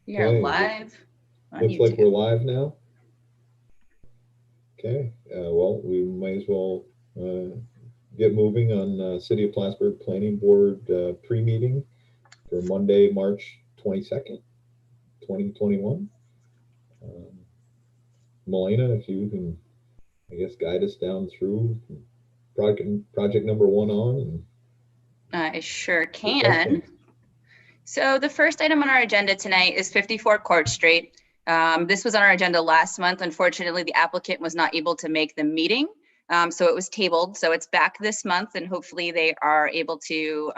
We are Okay. live on Looks YouTube. like we're live now. Okay, well, we might as well get moving on City of Plattsburgh Planning Board pre-meeting for Monday, March 22nd, 2021. Melina, if you can, I guess, guide us down through project number one on. And I sure can. So the first item on our agenda tonight is 54 Court Street. This was on our agenda last month. Unfortunately, the applicant was not able to make the meeting, so it was tabled. So it's back this month, and hopefully they are able to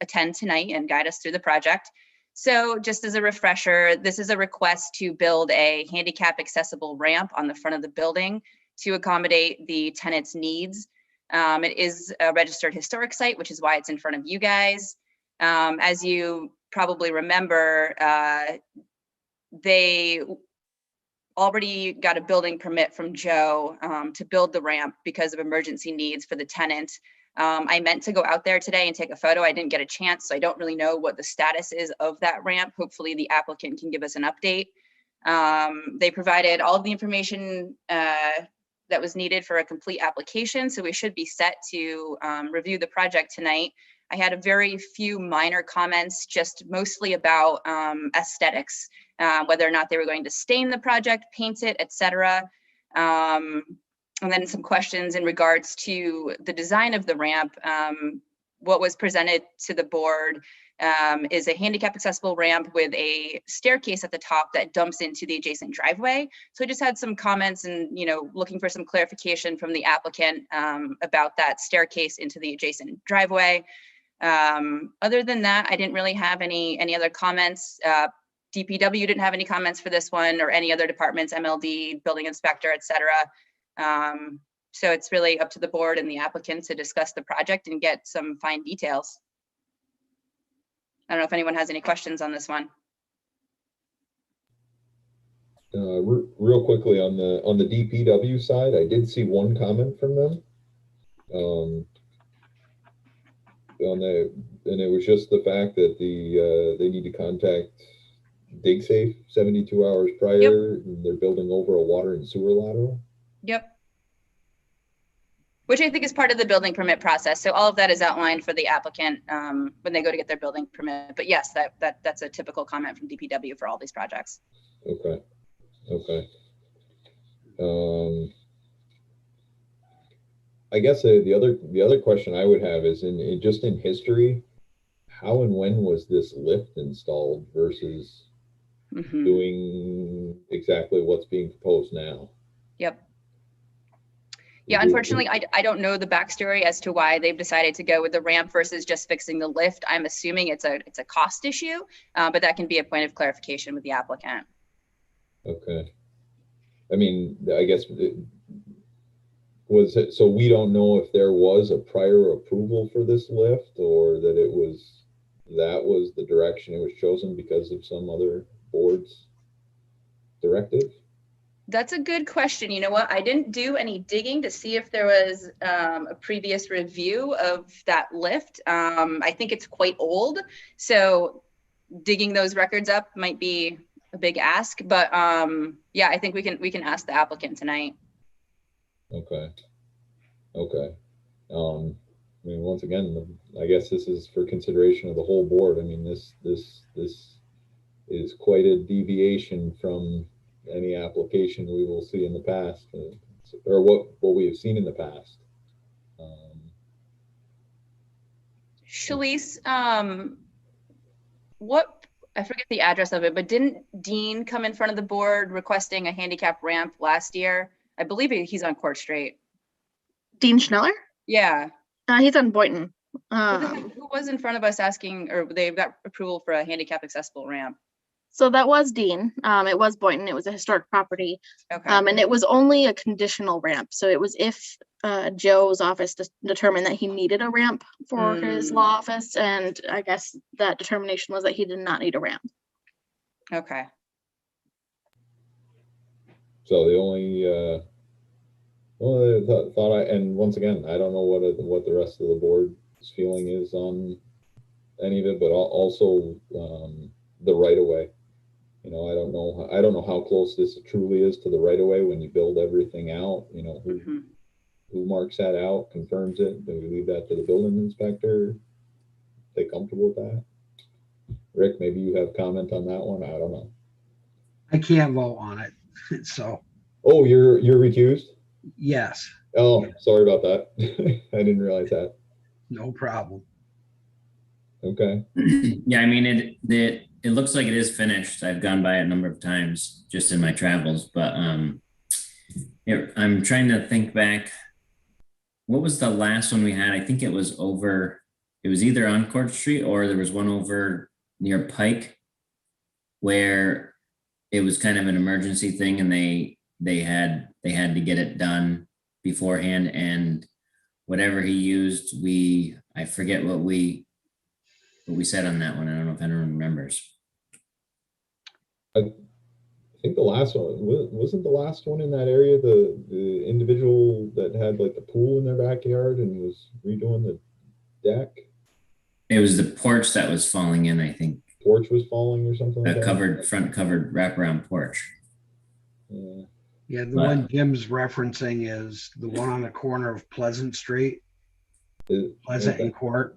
attend tonight and guide us through the project. So just as a refresher, this is a request to build a handicap accessible ramp on the front of the building to accommodate the tenant's needs. It is a registered historic site, which is why it's in front of you guys. As you probably remember, they already got a building permit from Joe to build the ramp because of emergency needs for the tenant. I meant to go out there today and take a photo. I didn't get a chance, so I don't really know what the status is of that ramp. Hopefully the applicant can give us an update. They provided all of the information that was needed for a complete application, so we should be set to review the project tonight. I had a very few minor comments, just mostly about aesthetics, whether or not they were going to stain the project, paint it, etc. And then some questions in regards to the design of the ramp. What was presented to the board is a handicap accessible ramp with a staircase at the top that dumps into the adjacent driveway. So I just had some comments and, looking for some clarification from the applicant about that staircase into the adjacent driveway. Other than that, I didn't really have any other comments. DPW didn't have any comments for this one, or any other departments, MLD, building inspector, etc. So it's really up to the board and the applicant to discuss the project and get some fine details. I don't know if anyone has any questions on this one. Real quickly on the DPW side, I did see one comment from them. And it was just the fact that they need to contact DigSafe 72 hours prior. Yep. And they're building over a water and sewer lateral. Yep. Which I think is part of the building permit process. So all of that is outlined for the applicant when they go to get their building permit. But yes, that's a typical comment from DPW for all these projects. Okay. I guess the other question I would have is just in history, how and when was this lift installed versus doing exactly what's being proposed now? Yep. Yeah, unfortunately, I don't know the backstory as to why they've decided to go with the ramp versus just fixing the lift. I'm assuming it's a cost issue, but that can be a point of clarification with the applicant. Okay. I mean, I guess was it, so we don't know if there was a prior approval for this lift, or that that was the direction it was chosen because of some other board's directive? That's a good question. You know what? I didn't do any digging to see if there was a previous review of that lift. I think it's quite old, so digging those records up might be a big ask. But yeah, I think we can ask the applicant tonight. Okay. I mean, once again, I guess this is for consideration of the whole board. I mean, this is quite a deviation from any application we will see in the past, or what we have seen in the past. Shalice, what, I forget the address of it, but didn't Dean come in front of the board requesting a handicap ramp last year? I believe he's on Court Street. Dean Schneller? Yeah. He's on Boynton. Who was in front of us asking, or they got approval for a handicap accessible ramp? So that was Dean. It was Boynton. It was a historic property. Okay. And it was only a conditional ramp. So it was if Joe's office determined that he needed a ramp for his law office. And I guess that determination was that he did not need a ramp. Okay. So the only thought and once again, I don't know what the rest of the board's feeling is on any of it, but also the right of way. You know, I don't know how close this truly is to the right of way when you build everything out, you know, who marks that out, confirms it? Do we leave that to the building inspector? They comfortable with that? Rick, maybe you have comment on that one. I don't know. I can't vote on it. So, Oh, you're recused? yes, Oh, sorry about that. I didn't realize that. no problem. Okay. Yeah, I mean, it looks like it is finished. I've gone by it a number of times just in my travels, but I'm trying to think back. What was the last one we had? I think it was either on Court Street or there was one over near Pike where it was kind of an emergency thing, and they had to get it done beforehand, and whatever he used, I forget what we said on that one. I don't know if anyone remembers. I think the last one wasn't the last one in that area, the individual that had like the pool in their backyard and was redoing the deck. It was the porch that was falling in, I think. Porch was falling or something like that. Front covered wraparound porch. Yeah. Yeah, the one Jim's referencing is the one on the corner of Pleasant Street, Pleasant and Court,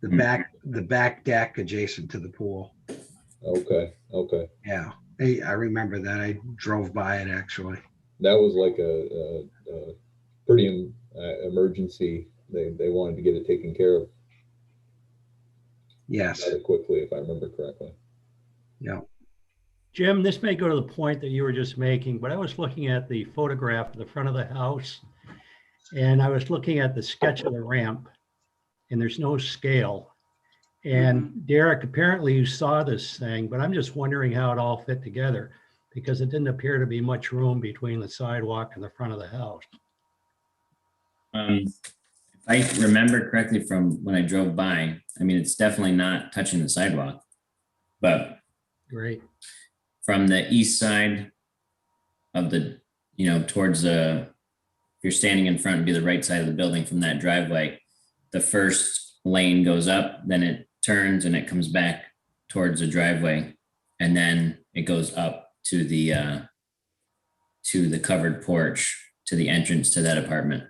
the back deck adjacent to the pool. Okay. Yeah, I remember that. I drove by it actually. That was like a pretty emergency. They wanted to get it taken care of. Yes. Rather quickly, if I remember correctly. Yeah. Jim, this may go to the point that you were just making, but I was looking at the photograph of the front of the house, and I was looking at the sketch of the ramp, and there's no scale. And Derek, apparently you saw this thing, but I'm just wondering how it all fit together, because it didn't appear to be much room between the sidewalk and the front of the house. If I remember correctly from when I drove by, I mean, it's definitely not touching the sidewalk, but Great. From the east side of the, towards if you're standing in front, it'd be the right side of the building from that driveway. The first lane goes up, then it turns and it comes back towards the driveway, and then it goes up to the covered porch, to the entrance to that apartment.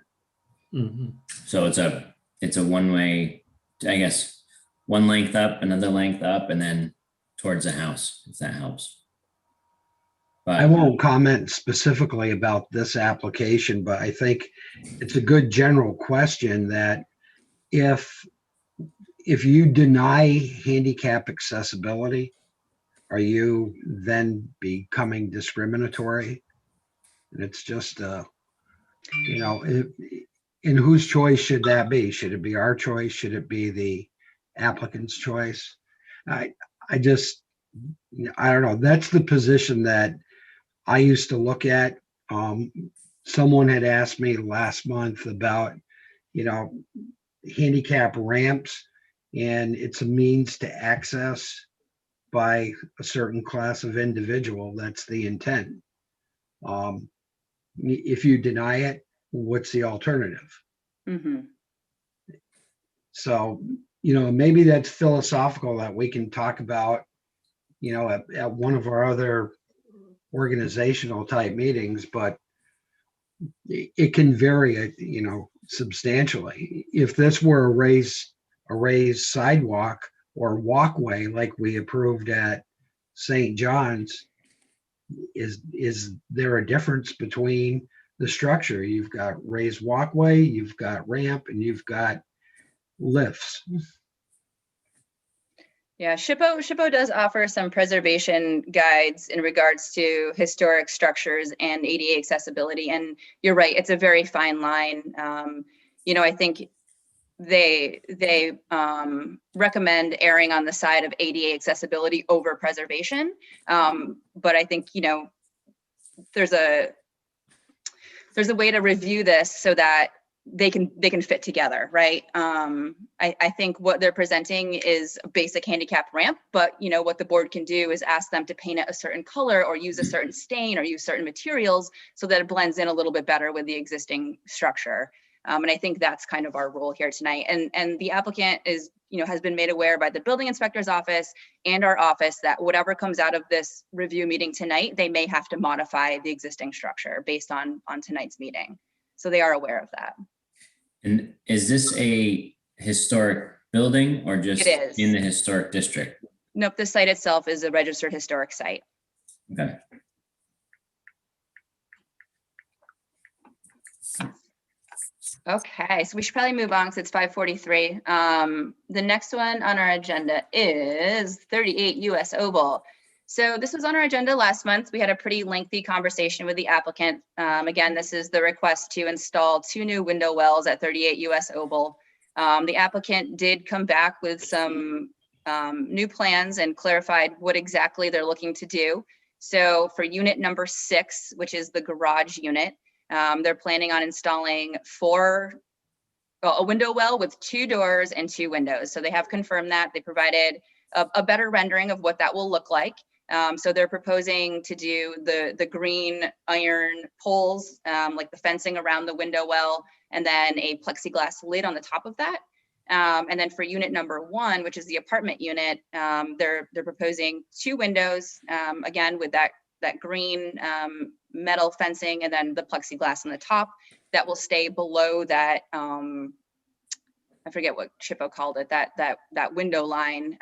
So it's a one-way, I guess, one length up, another length up, and then towards the house, if that helps. But I won't comment specifically about this application, but I think it's a good general question that if you deny handicap accessibility, are you then becoming discriminatory? And it's just, and whose choice should that be? Should it be our choice? Should it be the applicant's choice? I don't know. That's the position that I used to look at. Someone had asked me last month about, handicap ramps, and it's a means to access by a certain class of individual. That's the intent. If you deny it, what's the alternative? So, maybe that's philosophical that we can talk about, at one of our other organizational type meetings, but it can vary, substantially. If this were a raised sidewalk or walkway like we approved at St. John's, is there a difference between the structure? You've got raised walkway, you've got ramp, and you've got lifts. Yeah, SHPO does offer some preservation guides in regards to historic structures and ADA accessibility. And you're right, it's a very fine line. I think they recommend erring on the side of ADA accessibility over preservation. But I think, there's a way to review this so that they can fit together, right? I think what they're presenting is a basic handicap ramp, but what the board can do is ask them to paint it a certain color or use a certain stain or use certain materials so that it blends in a little bit better with the existing structure. And I think that's kind of our role here tonight. And the applicant is, has been made aware by the building inspector's office and our office that whatever comes out of this review meeting tonight, they may have to modify the existing structure based on tonight's meeting. So they are aware of that. And is this a historic building or just It is. in the historic district? Nope, the site itself is a registered historic site. Okay. Okay, so we should probably move on because it's 5:43. The next one on our agenda is 38 US Oval. So this was on our agenda last month. We had a pretty lengthy conversation with the applicant. Again, this is the request to install 2 new window wells at 38 US Oval. The applicant did come back with some new plans and clarified what exactly they're looking to do. So for unit number 6, which is the garage unit, they're planning on installing a window well with 2 doors and 2 windows. So they have confirmed that. They provided a better rendering of what that will look like. So they're proposing to do the green iron poles, like the fencing around the window well, and then a plexiglass lid on the top of that. And then for unit number 1, which is the apartment unit, they're proposing 2 windows, again, with that green metal fencing and then the plexiglass on the top that will stay below that, I forget what Chippo called it, that window line.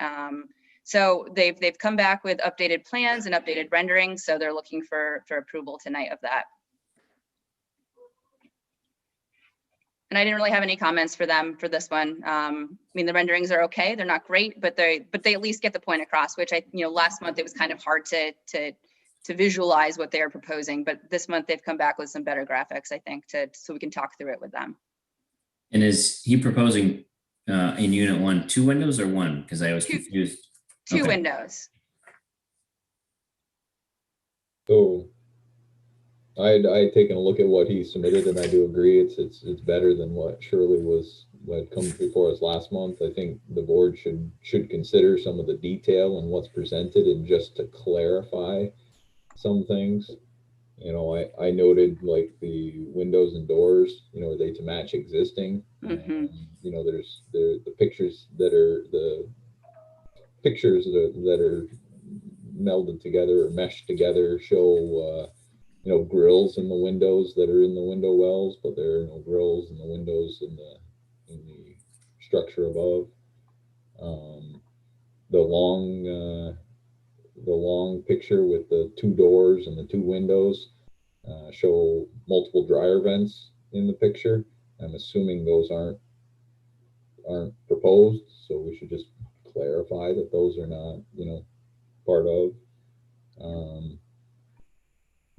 So they've come back with updated plans and updated renderings. So they're looking for approval tonight of that. And I didn't really have any comments for them for this one. I mean, the renderings are okay. They're not great, but they at least get the point across, which last month it was kind of hard to visualize what they're proposing, but this month they've come back with some better graphics, I think, so we can talk through it with them. And is he proposing in unit 1 2 windows or 1? Because I was confused. 2 Okay. windows. So I had taken a look at what he submitted, and I do agree it's better than what Shirley had come before us last month. I think the board should consider some of the detail and what's presented, and just to clarify some things. I noted like the windows and doors, are they to match existing? Mm-hmm. There's the pictures that are melded together or meshed together show grills in the windows that are in the window wells, but there are no grills in the windows in the structure above. The long picture with the 2 doors and the 2 windows show multiple dryer vents in the picture. I'm assuming those aren't proposed, so we should just clarify that those are not, part of.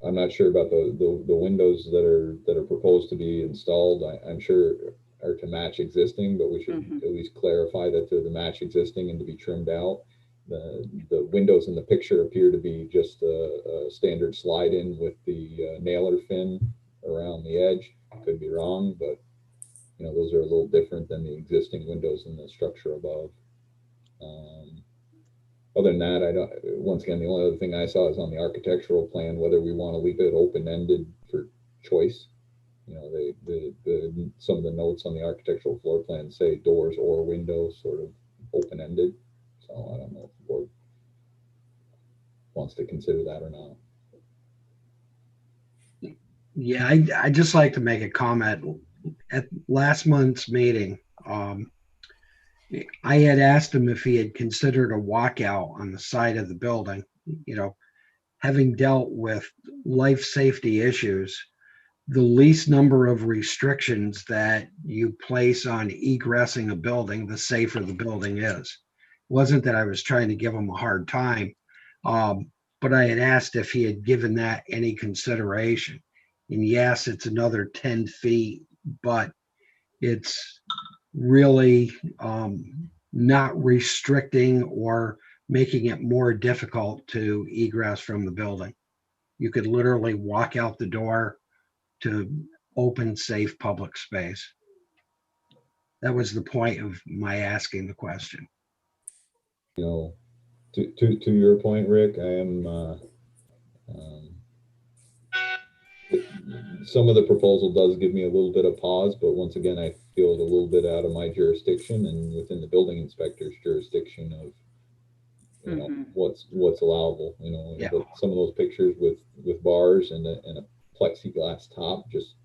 I'm not sure about the windows that are proposed to be installed. I'm sure are to match existing, but we should at least clarify that they're to match existing and to be trimmed out. The windows in the picture appear to be just a standard slide in with the nailer fin around the edge. I could be wrong, but those are a little different than the existing windows in the structure above. Other than that, once again, the only other thing I saw is on the architectural plan, whether we want to leave it open-ended for choice. Some of the notes on the architectural floor plan say doors or windows, sort of open-ended. So I don't know if the board wants to consider that or not. Yeah, I'd just like to make a comment. At last month's meeting, I had asked him if he had considered a walkout on the side of the building. Having dealt with life safety issues, the least number of restrictions that you place on egressing a building, the safer the building is. It wasn't that I was trying to give him a hard time, but I had asked if he had given that any consideration. And yes, it's another 10 feet, but it's really not restricting or making it more difficult to egress from the building. You could literally walk out the door to open, safe public space. That was the point of my asking the question. To your point, Rick, I am some of the proposal does give me a little bit of pause, but once again, I feel it a little bit out of my jurisdiction and within the building inspector's jurisdiction of, you know, what's allowable, you know. Yeah. But some of those pictures with bars and a plexiglass top, just,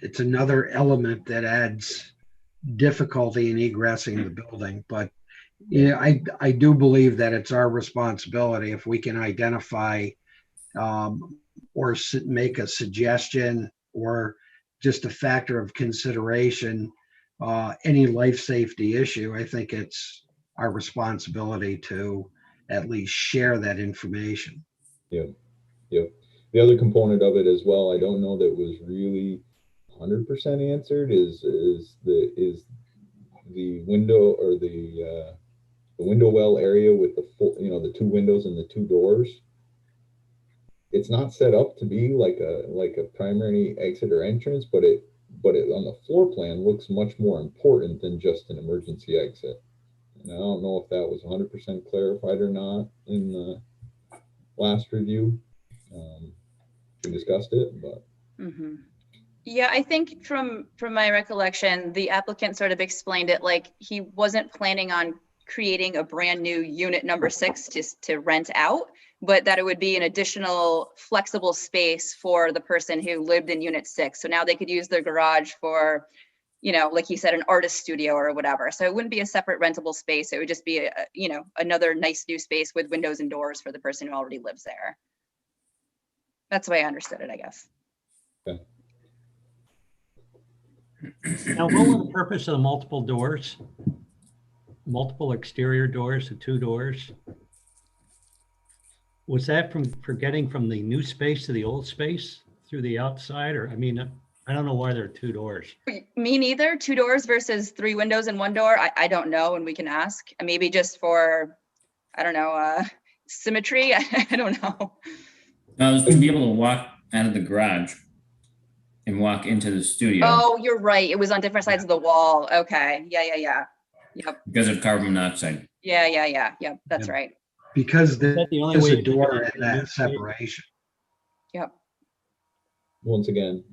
it's another element that adds difficulty in egressing the building. But yeah, I do believe that it's our responsibility if we can identify or make a suggestion or just a factor of consideration, any life safety issue. I think it's our responsibility to at least share that information. yeah. The other component of it as well, I don't know that was really 100% answered, is the window or the window well area with the full, you know, the 2 windows and the 2 doors. It's not set up to be like a primary exit or entrance, but it on the floor plan looks much more important than just an emergency exit. And I don't know if that was 100% clarified or not in the last review. We discussed it, but. Yeah, I think from my recollection, the applicant sort of explained it like he wasn't planning on creating a brand new unit number 6 just to rent out, but that it would be an additional flexible space for the person who lived in unit 6. So now they could use their garage for, you know, like he said, an artist studio or whatever. So it wouldn't be a separate rentable space. It would just be, you know, another nice new space with windows and doors for the person who already lives there. That's the way I understood it, I guess. Okay. Now, what was the purpose of the multiple doors? Multiple exterior doors, the 2 doors? Was that for getting from the new space to the old space through the outside? Or, I mean, I don't know why there are 2 doors. Me neither. 2 doors versus 3 windows and 1 door. I don't know, and we can ask. Maybe just for, I don't know, symmetry. I don't know. I was to be able to walk out of the garage and walk into the studio. Oh, you're right. It was on different sides of the wall. Okay. Yeah. Yep. Because of carbon monoxide. Yeah. Yep. That's Yeah. right. Because Is that the only there's way a to get door into at the new that space? separation. Yep. Once again,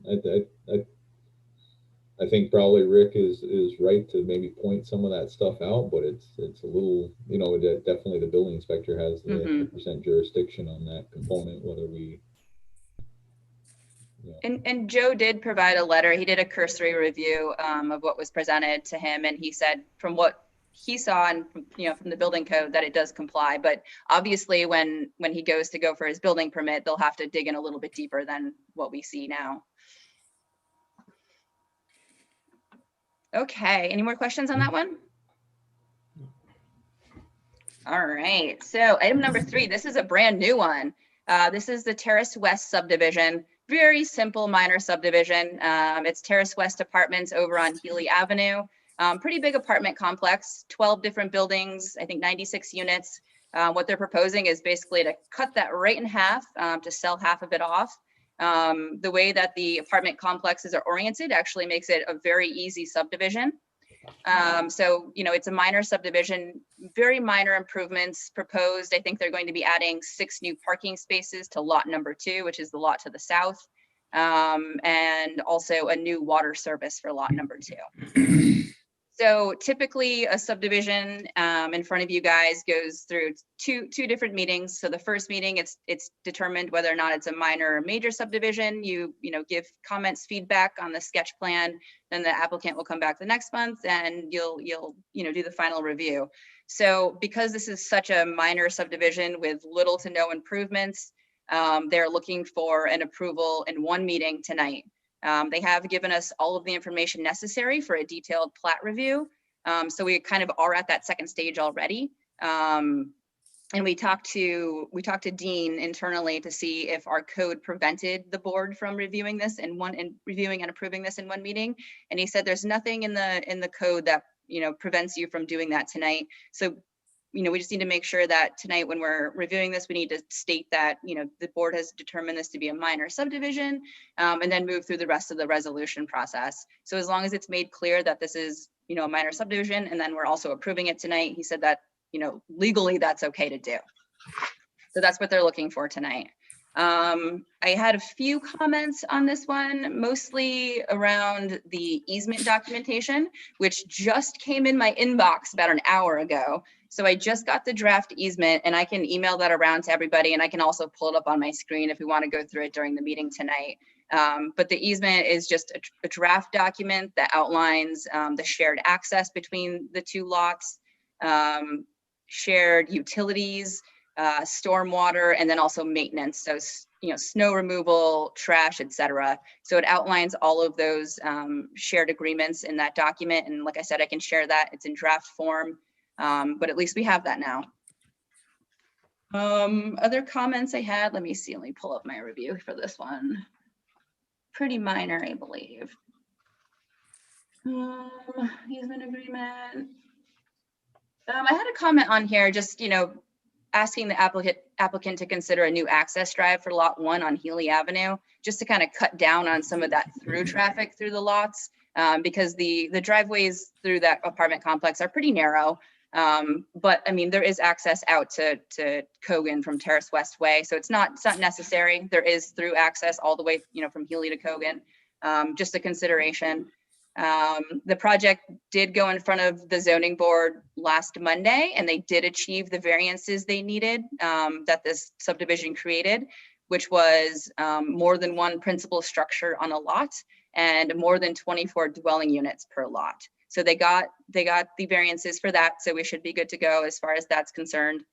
I think probably Rick is right to maybe point some of that stuff out, but it's a little, you know, definitely the building inspector has the 100% jurisdiction on that component, whether we. And Joe did provide a letter. He did a cursory review of what was presented to him, and he said from what he saw and from the building code that it does comply. But obviously, when he goes to go for his building permit, they'll have to dig in a little bit deeper than what we see now. Okay. Any more questions on that one? All right. So item number 3. This is a brand new one. This is the Terrace West subdivision. Very simple minor subdivision. It's Terrace West Apartments over on Healy Avenue. Pretty big apartment complex, 12 different buildings, I think 96 units. What they're proposing is basically to cut that right in half to sell half of it off. The way that the apartment complexes are oriented actually makes it a very easy subdivision. So, it's a minor subdivision, very minor improvements proposed. I think they're going to be adding 6 new parking spaces to lot number 2, which is the lot to the south, and also a new water service for lot number 2. So typically a subdivision in front of you guys goes through two different meetings. So the first meeting, it's determined whether or not it's a minor or major subdivision. You give comments, feedback on the sketch plan. Then the applicant will come back the next month and you'll do the final review. So because this is such a minor subdivision with little to no improvements, they're looking for an approval in one meeting tonight. They have given us all of the information necessary for a detailed plat review. So we kind of are at that second stage already. And we talked to Dean internally to see if our code prevented the board from reviewing this reviewing and approving this in one meeting. And he said there's nothing in the code that prevents you from doing that tonight. So we just need to make sure that tonight when we're reviewing this, we need to state that, the board has determined this to be a minor subdivision, and then move through the rest of the resolution process. So as long as it's made clear that this is, a minor subdivision, and then we're also approving it tonight, he said that, legally that's okay to do. So that's what they're looking for tonight. I had a few comments on this one, mostly around the easement documentation, which just came in my inbox about an hour ago. So I just got the draft easement and I can email that around to everybody, and I can also pull it up on my screen if we want to go through it during the meeting tonight. But the easement is just a draft document that outlines the shared access between the two lots, shared utilities, stormwater, and then also maintenance. So, snow removal, trash, etc. So it outlines all of those shared agreements in that document. And like I said, I can share that. It's in draft form, but at least we have that now. Other comments I had, let me see, let me pull up my review for this one. Pretty minor, I believe. Easement agreement. I had a comment on here, just, asking the applicant to consider a new access drive for lot 1 on Healy Avenue, just to kind of cut down on some of that through traffic through the lots, because the driveways through that apartment complex are pretty narrow. But I mean, there is access out to Cogan from Terrace West Way, so it's not necessary. There is through access all the way, from Healy to Cogan. Just a consideration. The project did go in front of the zoning board last Monday, and they did achieve the variances they needed that this subdivision created, which was more than one principal structure on a lot and more than 24 dwelling units per lot. So they got the variances for that, so we should be good to go as far as that's concerned.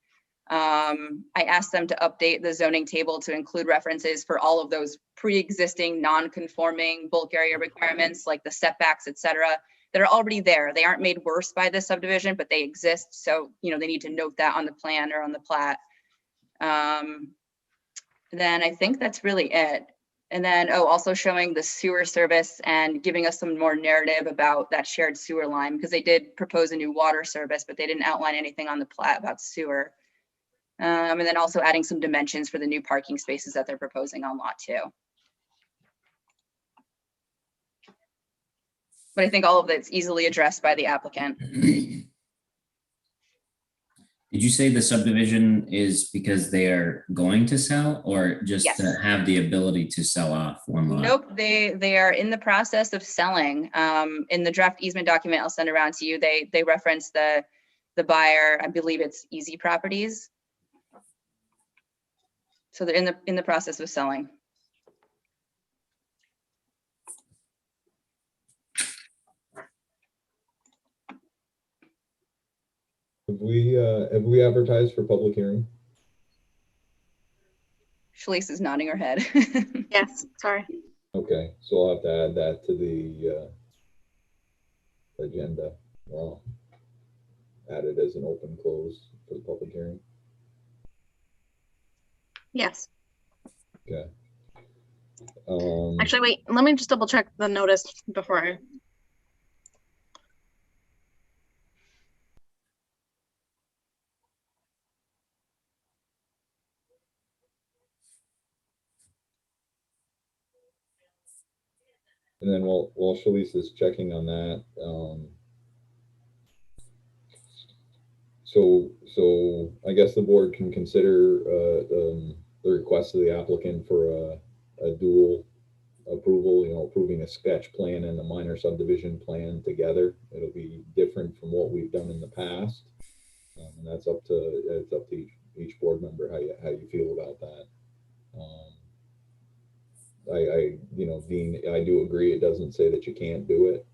I asked them to update the zoning table to include references for all of those pre-existing non-conforming bulk area requirements, like the setbacks, etc., that are already there. They aren't made worse by this subdivision, but they exist. So, they need to note that on the plan or on the plat. Then I think that's really it. And then, also showing the sewer service and giving us some more narrative about that shared sewer line, because they did propose a new water service, but they didn't outline anything on the plat about sewer. And then also adding some dimensions for the new parking spaces that they're proposing on lot 2. But I think all of that's easily addressed by the applicant. Did you say the subdivision is because they are going to sell, or just Yes. to have the ability to sell off one lot? Nope, they are in the process of selling. In the draft easement document I'll send around to you, they reference the buyer, I believe it's Easy Properties. So they're in the process of selling. Have we advertised for public hearing? Shalice is nodding her head. Yes, sorry. Okay, so I'll have to add that to the agenda. Well, add it as an open close for the public hearing. Yes. Okay. Actually, wait, let me just double check the notice before I. And then while Shalice is checking on that, so I guess the board can consider the request of the applicant for a dual approval, approving a sketch plan and a minor subdivision plan together. It'll be different from what we've done in the past. And that's up to each board member how you feel about that. Dean, I do agree. It doesn't say that you can't do it.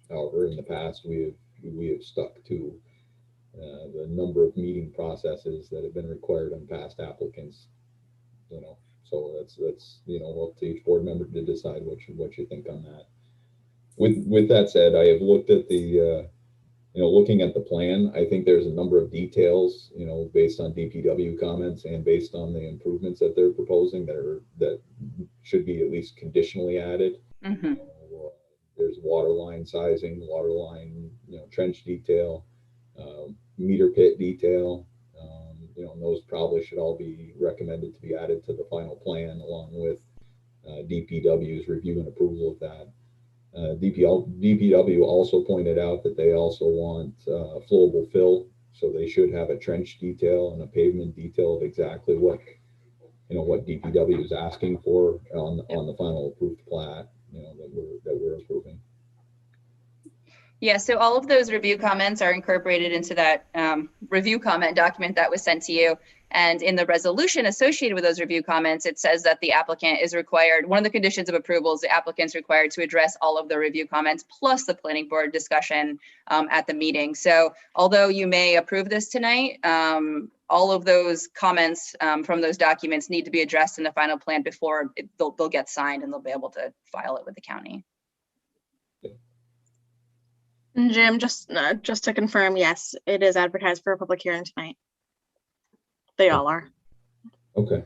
However, in the past, we have stuck to the number of meeting processes that have been required on past applicants. So that's up to each board member to decide what you think on that. With that said, I have looked at the looking at the plan. I think there's a number of details, based on DPW comments and based on the improvements that they're proposing that should be at least conditionally added. Mm-hmm. There's water line sizing, water line, trench detail, meter pit detail. Those probably should all be recommended to be added to the final plan, along with DPW's review and approval of that. DPW also pointed out that they also want flowable fill, so they should have a trench detail and a pavement detail of exactly what you know, what DPW is asking for on the final approved plat, you know, that we're approving. Yeah, so all of those review comments are incorporated into that review comment document that was sent to you. And in the resolution associated with those review comments, it says that the applicant is required, one of the conditions of approval is the applicant's required to address all of the review comments plus the planning board discussion at the meeting. So although you may approve this tonight, all of those comments from those documents need to be addressed in the final plan before they'll get signed and they'll be able to file it with the county. And Jim, just to confirm, yes, it is advertised for a public hearing tonight. They all are. Okay.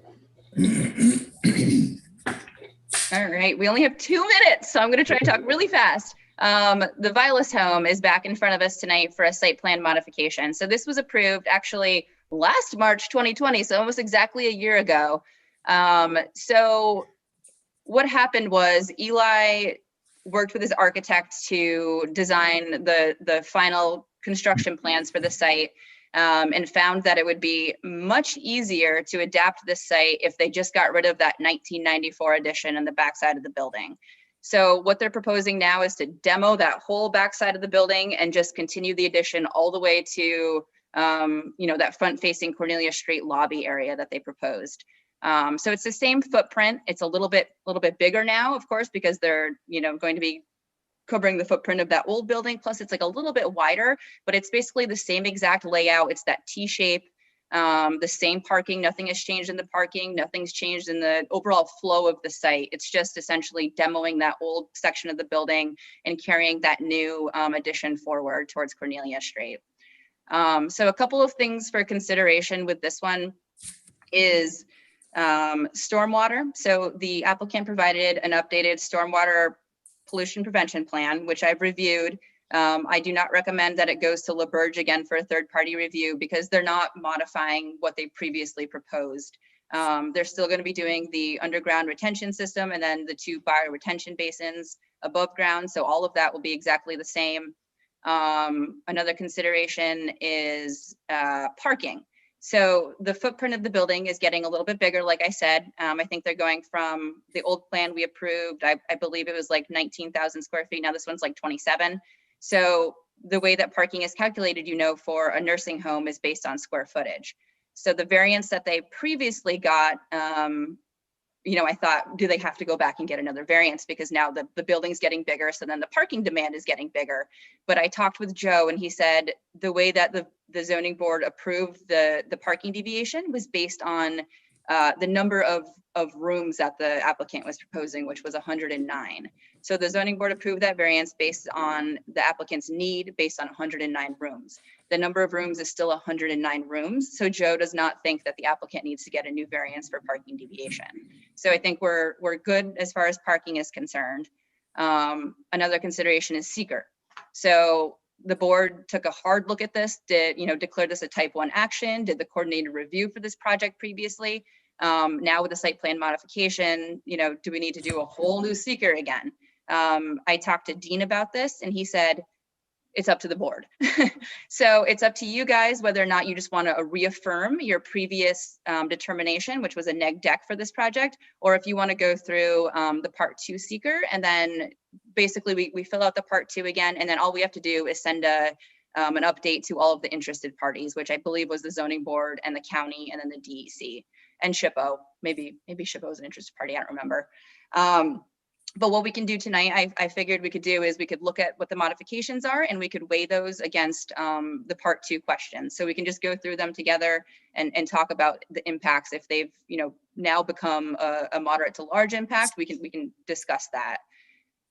All right, we only have 2 minutes, so I'm going to try to talk really fast. The Vilas home is back in front of us tonight for a site plan modification. So this was approved actually last March 2020, so almost exactly a year ago. So what happened was Eli worked with his architect to design the final construction plans for the site, and found that it would be much easier to adapt this site if they just got rid of that 1994 addition on the backside of the building. So what they're proposing now is to demo that whole backside of the building and just continue the addition all the way to you know, that front-facing Cornelia Street lobby area that they proposed. So it's the same footprint. It's a little bit bigger now, of course, because they're, you know, going to be covering the footprint of that old building. Plus it's like a little bit wider, but it's basically the same exact layout. It's that T shape, the same parking. Nothing has changed in the parking. Nothing's changed in the overall flow of the site. It's just essentially demoing that old section of the building and carrying that new addition forward towards Cornelia Street. So a couple of things for consideration with this one is stormwater. So the applicant provided an updated stormwater pollution prevention plan, which I've reviewed. I do not recommend that it goes to LaBerge again for a third-party review because they're not modifying what they previously proposed. They're still going to be doing the underground retention system and then the 2 bioretention basins above ground. So all of that will be exactly the same. Another consideration is parking. So the footprint of the building is getting a little bit bigger, like I said. I think they're going from the old plan we approved, I believe it was like 19,000 square feet. Now this one's like 27. So the way that parking is calculated, you know, for a nursing home is based on square footage. So the variance that they previously got, you know, I thought, do they have to go back and get another variance because now the building's getting bigger, so then the parking demand is getting bigger. But I talked with Joe and he said the way that the zoning board approved the parking deviation was based on the number of rooms that the applicant was proposing, which was 109. So the zoning board approved that variance based on the applicant's need based on 109 rooms. The number of rooms is still 109 rooms. So Joe does not think that the applicant needs to get a new variance for parking deviation. So I think we're good as far as parking is concerned. Another consideration is seeker. So the board took a hard look at this, declared this a type 1 action, did the coordinated review for this project previously. Now with the site plan modification, you know, do we need to do a whole new seeker again? I talked to Dean about this and he said, it's up to the board. So it's up to you guys whether or not you just want to reaffirm your previous determination, which was a neg deck for this project, or if you want to go through the part 2 seeker and then basically we fill out the part 2 again, and then all we have to do is send an update to all of the interested parties, which I believe was the zoning board and the county and then the DEC and SHPO. Maybe SHPO is an interested party, I don't remember. But what we can do tonight, I figured we could do is we could look at what the modifications are and we could weigh those against the part 2 questions. So we can just go through them together and talk about the impacts. If they've, you know, now become a moderate to large impact, we can discuss that.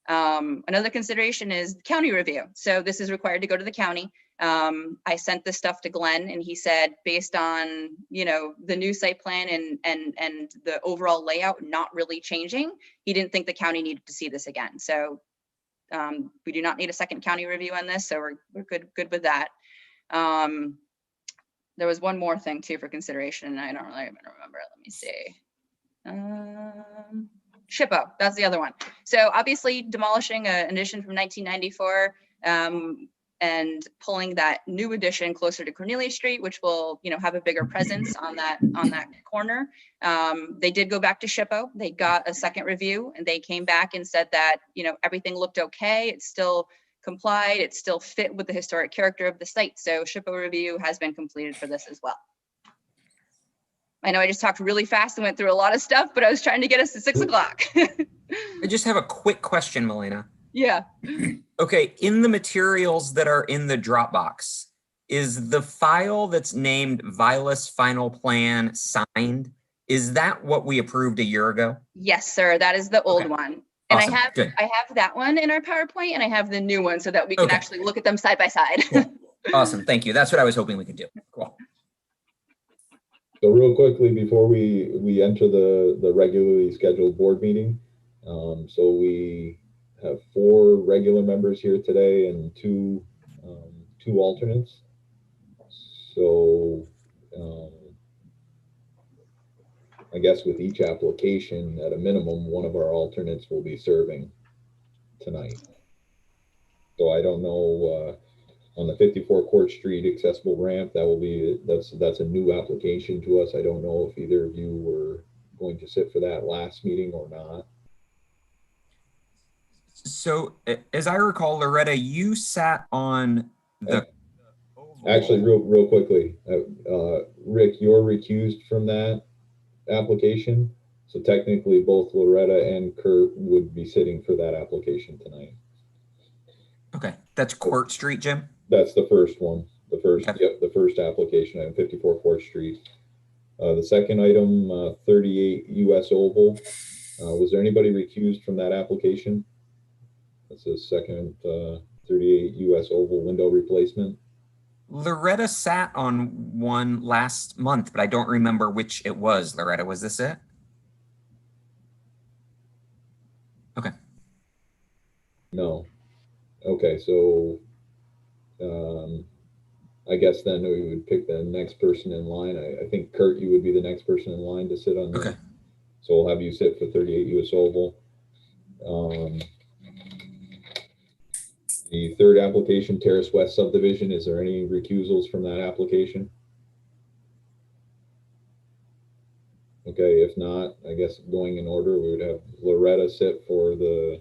Another consideration is county review. So this is required to go to the county. I sent this stuff to Glenn and he said, based on, you know, the new site plan and the overall layout not really changing, he didn't think the county needed to see this again. So we do not need a second county review on this. So we're good with that. There was one more thing too for consideration and I don't really even remember. Let me see. SHPO, that's the other one. So obviously demolishing an addition from 1994, and pulling that new addition closer to Cornelia Street, which will, have a bigger presence on that corner. They did go back to SHPO. They got a second review and they came back and said that, everything looked okay. It still complied. It still fit with the historic character of the site. So SHPO review has been completed for this as well. I know I just talked really fast and went through a lot of stuff, but I was trying to get us to 6 o'clock. I just have a quick question, Melina. Yeah. Okay, in the materials that are in the Dropbox, is the file that's named Vilas Final Plan signed? Is that what we approved a year ago? Yes, sir. That is the old Okay. one. And Awesome. Good. I have that one in our PowerPoint and I have the new one so that we can Okay. actually look at them side by side. Cool. Awesome. Thank you. That's what I was hoping we could do. Cool. So real quickly, before we enter the regularly scheduled board meeting, so we have 4 regular members here today and two alternates. So I guess with each application, at a minimum, one of our alternates will be serving tonight. So I don't know, on the 54 Court Street accessible ramp, that's a new application to us. I don't know if either of you were going to sit for that last meeting or not. So as I recall, Loretta, you sat on the. Actually, real quickly, Rick, you're recused from that application. So technically both Loretta and Kurt would be sitting for that application tonight. Okay, that's Court Street, Jim? That's the first one. The first, Okay. yep, the first application item, 54 4th Street. The second item, 38 US Oval. Was there anybody recused from that application? That's the second 38 US Oval window replacement. Loretta sat on one last month, but I don't remember which it was. Loretta, was this it? Okay. No. Okay, so I guess then we would pick the next person in line. I think Kurt, you would be the next person in line to sit on the. Okay. So we'll have you sit for 38 US Oval. The third application, Terrace West Subdivision, is there any recusals from that application? Okay, if not, I guess going in order, we would have Loretta sit for the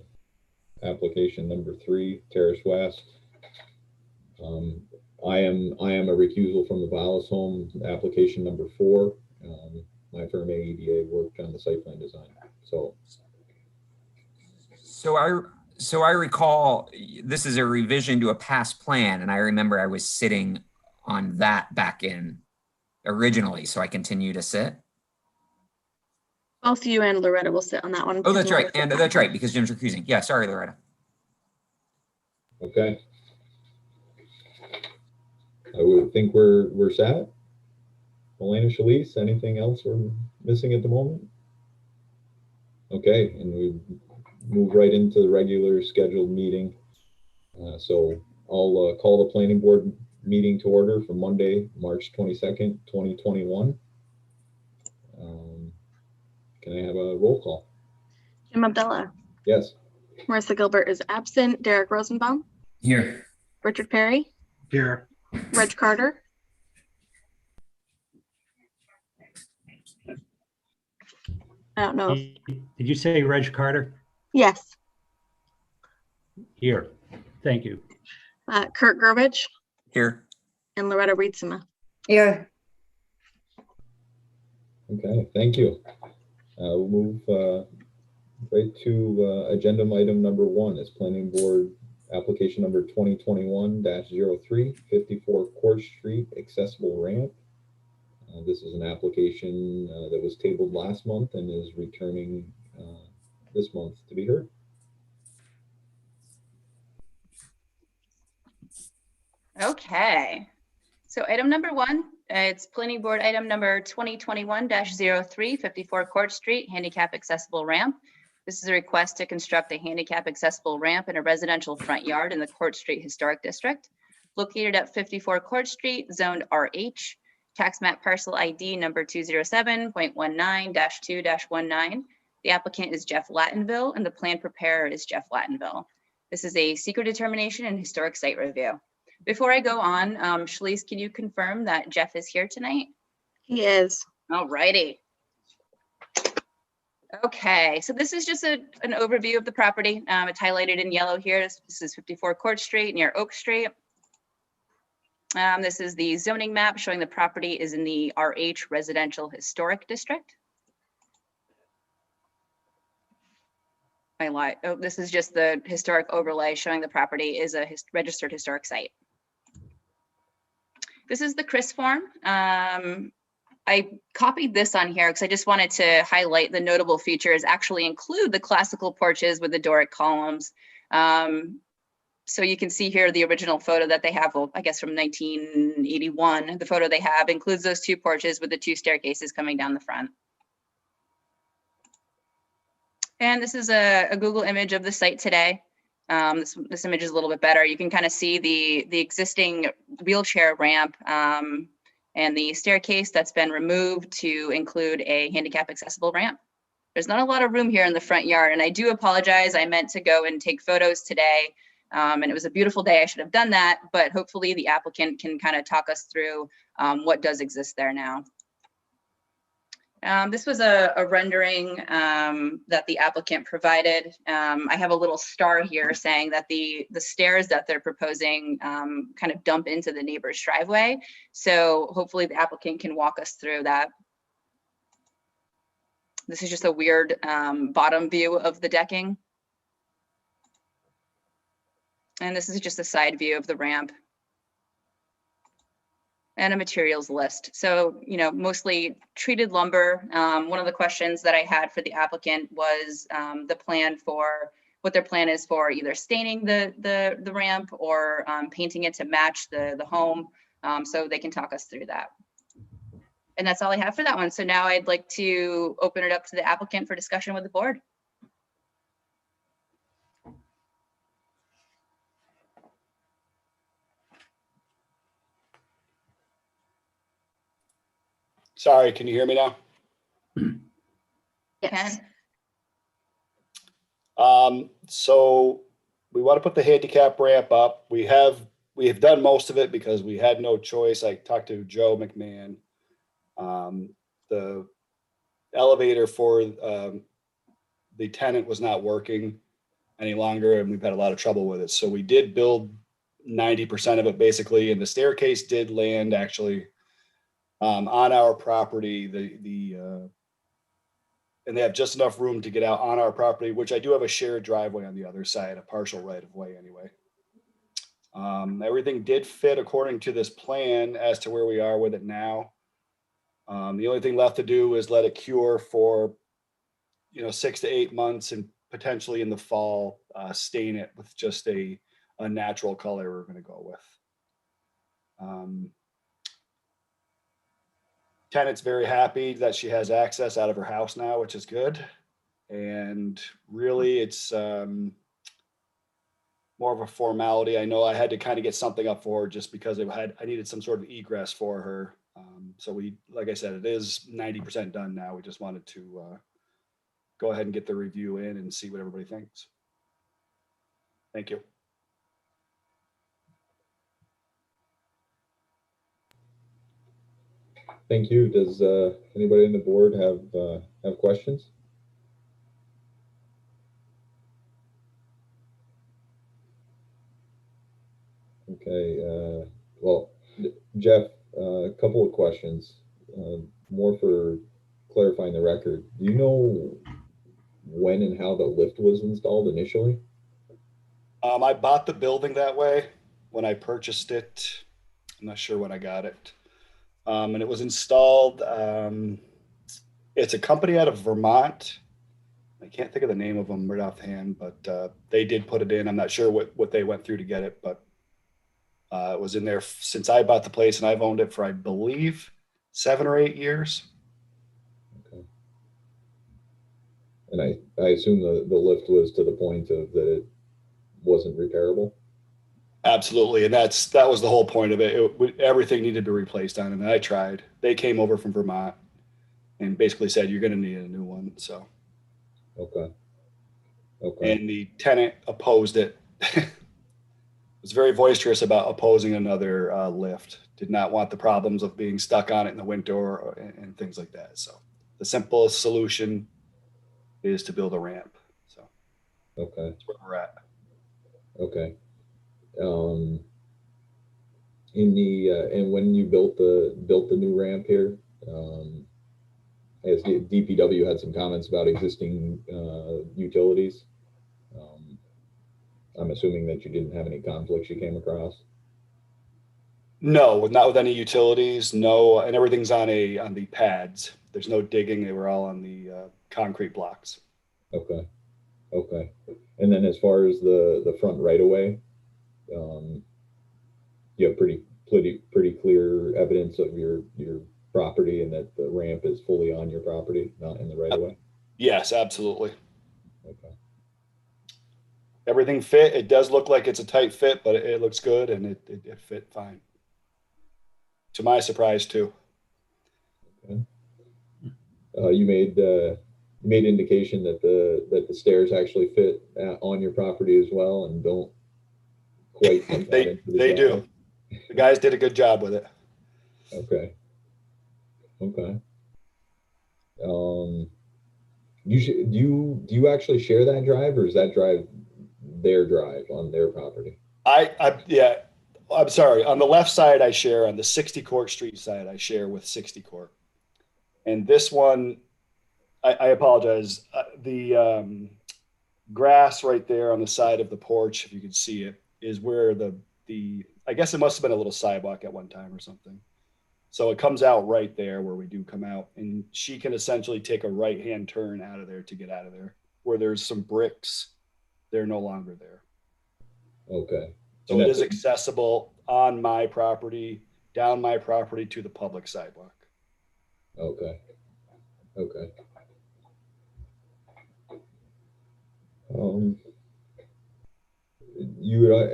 application number 3, Terrace West. I am a recusal from the Vilas Home application number 4. My firm AEDA worked on the site plan design. So I recall this is a revision to a past plan, and I remember I was sitting on that back in originally, so I continue to sit. Both you and Loretta will sit on that one. Oh, that's right, and that's right, because Jim's recusing. Yeah, sorry, Loretta. Okay. I would think we're set. Elena, Shalise, anything else we're missing at the moment? Okay, and we move right into the regular scheduled meeting. So I'll call the planning board meeting to order for Monday, March 22nd, 2021. Can I have a roll call? Jim Abdullah. Yes. Marissa Gilbert is absent. Derek Rosenbaum. Here. Richard Perry. Here. Reg Carter. I don't know. Did you say Reg Carter? Yes. Here. Thank you. Kurt Gerbich Here. and Loretta Rietzema. Here. Okay, thank you. We'll move right to agenda item number 1 is planning board application number 2021-03, 54 Court Street accessible ramp. This is an application that was tabled last month and is returning this month to be heard. Okay. So item number 1, it's planning board item number 2021-03, 54 Court Street, handicap accessible ramp. This is a request to construct a handicap accessible ramp in a residential front yard in the Court Street Historic District, located at 54 Court Street, zoned RH, tax map parcel ID number 207.19-2-19. The applicant is Jeff Lattenville and the plan preparer is Jeff Lattenville. This is a secret determination and historic site review. Before I go on, Shalice, can you confirm that Jeff is here tonight? He is. All righty. Okay, so this is just an overview of the property. It's highlighted in yellow here. This is 54 Court Street near Oak Street. This is the zoning map showing the property is in the RH Residential Historic District. I lied. Oh, this is just the historic overlay showing the property is a registered historic site. This is the CRIS form. I copied this on here because I just wanted to highlight the notable features, actually include the classical porches with the Doric columns. So you can see here the original photo that they have, well, I guess from 1981, the photo they have includes those two porches with the two staircases coming down the front. And this is a Google image of the site today. This image is a little bit better. You can kind of see the existing wheelchair ramp and the staircase that's been removed to include a handicap accessible ramp. There's not a lot of room here in the front yard, and I do apologize. I meant to go and take photos today, and it was a beautiful day. I should have done that, but hopefully the applicant can kind of talk us through what does exist there now. This was a rendering that the applicant provided. I have a little star here saying that the stairs that they're proposing kind of dump into the neighbor's driveway. So hopefully the applicant can walk us through that. This is just a weird bottom view of the decking. And this is just a side view of the ramp. And a materials list. So, you know, mostly treated lumber. One of the questions that I had for the applicant was the plan for what their plan is for either staining the ramp or painting it to match the home. So they can talk us through that. And that's all I have for that one. So now I'd like to open it up to the applicant for discussion with the board. Sorry, can you hear me now? Yes. So we want to put the handicap ramp up. We have done most of it because we had no choice. I talked to Joe McMahon. The elevator for the tenant was not working any longer, and we've had a lot of trouble with it. So we did build 90% of it basically, and the staircase did land actually on our property. And they have just enough room to get out on our property, which I do have a shared driveway on the other side, a partial right of way anyway. Everything did fit according to this plan as to where we are with it now. The only thing left to do is let it cure for, 6 to 8 months, and potentially in the fall, stain it with just a natural color we're going to go with. Tenant's very happy that she has access out of her house now, which is good. And really it's more of a formality. I know I had to kind of get something up for her just because I needed some sort of egress for her. So like I said, it is 90% done now. We just wanted to go ahead and get the review in and see what everybody thinks. Thank you. Thank you. Does anybody on the board have questions? Okay. Well, Jeff, a couple of questions, more for clarifying the record. Do you know when and how the lift was installed initially? I bought the building that way when I purchased it. I'm not sure when I got it. And it was installed. It's a company out of Vermont. I can't think of the name of them right offhand, but they did put it in. I'm not sure what they went through to get it, but it was in there since I bought the place, and I've owned it for, I believe, 7 or 8 years. Okay. And I assume the lift was to the point of that it wasn't repairable? Absolutely. And that was the whole point of it. Everything needed to be replaced on it. And I tried. They came over from Vermont and basically said, you're going to need a new one. So. Okay. Okay. And the tenant opposed it. was very boisterous about opposing another lift. Did not want the problems of being stuck on it in the winter and things like that. So the simplest solution is to build a ramp. So Okay. that's where we're at. Okay. And when you built the new ramp here, as the DPW had some comments about existing utilities. I'm assuming that you didn't have any conflicts you came across. No, not with any utilities. No, and everything's on the pads. There's no digging. They were all on the concrete blocks. Okay. Okay. And then as far as the front right of way, you have pretty clear evidence of your property and that the ramp is fully on your property, not in the right of way. Yes, absolutely. Okay. Everything fit. It does look like it's a tight fit, but it looks good and it fit fine. To my surprise too. Okay. You made indication that the stairs actually fit on your property as well and don't quite. They do. The guys did a good job with it. Okay. Okay. Do you actually share that drive, or is that drive their drive on their property? Yeah, I'm sorry. On the left side, I share. On the 60 Court Street side, I share with 60 Court. And this one, I apologize. The grass right there on the side of the porch, if you can see it, is where I guess it must have been a little sidewalk at one time or something. So it comes out right there where we do come out, and she can essentially take a right-hand turn out of there to get out of there. Where there's some bricks, they're no longer there. Okay. So it is accessible on my property, down my property to the public sidewalk. Okay. Okay.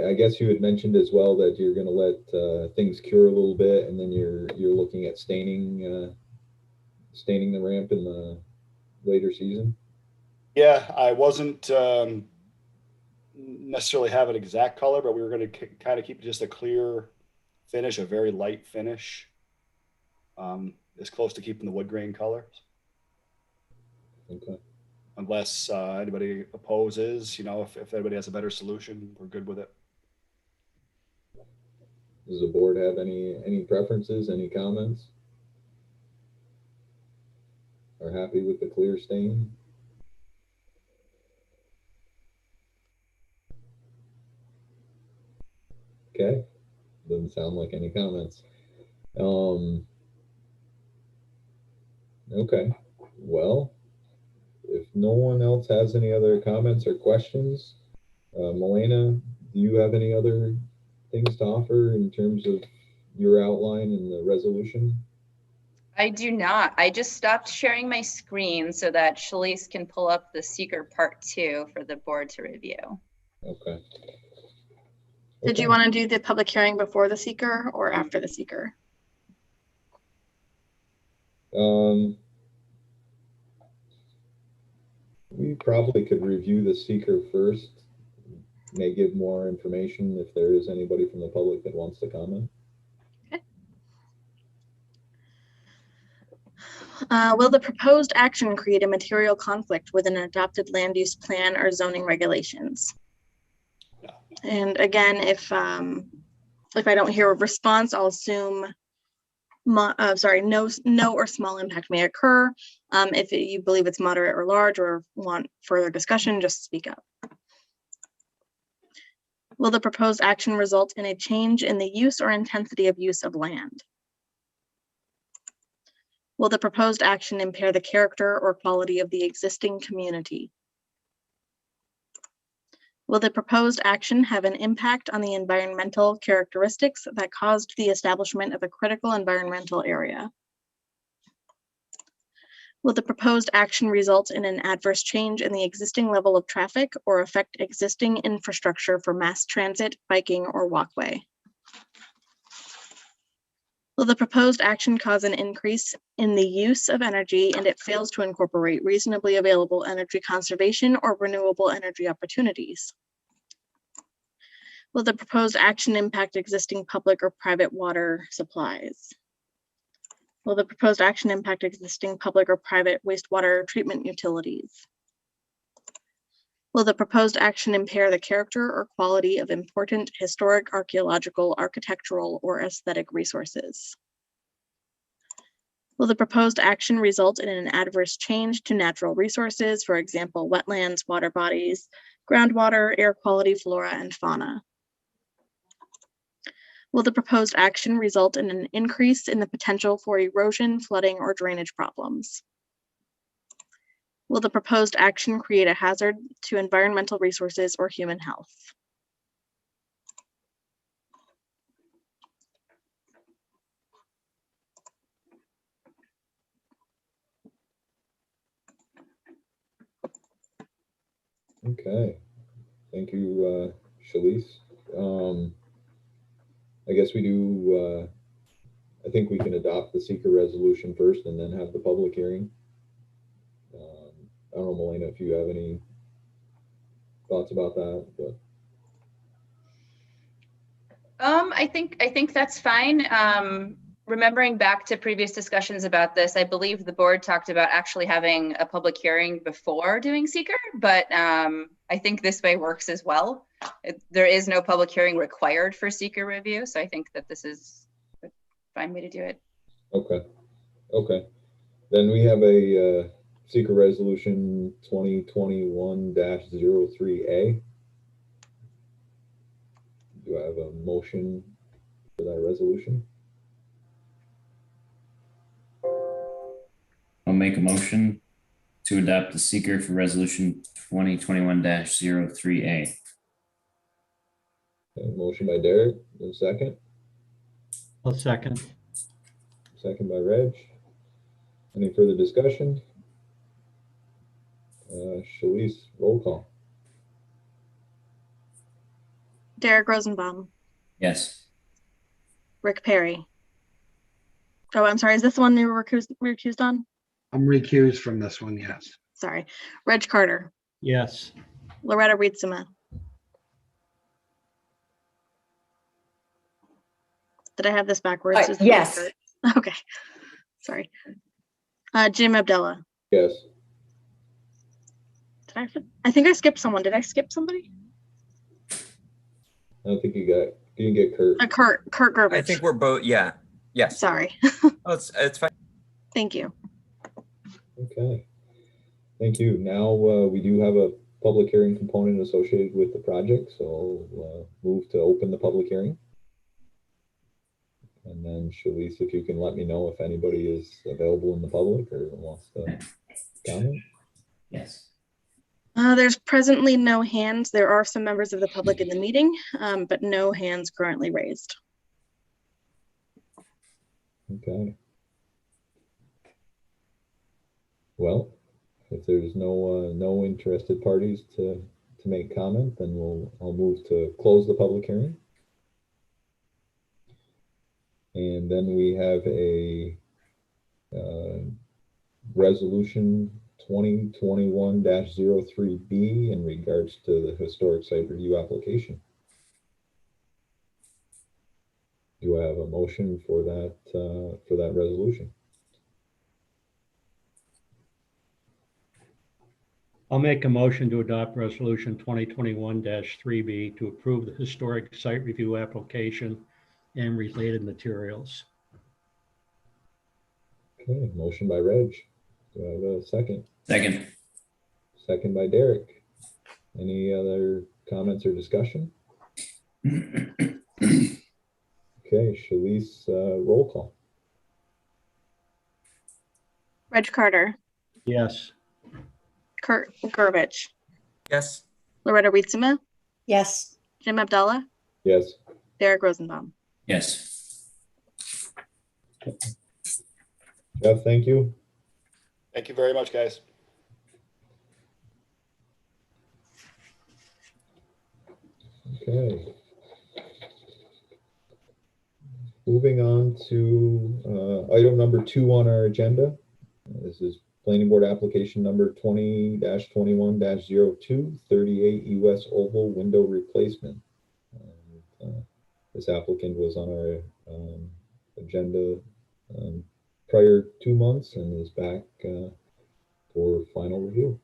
I guess you had mentioned as well that you're going to let things cure a little bit, and then you're looking at staining the ramp in the later season. Yeah, I wasn't necessarily have an exact color, but we were going to kind of keep just a clear finish, a very light finish, as close to keeping the wood grain color. Okay. Unless anybody opposes, if anybody has a better solution, we're good with it. Does the board have any preferences, any comments? Are happy with the clear stain? Okay, doesn't sound like any comments. Okay, well, if no one else has any other comments or questions, Milena, do you have any other things to offer in terms of your outline and the resolution? I do not. I just stopped sharing my screen so that Shalice can pull up the seeker part 2 for the board to review. Okay. Did you want to do the public hearing before the seeker or after the seeker? We probably could review the seeker first. May give more information if there is anybody from the public that wants to comment. Okay. Will the proposed action create a material conflict with an adopted land use plan or zoning regulations? No. And again, if I don't hear a response, I'll assume no or small impact may occur. If you believe it's moderate or large or want further discussion, just speak up. Will the proposed action result in a change in the use or intensity of use of land? Will the proposed action impair the character or quality of the existing community? Will the proposed action have an impact on the environmental characteristics that caused the establishment of a critical environmental area? Will the proposed action result in an adverse change in the existing level of traffic or affect existing infrastructure for mass transit, biking, or walkway? Will the proposed action cause an increase in the use of energy and it fails to incorporate reasonably available energy conservation or renewable energy opportunities? Will the proposed action impact existing public or private water supplies? Will the proposed action impact existing public or private wastewater treatment utilities? Will the proposed action impair the character or quality of important historic, archaeological, architectural, or aesthetic resources? Will the proposed action result in an adverse change to natural resources, for example, wetlands, water bodies, groundwater, air quality, flora, and fauna? Will the proposed action result in an increase in the potential for erosion, flooding, or drainage problems? Will the proposed action create a hazard to environmental resources or human health? Okay, thank you, Shalice. I guess we do, I think we can adopt the seeker resolution first and then have the public hearing. I don't know, Melina, if you have any thoughts about that, but. I think that's fine. Remembering back to previous discussions about this, I believe the board talked about actually having a public hearing before doing seeker, but I think this way works as well. There is no public hearing required for seeker review, so I think that this is a fine way to do it. Okay, okay. Then we have a seeker resolution 2021-03A. Do I have a motion for that resolution? I'll make a motion to adopt the seeker for resolution 2021-03A. Okay, motion by Derek, and second. I'll second. Second by Reg. Any further discussion? Shalice, roll call. Derek Rosenbaum, Yes. Rick Perry. Oh, I'm sorry, is this the one you were recused on? I'm recused from this one, yes. Sorry. Reg Carter, Yes. Loretta Rietzema. Did I have this backwards? Is it yes. Kurt? Okay, sorry. Jim Abdallah. Yes. I think I skipped someone. Did I skip somebody? I don't think you didn't get Kurt. Kurt Gerbich. I think we're both, yeah. Yes. Sorry. Oh, it's fine. Thank you. Okay. Thank you. Now we do have a public hearing component associated with the project, so move to open the public hearing. And then Shalice, if you can let me know if anybody is available in the public or wants to comment. Yes. There's presently no hands. There are some members of the public in the meeting, but no hands currently raised. Okay. Well, if there's no interested parties to make comment, then I'll move to close the public hearing. And then we have a resolution 2021-03B in regards to the historic site review application. Do I have a motion for that resolution? I'll make a motion to adopt resolution 2021-3B to approve the historic site review application and related materials. Okay, motion by Reg. Do I have a second? Second. Second by Derek. Any other comments or discussion? Okay, Shalice, roll call. Reg Carter, Yes. Kurt Gerbich, Yes. Loretta Rietzema, Yes. Jim Abdallah, Yes. Derek Rosenbaum. Yes. Jeff, thank you. Thank you very much, guys. Okay. Moving on to item number 2 on our agenda. This is planning board application number 20-21-02, 38 US oval window replacement. this applicant was on our agenda prior 2 months and is back for final review.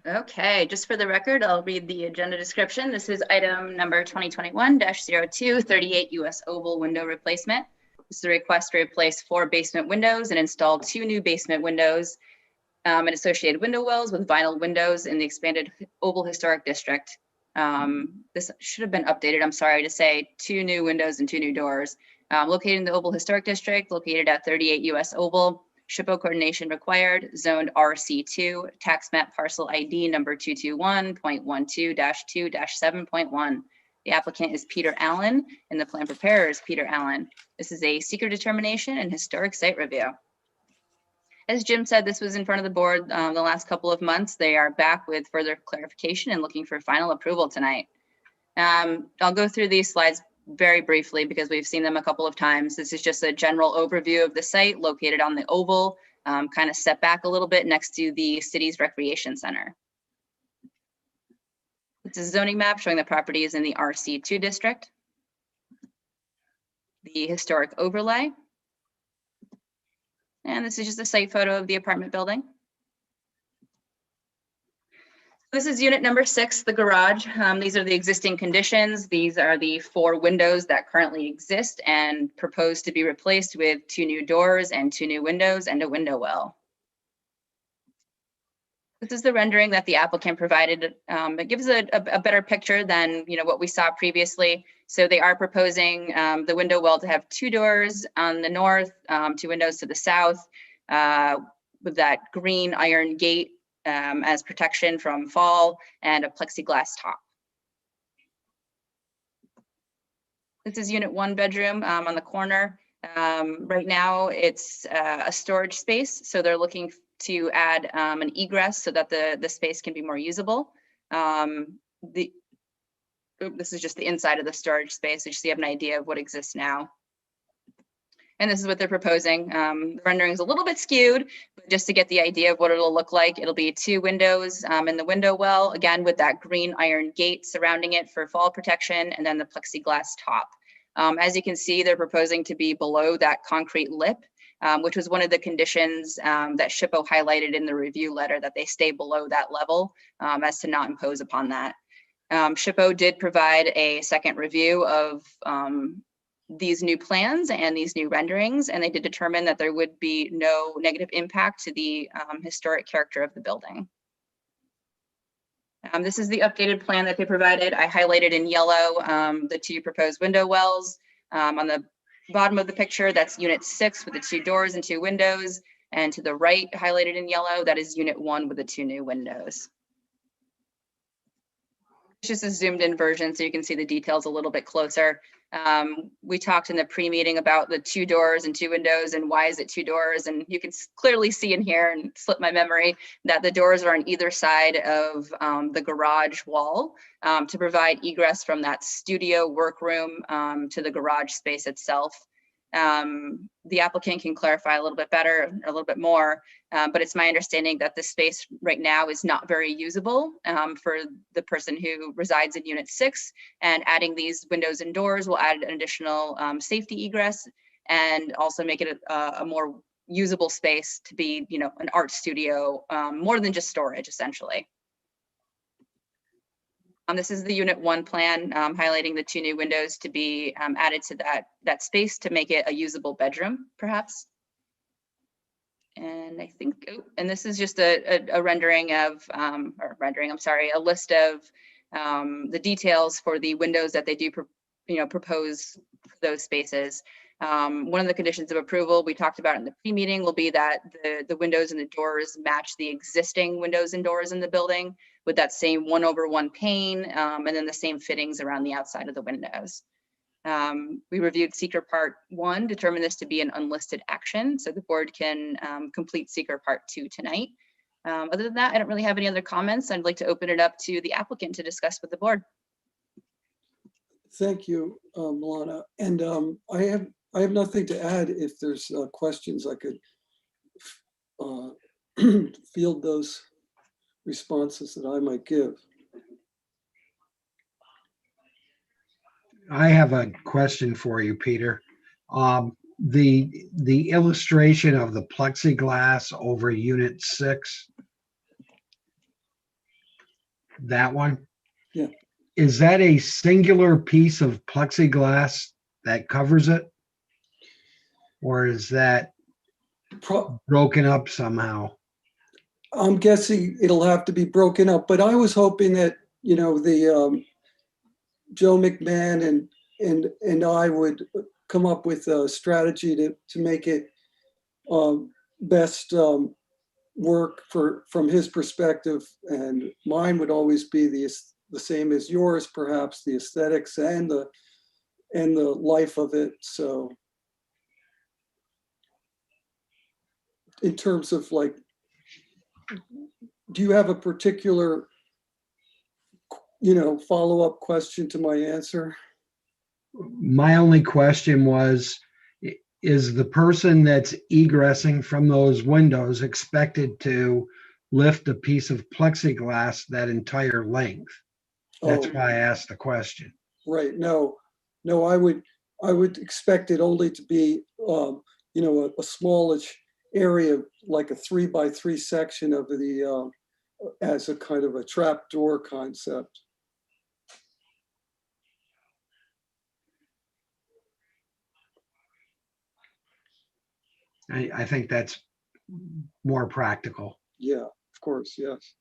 Okay, just for the record, I'll read the agenda description. This is item number 2021-02, 38 US Oval window replacement. This is a request to replace 4 basement windows and install 2 new basement windows and associated window wells with vinyl windows in the expanded Oval Historic District. This should have been updated, I'm sorry to say, 2 new windows and 2 new doors. Located in the Oval Historic District, located at 38 US Oval. SHPO coordination required, zoned RC2, tax map parcel ID number 221.12-2-7.1. The applicant is Peter Allen and the plan preparer is Peter Allen. This is a seeker determination and historic site review. As Jim said, this was in front of the board the last couple of months. They are back with further clarification and looking for final approval tonight. I'll go through these slides very briefly because we've seen them a couple of times. This is just a general overview of the site located on the Oval, kind of set back a little bit next to the city's recreation center. It's a zoning map showing the property is in the RC2 district. The historic overlay. And this is just a site photo of the apartment building. This is unit number 6, the garage. These are the existing conditions. These are the 4 windows that currently exist and proposed to be replaced with 2 new doors and 2 new windows and a window well. This is the rendering that the applicant provided. It gives a better picture than what we saw previously. So they are proposing the window well to have 2 doors on the north, 2 windows to the south, with that green iron gate as protection from fall, and a plexiglass top. This is unit 1 bedroom on the corner. Right now it's a storage space, so they're looking to add an egress so that the space can be more usable. This is just the inside of the storage space, so just so you have an idea of what exists now. And this is what they're proposing. The rendering is a little bit skewed, but just to get the idea of what it'll look like, it'll be 2 windows in the window well, again, with that green iron gate surrounding it for fall protection, and then the plexiglass top. As you can see, they're proposing to be below that concrete lip, which was one of the conditions that SHPO highlighted in the review letter, that they stay below that level as to not impose upon that. SHPO did provide a second review of these new plans and these new renderings, and they did determine that there would be no negative impact to the historic character of the building. This is the updated plan that they provided. I highlighted in yellow the 2 proposed window wells. On the bottom of the picture, that's unit 6 with the 2 doors and 2 windows, and to the right, highlighted in yellow, that is unit 1 with the 2 new windows. It's just a zoomed in version so you can see the details a little bit closer. We talked in the pre-meeting about the 2 doors and 2 windows and why is it 2 doors, and you can clearly see in here, and slip my memory, that the doors are on either side of the garage wall to provide egress from that studio workroom to the garage space itself. The applicant can clarify a little bit better, a little bit more, but it's my understanding that this space right now is not very usable for the person who resides in unit 6, and adding these windows and doors will add an additional safety egress and also make it a more usable space to be, an art studio, more than just storage, essentially. This is the unit 1 plan, highlighting the 2 new windows to be added to that space to make it a usable bedroom, perhaps. And I think, and this is just a rendering of, a list of the details for the windows that they do, propose for those spaces. One of the conditions of approval we talked about in the pre-meeting will be that the windows and the doors match the existing windows and doors in the building, with that same 1/1 pane, and then the same fittings around the outside of the windows. We reviewed seeker part 1, determined this to be an unlisted action, so the board can complete seeker part 2 tonight. Other than that, I don't really have any other comments. I'd like to open it up to the applicant to discuss with the board. Thank you, Milana. And I have nothing to add. If there's questions, I could field those responses that I might give. I have a question for you, Peter. The illustration of the plexiglass over unit 6, that one? Yeah. Is that a singular piece of plexiglass that covers it? Or is that broken up somehow? I'm guessing it'll have to be broken up, but I was hoping that, the Joe McMahon and I would come up with a strategy to make it best work from his perspective, and mine would always be the same as yours, perhaps the aesthetics and the life of it. So in terms of like, do you have a particular follow-up question to my answer? My only question was, is the person that's egressing from those windows expected to lift a piece of plexiglass that entire length? That's Oh, why I asked the question. right. No, I would expect it only to be, a smallish area, like a 3x3 section of the, as a kind of a trap door concept. I think that's more practical. Yeah, of course, yes.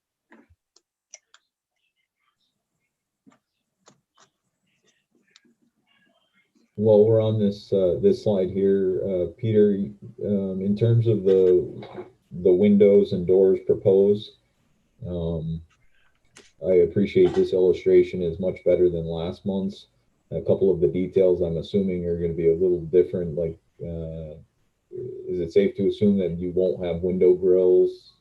While we're on this this slide here, Peter, in terms of the windows and doors proposed, I appreciate this illustration is much better than last month's. A couple of the details I'm assuming are going to be a little different. Like, is it safe to assume that you won't have window grills,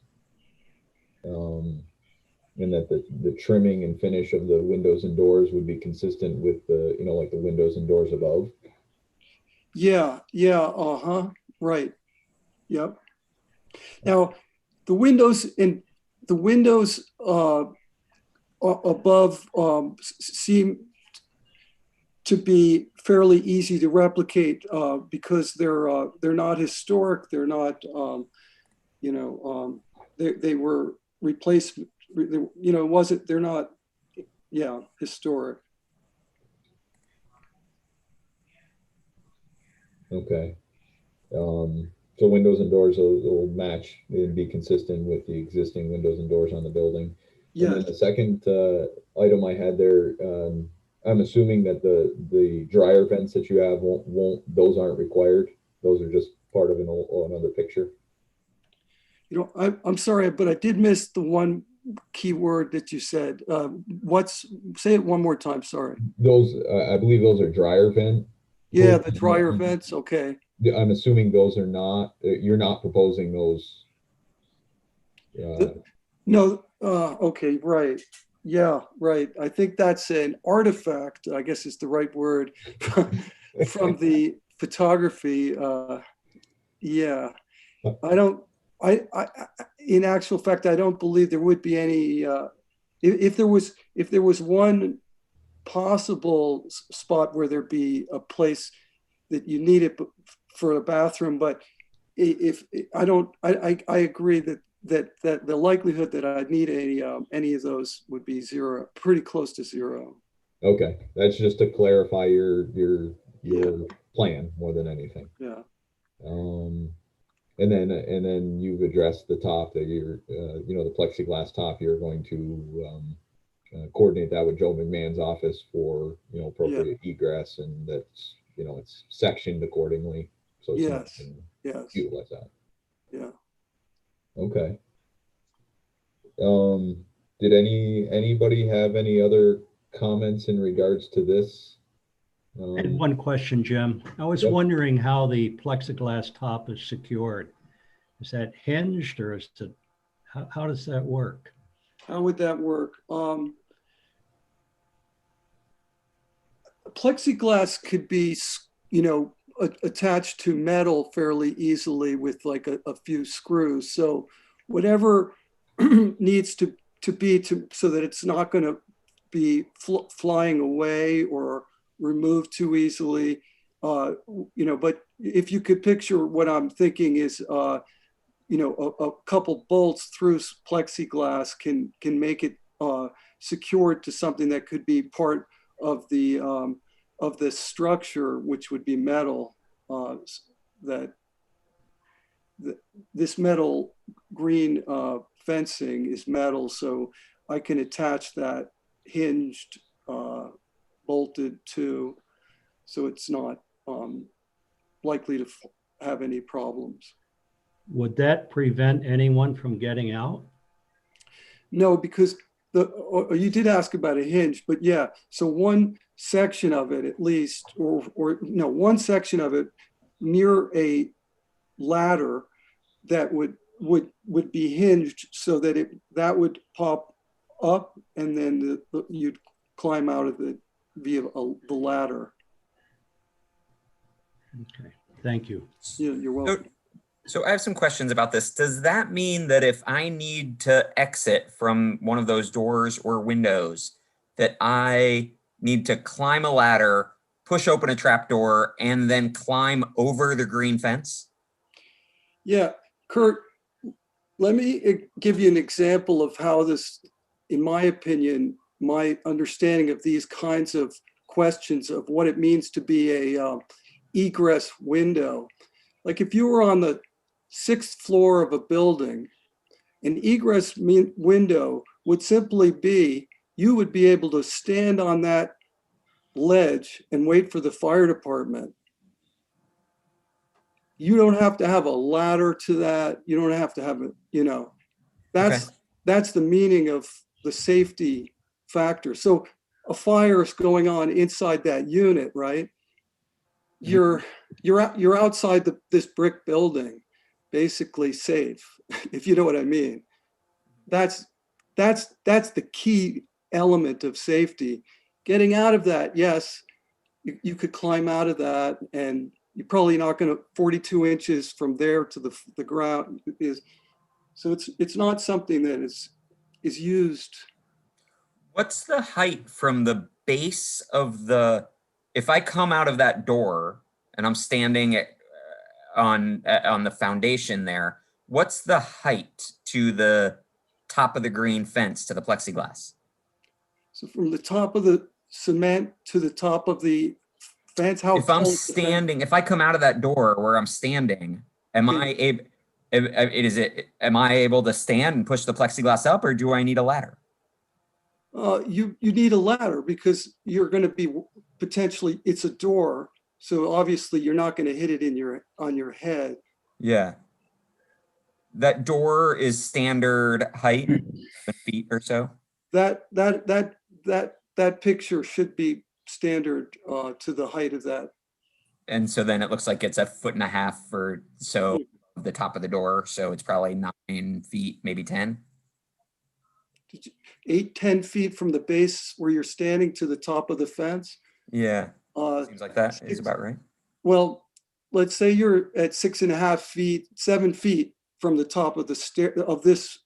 and that the trimming and finish of the windows and doors would be consistent with the, like the windows and doors above? Yeah, right. Yep. Now, the windows above seem to be fairly easy to replicate because they're not historic. They're not, they were replaced. They're not, historic. Okay. So windows and doors will match and be consistent with the existing windows and doors on the building. Yeah. And then the second item I had there, I'm assuming that the dryer vents that you have those aren't required. Those are just part of another picture. I'm sorry, but I did miss the one key word that you said. Say it one more time. Sorry. Those, I believe those are dryer vent. Yeah, the dryer vents. Okay. I'm assuming those are not, you're not proposing those. No. Okay. Right. Yeah. Right. I think that's an artifact, I guess is the right word, from the photography. Yeah. In actual fact, I don't believe there would be any, if there was one possible spot where there'd be a place that you need it for a bathroom, but I agree that the likelihood that I'd need any of those would be zero, pretty close to zero. Okay, that's just to clarify your plan more than anything. Yeah. And then you've addressed the top that you're, the plexiglass top. You're going to coordinate that with Joe McMahon's office for appropriate egress, and that's it's sectioned accordingly. So yes. Utilize that. Yeah. Okay. Did anybody have any other comments in regards to this? I had one question, Jim. I was wondering how the plexiglass top is secured. Is that hinged, or is it, how does that work? How would that work? Plexiglass could be, attached to metal fairly easily with like a few screws. So whatever needs to be so that it's not going to be flying away or removed too easily. But if you could picture what I'm thinking is, a couple bolts through plexiglass can make it secured to something that could be part of the structure, which would be metal. This metal green fencing is metal, so I can attach that hinged, bolted to, so it's not likely to have any problems. Would that prevent anyone from getting out? No, because you did ask about a hinge, but yeah, so one section of it at least, or no, one section of it near a ladder that would be hinged so that that would pop up, and then you'd climb out of it via the ladder. Okay, thank you. Yeah, you're welcome. So I have some questions about this. Does that mean that if I need to exit from one of those doors or windows, that I need to climb a ladder, push open a trap door, and then climb over the green fence? Yeah, Kurt, let me give you an example of how this, in my opinion, my understanding of these kinds of questions of what it means to be a egress window. Like if you were on the 6th floor of a building, an egress window would simply be, you would be able to stand on that ledge and wait for the fire department. You don't have to have a ladder to that. You don't have to have a, that's the meaning of the safety factor. So a fire is going on inside that unit, right? You're outside this brick building, basically safe, if you know what I mean. That's the key element of safety. Getting out of that, yes, you could climb out of that, and you're probably not going to 42 inches from there to the ground is, so it's not something that is used. What's the height from the base of if I come out of that door and I'm standing on the foundation there, what's the height to the top of the green fence to the plexiglass? So from the top of the cement to the top of the fence, how if I'm standing, if I come out of that door where I'm standing, am I able to stand and push the plexiglass up, or do I need a ladder? You need a ladder because you're going to be potentially, it's a door, so obviously you're not going to hit it on your head. Yeah. That door is standard height, 7 feet or so. That picture should be standard to the height of that. And so then it looks like it's 1.5 feet or so the top of the door. So it's probably 9 feet, maybe 10. 8-10 feet from the base where you're standing to the top of the fence. Yeah, seems like that is about right. Well, let's say you're at 6.5 feet, 7 feet from the top of the stair of this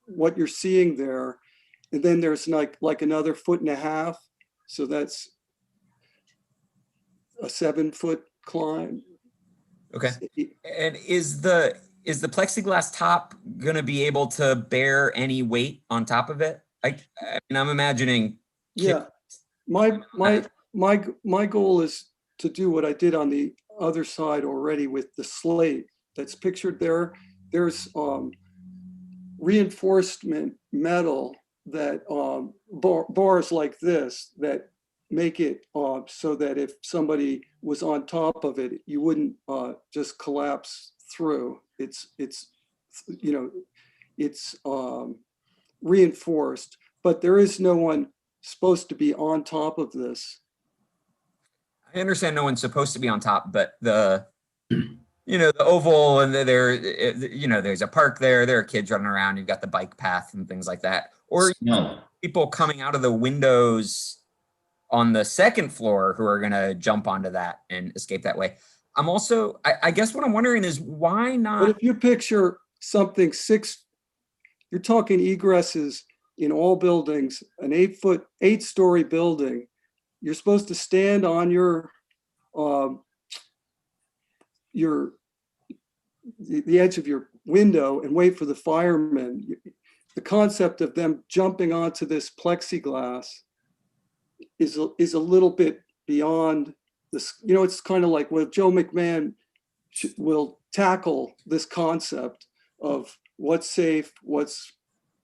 what you're seeing there, and then there's like another 1.5 feet. So that's a 7-foot climb. Okay. And is the plexiglass top going to be able to bear any weight on top of it? I mean, I'm imagining. Yeah, my goal is to do what I did on the other side already with the slate that's pictured there. There's reinforcement metal that bars like this that make it so that if somebody was on top of it, you wouldn't just collapse through. It's reinforced, but there is no one supposed to be on top of this. I understand no one's supposed to be on top, but the oval, and there's a park there. There are kids running around. You've got the bike path and things like that. Or people coming out of the windows on the 2nd floor who are going to jump onto that and escape that way. I'm also, I guess what I'm wondering is why not? But if you picture something you're talking egresses in all buildings, an 8-story building, you're supposed to stand on the edge of your window and wait for the firemen. The concept of them jumping onto this plexiglass is a little bit beyond this. You know, it's kind of like, well, Joe McMahon will tackle this concept of what's safe, what's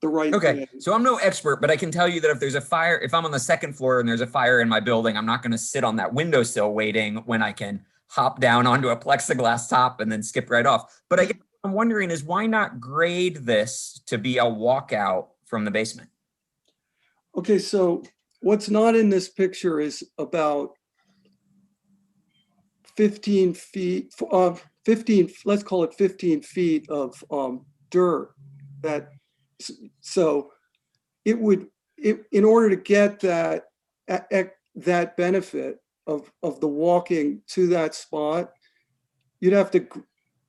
the right Okay, thing. so I'm no expert, but I can tell you that if there's a fire, if I'm on the second floor and there's a fire in my building, I'm not going to sit on that windowsill waiting when I can hop down onto a plexiglass top and then skip right off. But I guess what I'm wondering is, why not grade this to be a walkout from the basement? Okay, so what's not in this picture is about 15 feet, 15, let's call it 15 feet of dirt. So it would, in order to get that benefit of the walking to that spot, you'd have to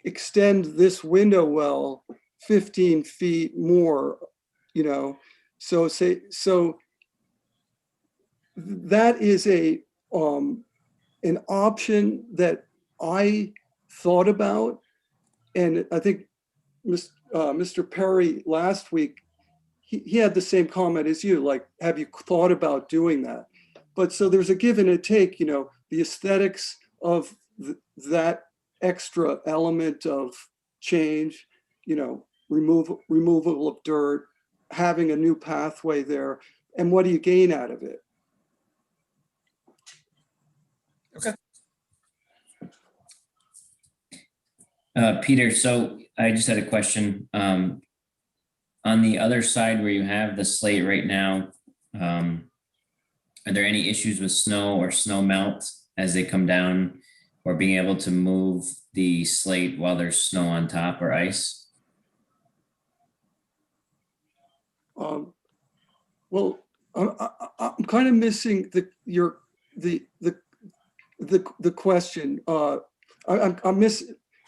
extend this window well 15 feet more, you know. So that is an option that I thought about, and I think Mr. Perry last week, he had the same comment as you, like, have you thought about doing that? But so there's a give and a take, you know, the aesthetics of that extra element of change, you know, removal of dirt, having a new pathway there, and what do you gain out of it? Okay. Peter, so I just had a question. On the other side where you have the slate right now, are there any issues with snow or snow melt as they come down, or being able to move the slate while there's snow on top or ice? Well, I'm kind of missing the question.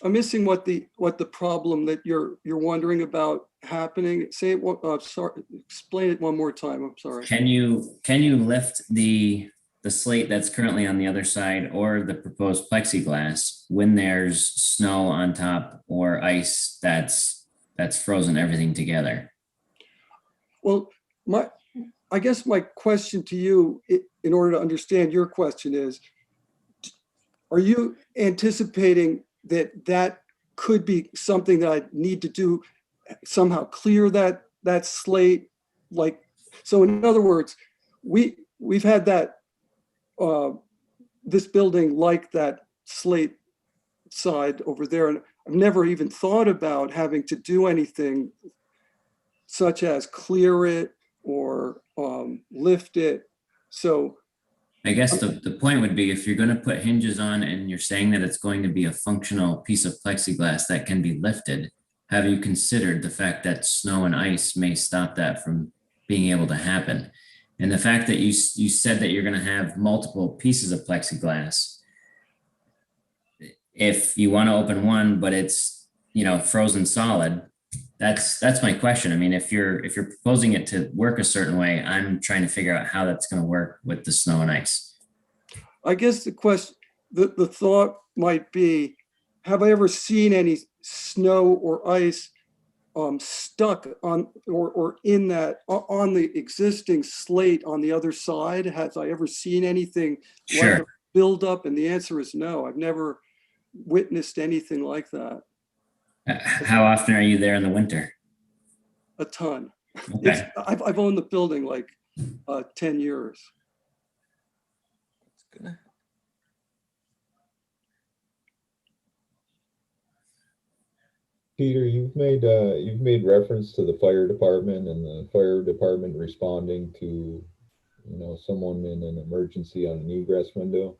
I'm missing what the problem that you're wondering about happening. Say it. Sorry, explain it one more time. I'm sorry. Can you lift the slate that's currently on the other side or the proposed plexiglass when there's snow on top or ice that's frozen everything together? Well, I guess my question to you, in order to understand your question, is, are you anticipating that could be something that I need to do, somehow clear that slate? Like, so in other words, we've had that this building like that slate side over there, and I've never even thought about having to do anything such as clear it or lift it. So I guess the point would be, if you're going to put hinges on and you're saying that it's going to be a functional piece of plexiglass that can be lifted, have you considered the fact that snow and ice may stop that from being able to happen? And the fact that you said that you're going to have multiple pieces of plexiglass, if you want to open one, but it's, you know, frozen solid, that's my question. I mean, if you're proposing it to work a certain way, I'm trying to figure out how that's going to work with the snow and ice. I guess the question, the thought might be, have I ever seen any snow or ice stuck on or in that on the existing slate on the other side? Has I ever seen anything Sure. like a buildup? And the answer is no. I've never witnessed anything like that. How often are you there in the winter? A ton. Okay. I've owned the building like 10 years. Peter, you've made reference to the fire department and the fire department responding to, you know, someone in an emergency on an egress window.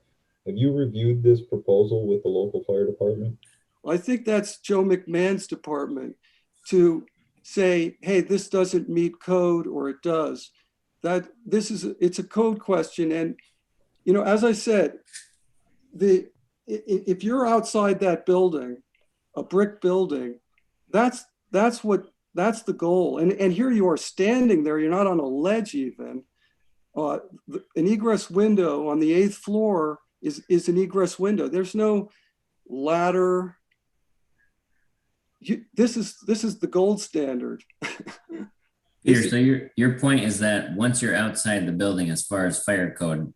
Have you reviewed this proposal with the local fire department? I think that's Joe McMahon's department to say, hey, this doesn't meet code, or it does. It's a code question. And, you know, as I said, if you're outside that building, a brick building, that's the goal. And here you are standing there, you're not on a ledge even. an egress window on the 8th floor is an egress window. There's no ladder. This is the gold standard. Peter, so your point is that once you're outside the building, as far as fire code,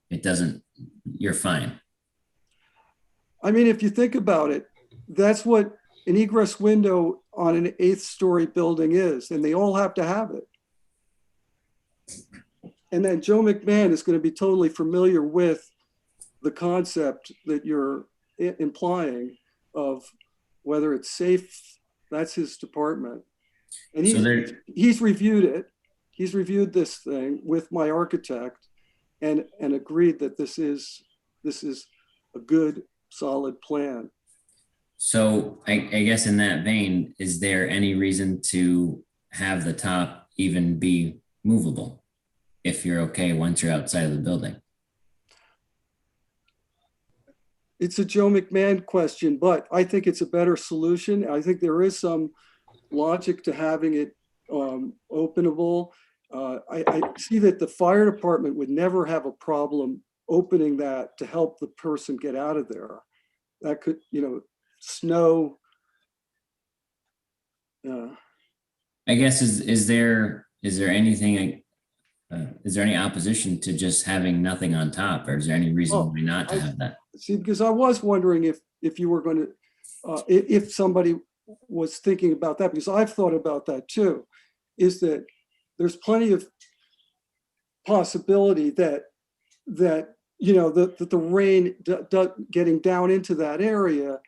you're fine. I mean, if you think about it, that's what an egress window on an 8th story building is, and they all have to have it. And then Joe McMahon is going to be totally familiar with the concept that you're implying of whether it's safe. That's his department. And he's reviewed it. He's reviewed this thing with my architect and agreed that this is a good, solid plan. So I guess in that vein, is there any reason to have the top even be movable if you're okay once you're outside of the building? It's a Joe McMahon question, but I think it's a better solution. I think there is some logic to having it openable. I see that the fire department would never have a problem opening that to help the person get out of there. That could, snow. I guess is there anything? Is there any opposition to just having nothing on top, or is there any reason why not to have that? See, because I was wondering if you were going to, if somebody was thinking about that, because I've thought about that too, is that there's plenty of possibility that the rain getting down into that area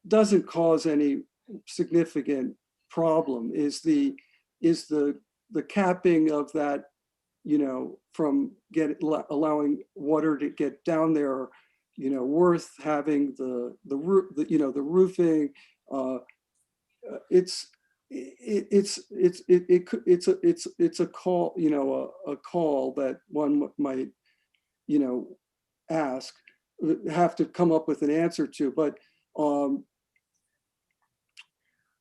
doesn't cause any significant problem. Is the capping of that, from allowing water to get down there, worth having the roofing. It's a call, a call that one might, have to come up with an answer to. But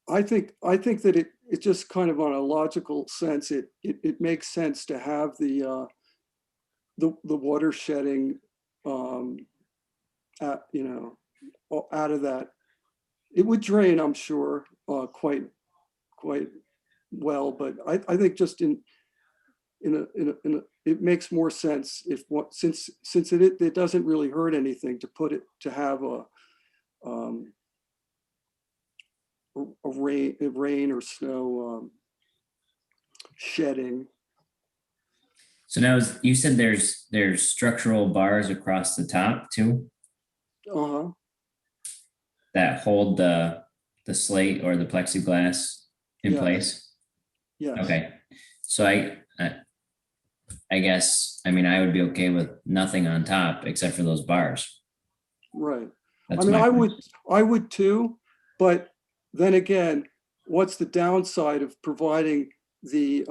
I think that it just kind of on a logical sense, it makes sense to have the water shedding, out of that. It would drain, I'm sure, quite well, but I think just it makes more sense since it doesn't really hurt anything to have a rain or snow shedding. So now you said there's structural bars across the top too? Uh-huh. That hold the slate or the plexiglass in place? Yes. Okay. So I guess, I would be okay with nothing on top except for those bars. Right. That's I would too, but then again, what's the downside of providing the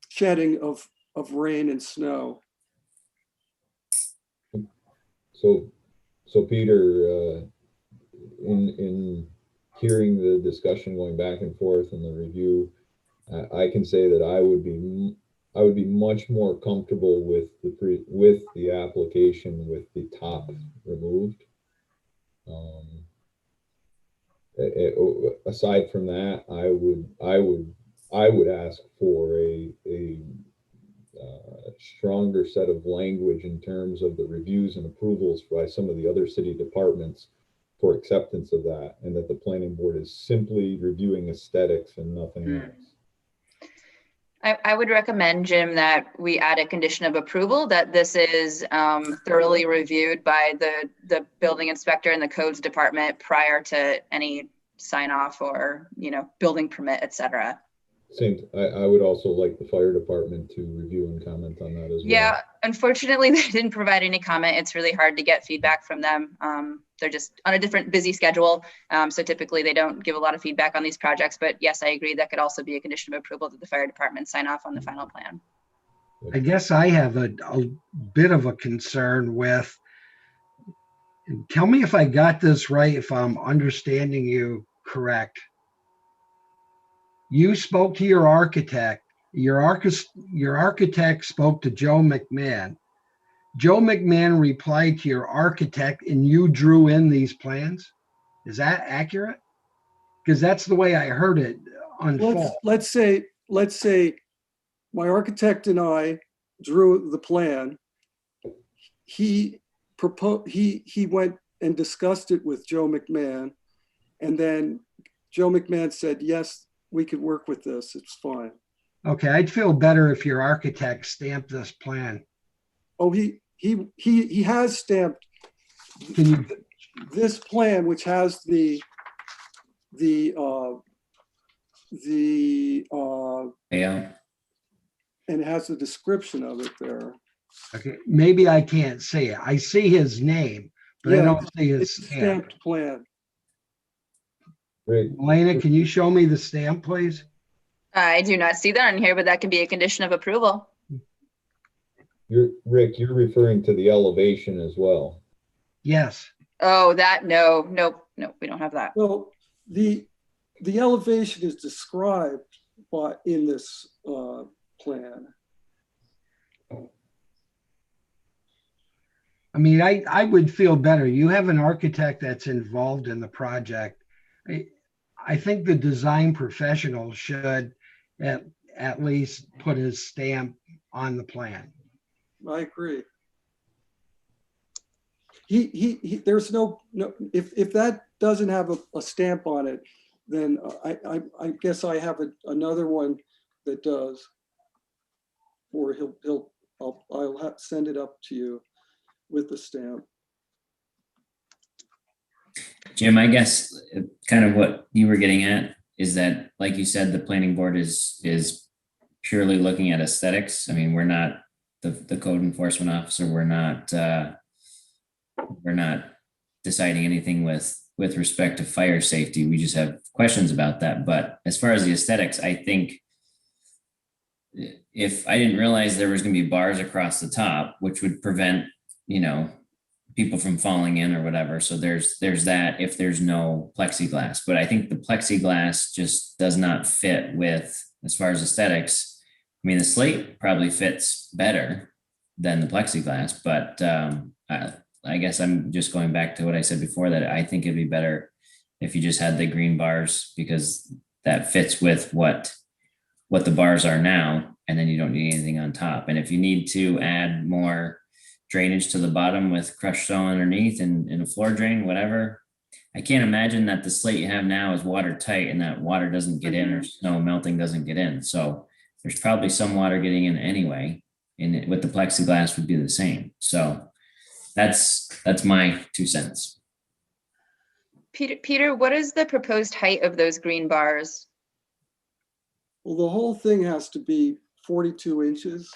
shedding of rain and snow? So Peter, in hearing the discussion going back and forth and the review, I can say that I would be much more comfortable with the application with the top removed. Aside from that, I would ask for a stronger set of language in terms of the reviews and approvals by some of the other city departments for acceptance of that, and that the planning board is simply reviewing aesthetics and nothing else. I would recommend, Jim, that we add a condition of approval that this is thoroughly reviewed by the building inspector and the codes department prior to any sign off or, building permit, et cetera. I would also like the fire department to review and comment on that as well. Yeah, unfortunately, they didn't provide any comment. It's really hard to get feedback from them. They're just on a different busy schedule. So typically they don't give a lot of feedback on these projects, but yes, I agree. That could also be a condition of approval that the fire department sign off on the final plan. I guess I have a bit of a concern with, tell me if I got this right, if I'm understanding you correct. You spoke to your architect your architect spoke to Joe McMahon. Joe McMahon replied to your architect and you drew in these plans? Is that accurate? Because that's the way I heard it unfold. Let's say my architect and I drew the plan. He went and discussed it with Joe McMahon, and then Joe McMahon said, yes, we could work with this. It's fine. Okay, I'd feel better if your architect stamped this plan. Oh, he has stamped Can you, this plan, which has the Yeah. and it has a description of it there. okay, maybe I can't see it. I see his name, but I Yeah, don't see his It's a stamp. stamped plan. Great. Elena, can you show me the stamp, please? I do not see that on here, but that can be a condition of approval. Rick, you're referring to the elevation as well. Yes. Oh, that, no, we don't have that. Well, the elevation is described in this plan. I mean, I would feel better. You have an architect that's involved in the project. I think the design professional should at least put his stamp on the plan. I agree. There's no, if that doesn't have a stamp on it, then I guess I have another one that does. Or I'll send it up to you with the stamp. Jim, I guess kind of what you were getting at is that, like you said, the planning board is purely looking at aesthetics. I mean, we're not the code enforcement officer. We're not deciding anything with respect to fire safety. We just have questions about that. But as far as the aesthetics, I think if I didn't realize there was going to be bars across the top, which would prevent, people from falling in or whatever. So there's that if there's no plexiglass. But I think the plexiglass just does not fit with, as far as aesthetics. I mean, the slate probably fits better than the plexiglass, but I guess I'm just going back to what I said before, that I think it'd be better if you just had the green bars, because that fits with what the bars are now, and then you don't need anything on top. And if you need to add more drainage to the bottom with crushed stone underneath and a floor drain, whatever, I can't imagine that the slate you have now is watertight and that water doesn't get in, or snow melting doesn't get in. So there's probably some water getting in anyway, and with the plexiglass would be the same. So that's my 2 cents. Peter, what is the proposed height of those green bars? Well, the whole thing has to be 42 inches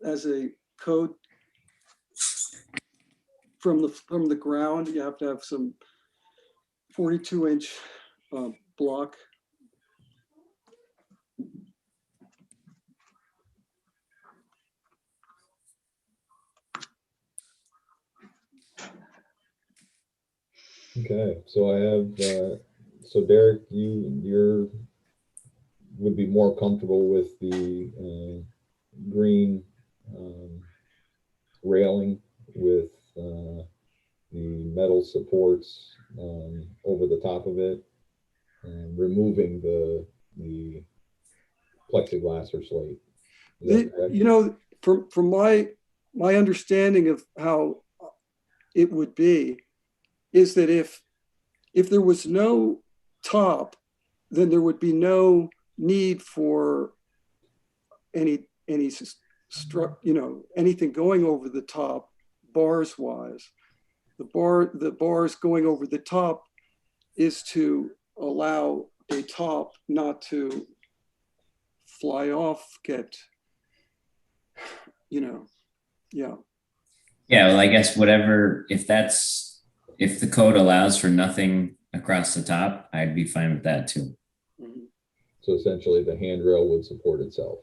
as a code from the ground. You have to have some 42-inch block. Okay, so I have, so Derek, you're would be more comfortable with the green railing with the metal supports over the top of it, and removing the plexiglass or slate. From my understanding of how it would be, is that if there was no top, then there would be no need for anything going over the top bars wise. The bars going over the top is to allow a top not to fly off, yeah. Yeah, well, I guess whatever, if the code allows for nothing across the top, I'd be fine with that too. Mhm. So essentially the handrail would support itself.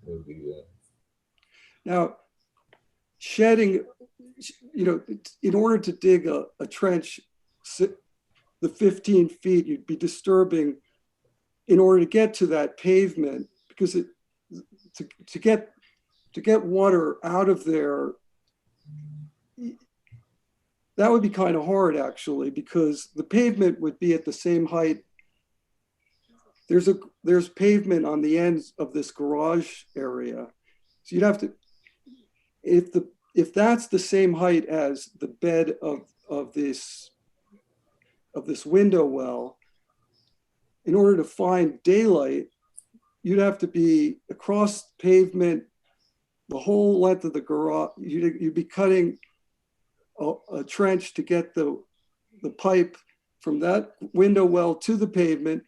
Would be, Now, shedding, in order to dig a trench, the 15 feet, you'd be disturbing in order to get to that pavement, because to get water out of there, that would be kind of hard actually, because the pavement would be at the same height. There's pavement on the ends of this garage area. So you'd have to, if that's the same height as the bed of this window well, in order to find daylight, you'd have to be across pavement the whole length of the garage. You'd be cutting a trench to get the pipe from that window well to the pavement.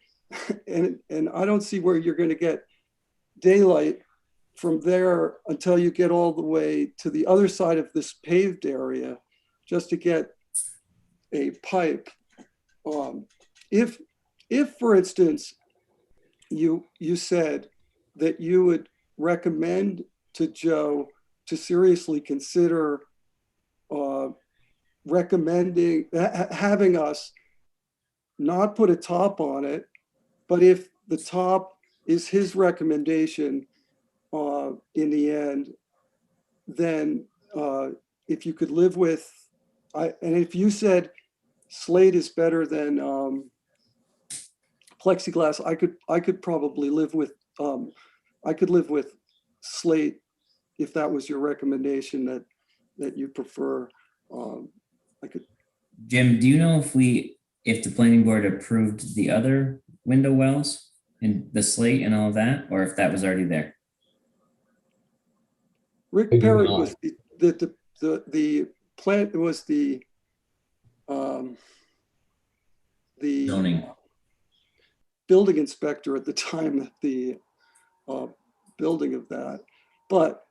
And I don't see where you're going to get daylight from there until you get all the way to the other side of this paved area just to get a pipe. If for instance, you said that you would recommend to Joe to seriously consider recommending, having us not put a top on it, but if the top is his recommendation in the end, then if you could live with, and if you said slate is better than plexiglass, I could probably live with, I could live with slate if that was your recommendation that you prefer. I could. Jim, do you know if the planning board approved the other window wells and the slate and all of that, or if that was already there? Rick Perry was the plant was the Zoning. building inspector at the time of the building of that, but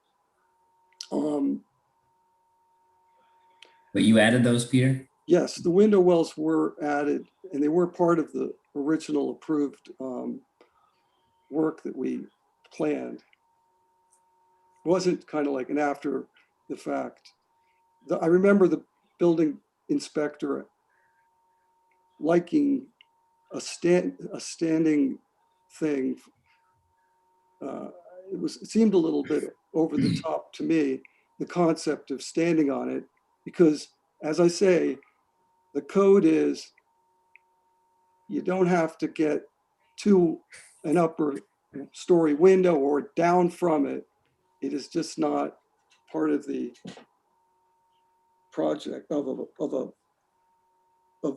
you added those, Peter? yes, the window wells were added, and they were part of the original approved work that we planned. It wasn't kind of like an after the fact. I remember the building inspector liking a standing thing. It seemed a little bit over the top to me, the concept of standing on it, because as I say, the code is you don't have to get to an upper story window or down from it. It is just not part of the project of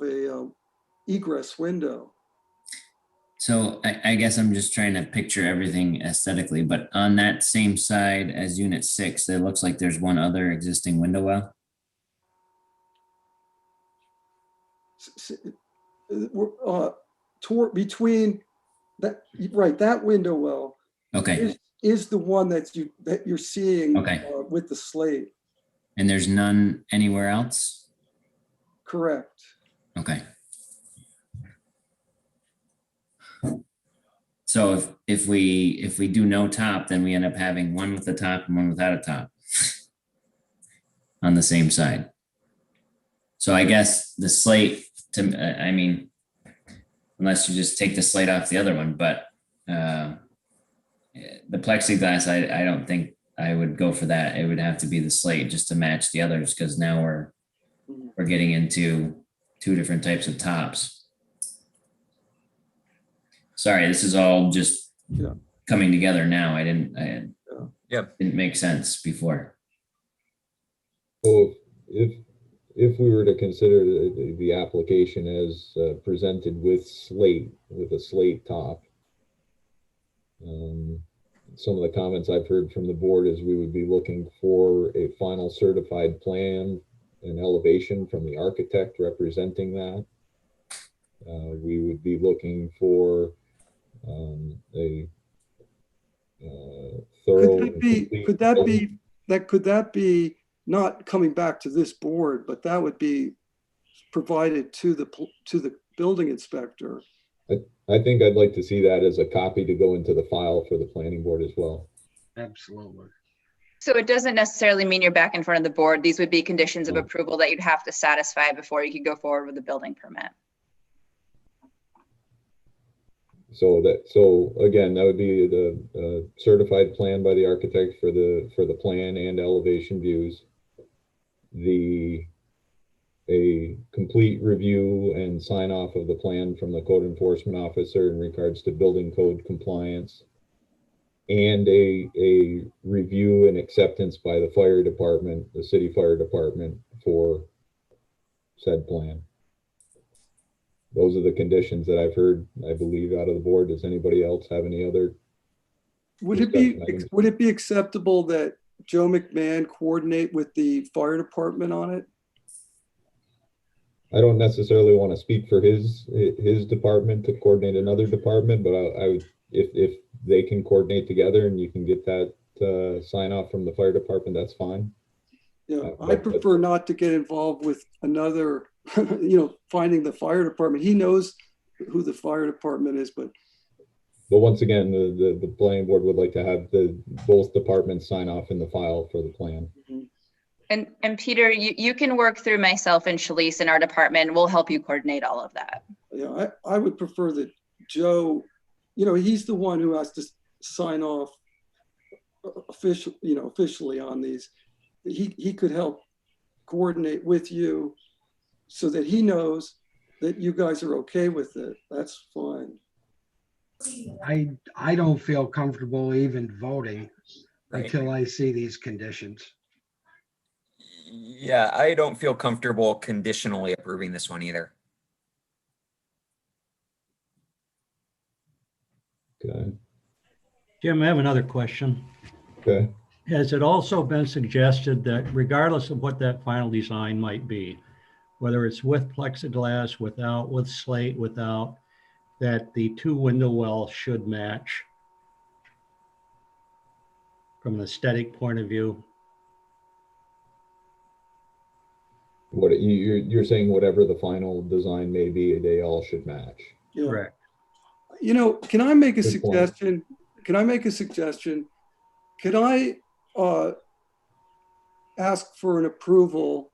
a egress window. So I guess I'm just trying to picture everything aesthetically, but on that same side as unit 6, it looks like there's one other existing window well. Between that, right, that window well Okay. is the one that you're seeing Okay. With the slate. And there's none anywhere else? Correct. Okay. So if we do no top, then we end up having one with a top and one without a top on the same side. So I guess the slate, I mean, unless you just take the slate off the other one, but the plexiglass, I don't think I would go for that. It would have to be the slate just to match the others, because now we're getting into 2 different types of tops. Sorry, this is all just coming together now. I didn't make sense before. So if we were to consider the application as presented with a slate top, some of the comments I've heard from the board is we would be looking for a final certified plan and elevation from the architect representing that. We would be looking for a thorough. Could that be not coming back to this board, but that would be provided to the building inspector? I think I'd like to see that as a copy to go into the file for the planning board as well. Absolutely. So it doesn't necessarily mean you're back in front of the board. These would be conditions of approval that you'd have to satisfy before you could go forward with the building permit. So again, that would be the certified plan by the architect for the plan and elevation views. A complete review and sign off of the plan from the code enforcement officer in regards to building code compliance, and a review and acceptance by the fire department, the city fire department, for said plan. Those are the conditions that I've heard, I believe, out of the board. Does anybody else have any other? Would it be acceptable that Joe McMahon coordinate with the fire department on it? I don't necessarily want to speak for his department to coordinate another department, but I would, if they can coordinate together and you can get that sign off from the fire department, that's fine. Yeah, I prefer not to get involved with another, finding the fire department. He knows who the fire department is, but once again, the planning board would like to have both departments sign off in the file for the plan. Mhm. And Peter, you can work through myself and Shalice in our department. We'll help you coordinate all of that. Yeah, I would prefer that Joe, he's the one who has to sign off officially on these. He could help coordinate with you so that he knows that you guys are okay with it. That's fine. I don't feel comfortable even voting Right. until I see these conditions. Yeah, I don't feel comfortable conditionally approving this one either. Okay. Jim, I have another question. Okay. Has it also been suggested that regardless of what that final design might be, whether it's with plexiglass, without, with slate, without, that the two window wells should match from an aesthetic point of view? What you're saying, whatever the final design may be, they all should match. Yeah. Correct. Can I make a Good point. suggestion? Can I make a suggestion? Could I ask for an approval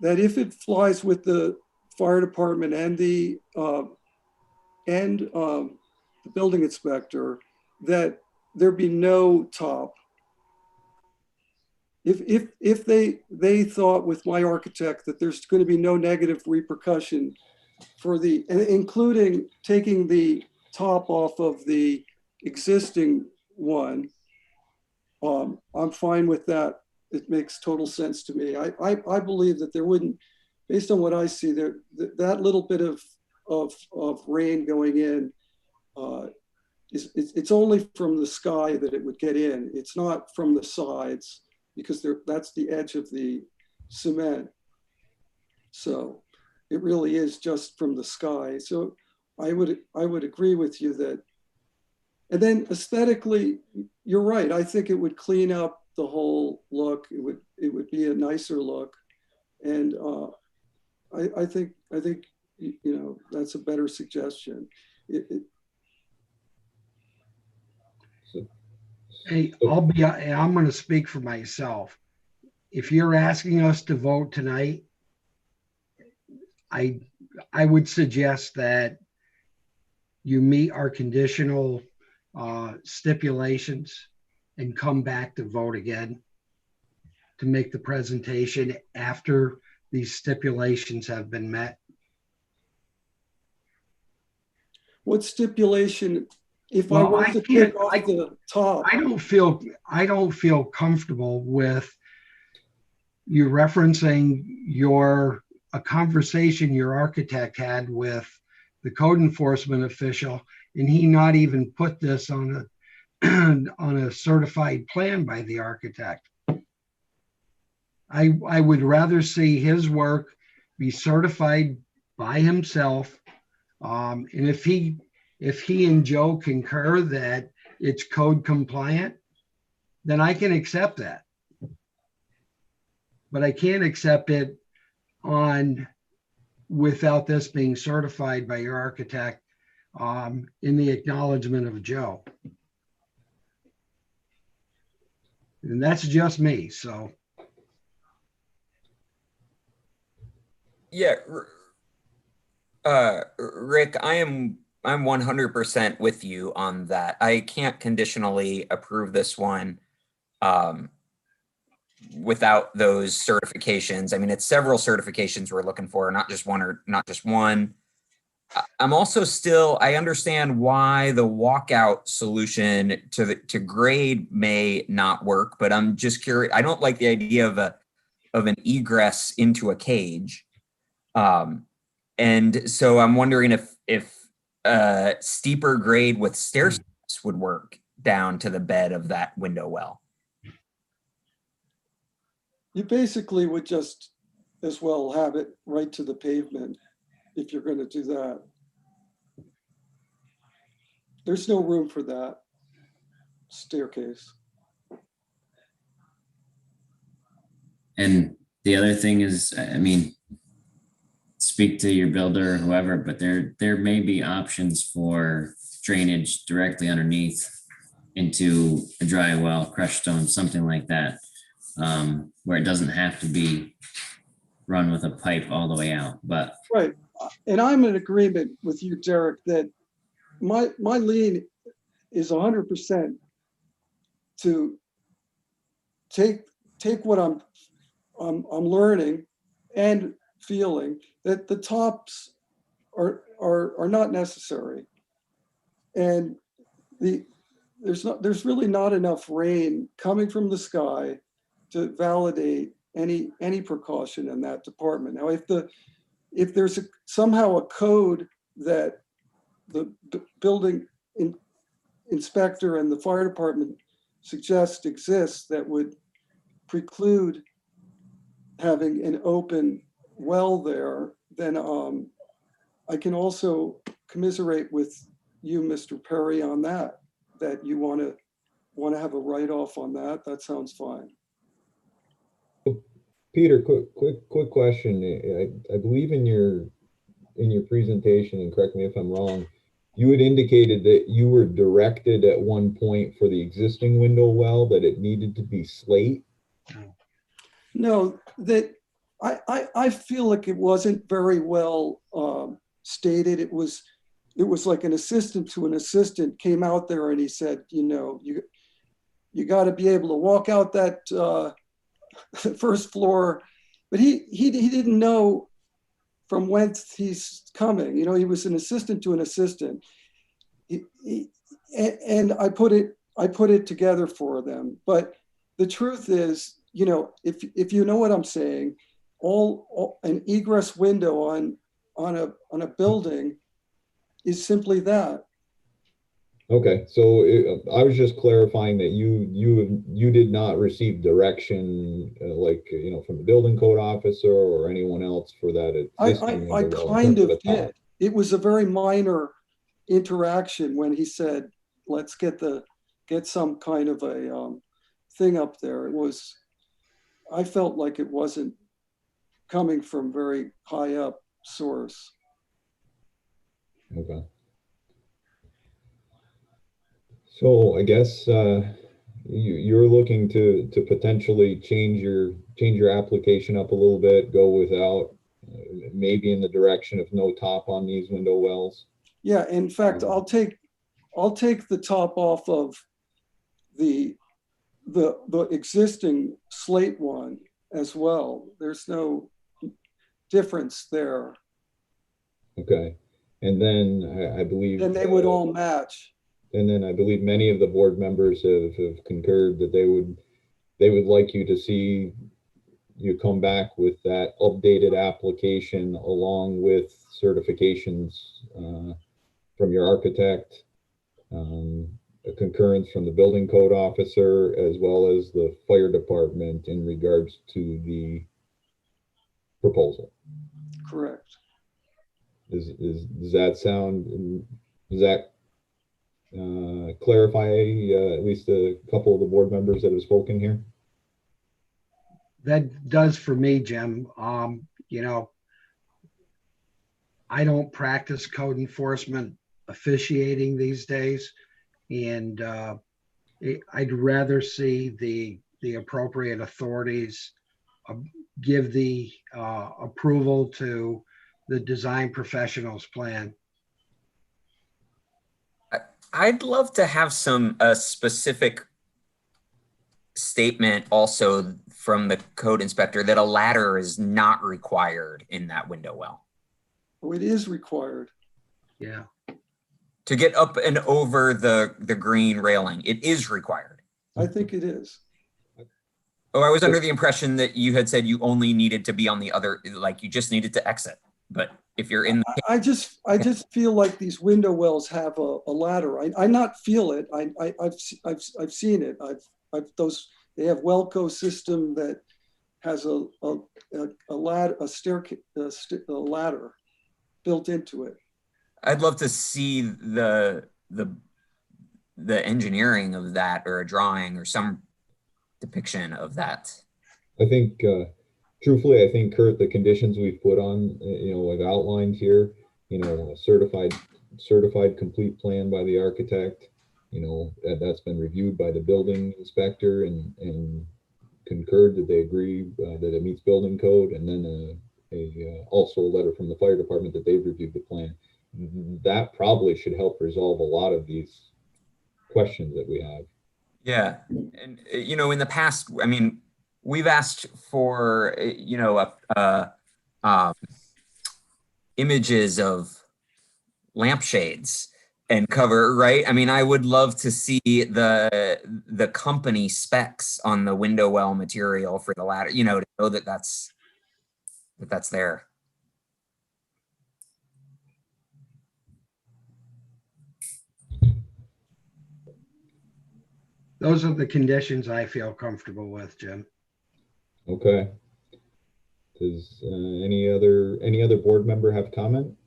that if it flies with the fire department and the building inspector, that there be no top? If they thought with my architect that there's going to be no negative repercussion for including taking the top off of the existing one, I'm fine with that. It makes total sense to me. I believe that there wouldn't, based on what I see there, that little bit of rain going in, it's only from the sky that it would get in. It's not from the sides, because that's the edge of the cement. So it really is just from the sky. So I would agree with you that, and then aesthetically, you're right. I think it would clean up the whole look. It would be a nicer look. And I think that's a better suggestion. Hey, I'm going to speak for myself. If you're asking us to vote tonight, I would suggest that you meet our conditional stipulations and come back to vote again to make the presentation after these stipulations have been met. What stipulation? If I want to take off the top, I don't feel comfortable with you referencing a conversation your architect had with the code enforcement official, and he not even put this on a certified plan by the architect. I would rather see his work be certified by himself. And if he and Joe concur that it's code compliant, then I can accept that. But I can't accept it without this being certified by your architect in the acknowledgement of Joe. And that's just me, so. Yeah, Rick, I am I'm 100% with you on that. I can't conditionally approve this one without those certifications. I mean, it's several certifications we're looking for, not just one or not just one. I'm also still, I understand why the walkout solution to grade may not work, but I'm just curious. I don't like the idea of an egress into a cage. And so I'm wondering if steeper grade with stair steps would work down to the bed of that window well. You basically would just as well have it right to the pavement if you're going to do that. There's no room for that staircase. And the other thing is, I mean, speak to your builder or whoever, but there may be options for drainage directly underneath into a dry well, crushed stone, something like that, where it doesn't have to be run with a pipe all the way out. But Right. And I'm in agreement with you, Derek, that my lean is 100% to take what I'm learning and feeling that the tops are not necessary, and there's really not enough rain coming from the sky to validate any precaution in that department. Now, if there's somehow a code that the building inspector and the fire department suggest exists that would preclude having an open well there, then I can also commiserate with you, Mr. Perry, on that you want to have a write-off on that. That sounds fine. Peter, quick question. I believe in your presentation, and correct me if I'm wrong, you had indicated that you were directed at one point for the existing window well that it needed to be slate. No, that I feel like it wasn't very well stated. It was like an assistant to an assistant came out there and he said, you got to be able to walk out that first floor, but he didn't know from whence he's coming. He was an assistant to an assistant. And I put it together for them. But the truth is, if you know what I'm saying, all an egress window on a building is simply that. Okay, so I was just clarifying that you did not receive direction from the building code officer or anyone else for that. I kind of did. It was a very minor interaction when he said, "Let's get some kind of a thing up there." I felt like it wasn't coming from very high up source. Okay. So I guess you're looking to potentially change your application up a little bit, go without maybe in the direction of no top on these window wells. Yeah, in fact, I'll take the top off of the existing slate one as well. There's no difference there. Okay, and then I believe then they would all match. And then I believe many of the board members have concurred that they would like you to see you come back with that updated application along with certifications from your architect, a concurrence from the building code officer, as well as the fire department in regards to the proposal. Correct. Does that sound, does that clarify at least a couple of the board members that have spoken here? That does for me, Jim. I don't practice code enforcement officiating these days, and I'd rather see the appropriate authorities give the approval to the design professionals plan. I'd love to have a specific statement also from the code inspector that a ladder is not required in that window well. Oh, it is required. Yeah. To get up and over the green railing, it is required. I think it is. Oh, I was under the impression that you had said you only needed to be on the other, like you just needed to exit. But if you're in the I just feel like these window wells have a ladder. I not feel it. I've seen it. They have Welco system that has a ladder, a staircase, a ladder built into it. I'd love to see the engineering of that, or a drawing or some depiction of that. I think, truthfully, I think, Kurt, the conditions we've put on, I've outlined here, a certified complete plan by the architect, that's been reviewed by the building inspector and concurred that they agree that it meets building code, and then also a letter from the fire department that they've reviewed the plan. That probably should help resolve a lot of these questions that we have. Yeah. And, in the past, I mean, we've asked for, images of lampshades and cover, right? I mean, I would love to see the company specs on the window well material for the ladder, to know that that's there. Those are the conditions I feel comfortable with, Jim. Okay. Does any other board member have comment?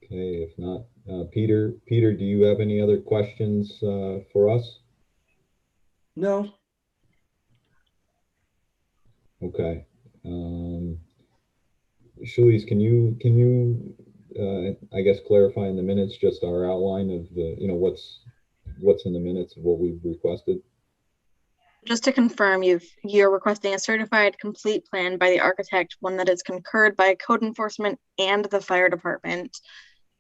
Okay, if not, Peter, do you have any other questions for us? No. Okay. Shalice, can you I guess clarify in the minutes just our outline of the, what's in the minutes of what we've requested? Just to confirm, you're requesting a certified complete plan by the architect, one that is concurred by code enforcement and the fire department.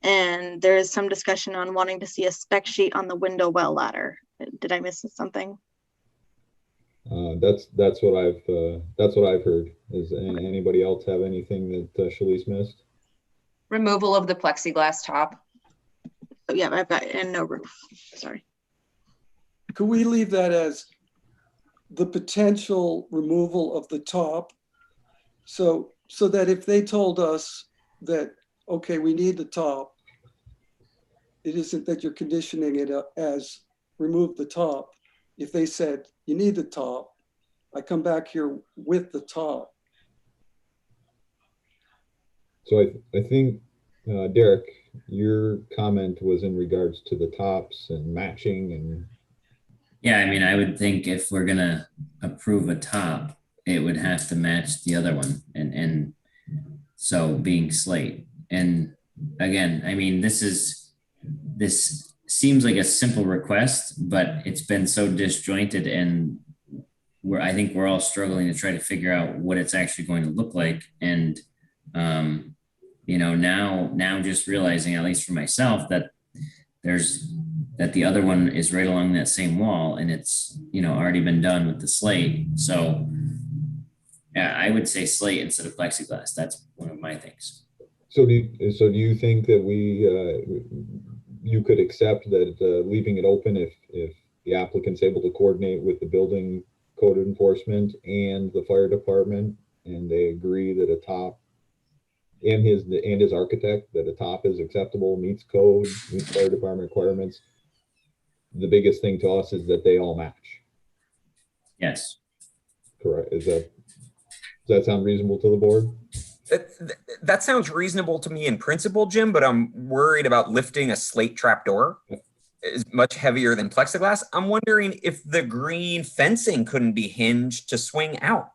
And there is some discussion on wanting to see a spec sheet on the window well ladder. Did I miss something? That's what I've heard. Does anybody else have anything that Shalice missed? Removal of the plexiglass top. Oh, yeah, I've got, and no roof. Sorry. Could we leave that as the potential removal of the top? So that if they told us that, okay, we need the top, it isn't that you're conditioning it as remove the top. If they said, you need the top, I come back here with the top. So I think, Derek, your comment was in regards to the tops and matching and. Yeah, I mean, I would think if we're gonna approve a top, it would have to match the other one, and so being slate. And again, I mean, this seems like a simple request, but it's been so disjointed, and I think we're all struggling to try to figure out what it's actually going to look like. And now just realizing, at least for myself, that the other one is right along that same wall, and it's already been done with the slate. So yeah, I would say slate instead of plexiglass. That's one of my things. So do you think that you could accept that leaving it open if the applicant's able to coordinate with the building code enforcement and the fire department, and they agree that a top and his architect that a top is acceptable, meets code, meets fire department requirements? The biggest thing to us is that they all match. Yes. Correct. Does that sound reasonable to the board? That sounds reasonable to me in principle, Jim, but I'm worried about lifting a slate trapdoor. Is much heavier than plexiglass. I'm wondering if the green fencing couldn't be hinged to swing out.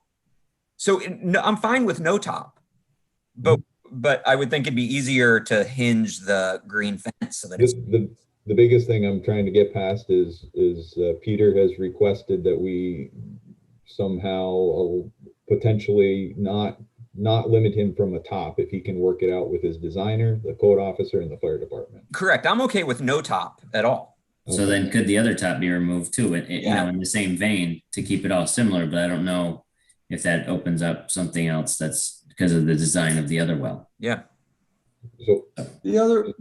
So I'm fine with no top, but I would think it'd be easier to hinge the green fence so that it's the biggest thing I'm trying to get past is Peter has requested that we somehow potentially not not limit him from a top if he can work it out with his designer, the code officer, and the fire department. Correct. I'm okay with no top at all. So then could the other top be removed too, you know, in the same vein to keep it all similar, but I don't know if that opens up something else that's because of the design of the other well. Yeah. So The other,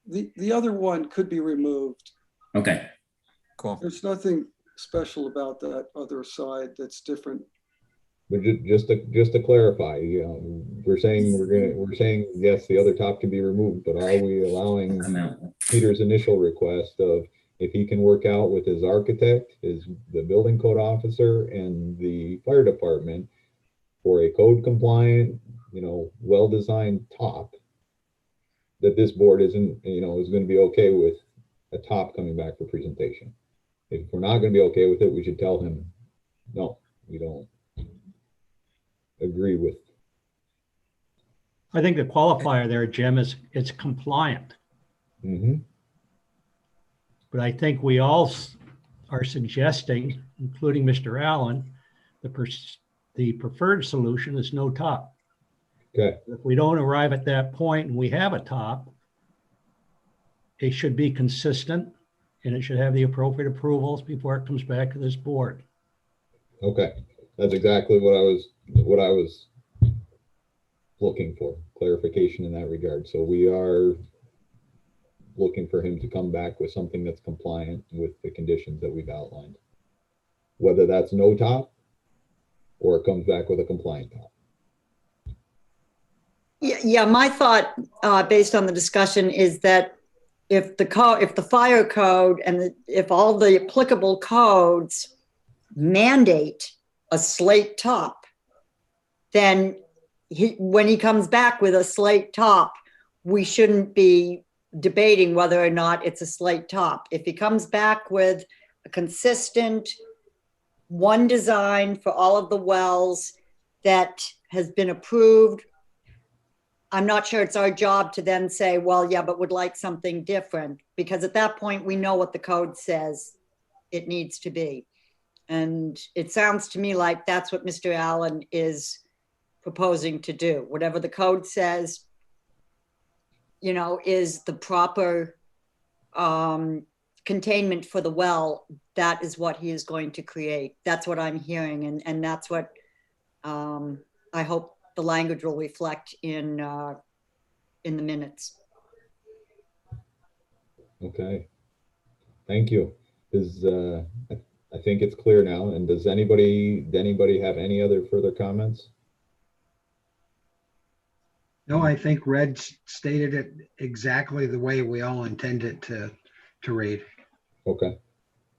the other one could be removed. Okay. Cool. There's nothing special about that other side that's different. But just to clarify, you know, we're saying yes, the other top can be removed, but are we allowing Peter's initial request of if he can work out with his architect, the building code officer, and the fire department for a code compliant, you know, well-designed top, that this board isn't, you know, is going to be okay with a top coming back for presentation. If we're not going to be okay with it, we should tell him, no, we don't agree with. I think the qualifier there, Jim, is it's compliant. Mm-hmm. But I think we all are suggesting, including Mr. Allen, the preferred solution is no top. Okay. If we don't arrive at that point and we have a top, it should be consistent and it should have the appropriate approvals before it comes back to this board. Okay. That's exactly what I was looking for, clarification in that regard. So we are looking for him to come back with something that's compliant with the conditions that we've outlined. Whether that's no top or it comes back with a compliant top. Yeah, my thought, based on the discussion, is that if the fire code and if all the applicable codes mandate a slate top, then when he comes back with a slate top, we shouldn't be debating whether or not it's a slate top. If he comes back with a consistent one design for all of the wells that has been approved, I'm not sure it's our job to then say, well, yeah, but would like something different, because at that point we know what the code says it needs to be. And it sounds to me like that's what Mr. Allen is proposing to do. Whatever the code says, you know, is the proper containment for the well, that is what he is going to create. That's what I'm hearing. And that's what I hope the language will reflect in the minutes. Okay. Thank you. I think it's clear now. And does anybody have any other further comments? No, I think Red stated it exactly the way we all intend it to read. Okay.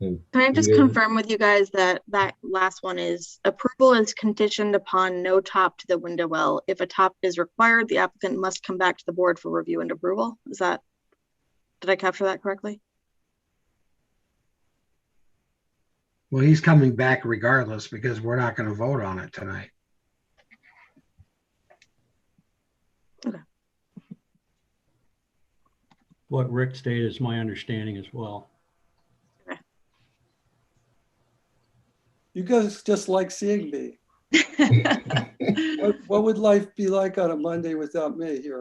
And Can I just Peter? confirm with you guys that that last one is approval is conditioned upon no top to the window well. If a top is required, the applicant must come back to the board for review and approval. Did I capture that correctly? Well, he's coming back regardless because we're not going to vote on it tonight. What Rick stated is my understanding as well. You guys just like seeing me. What would life be like on a Monday without me here?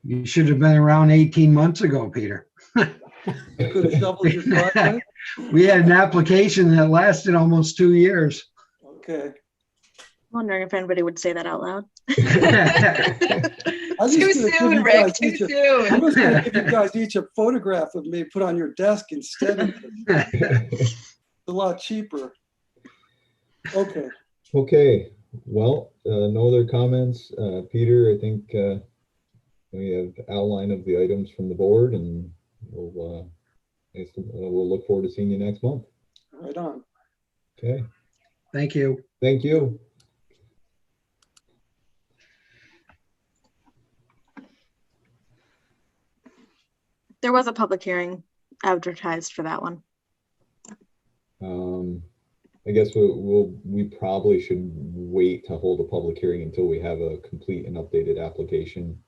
You should have been around 18 months ago, Peter. You could have doubled your project. We had an application that lasted almost 2 years. Okay. Wondering if anybody would say that out loud. I'm just Too gonna give soon, you Rick, guys too each a- soon. I'm just gonna give you guys each a photograph of me put on your desk instead of it's a lot cheaper. Okay. Okay. Well, no other comments. Peter, I think we have outline of the items from the board, and we'll look forward to seeing you next month. Right on. Okay. Thank you. Thank you. There was a public hearing advertised for that one. I guess we probably should wait to hold a public hearing until we have a complete and updated application.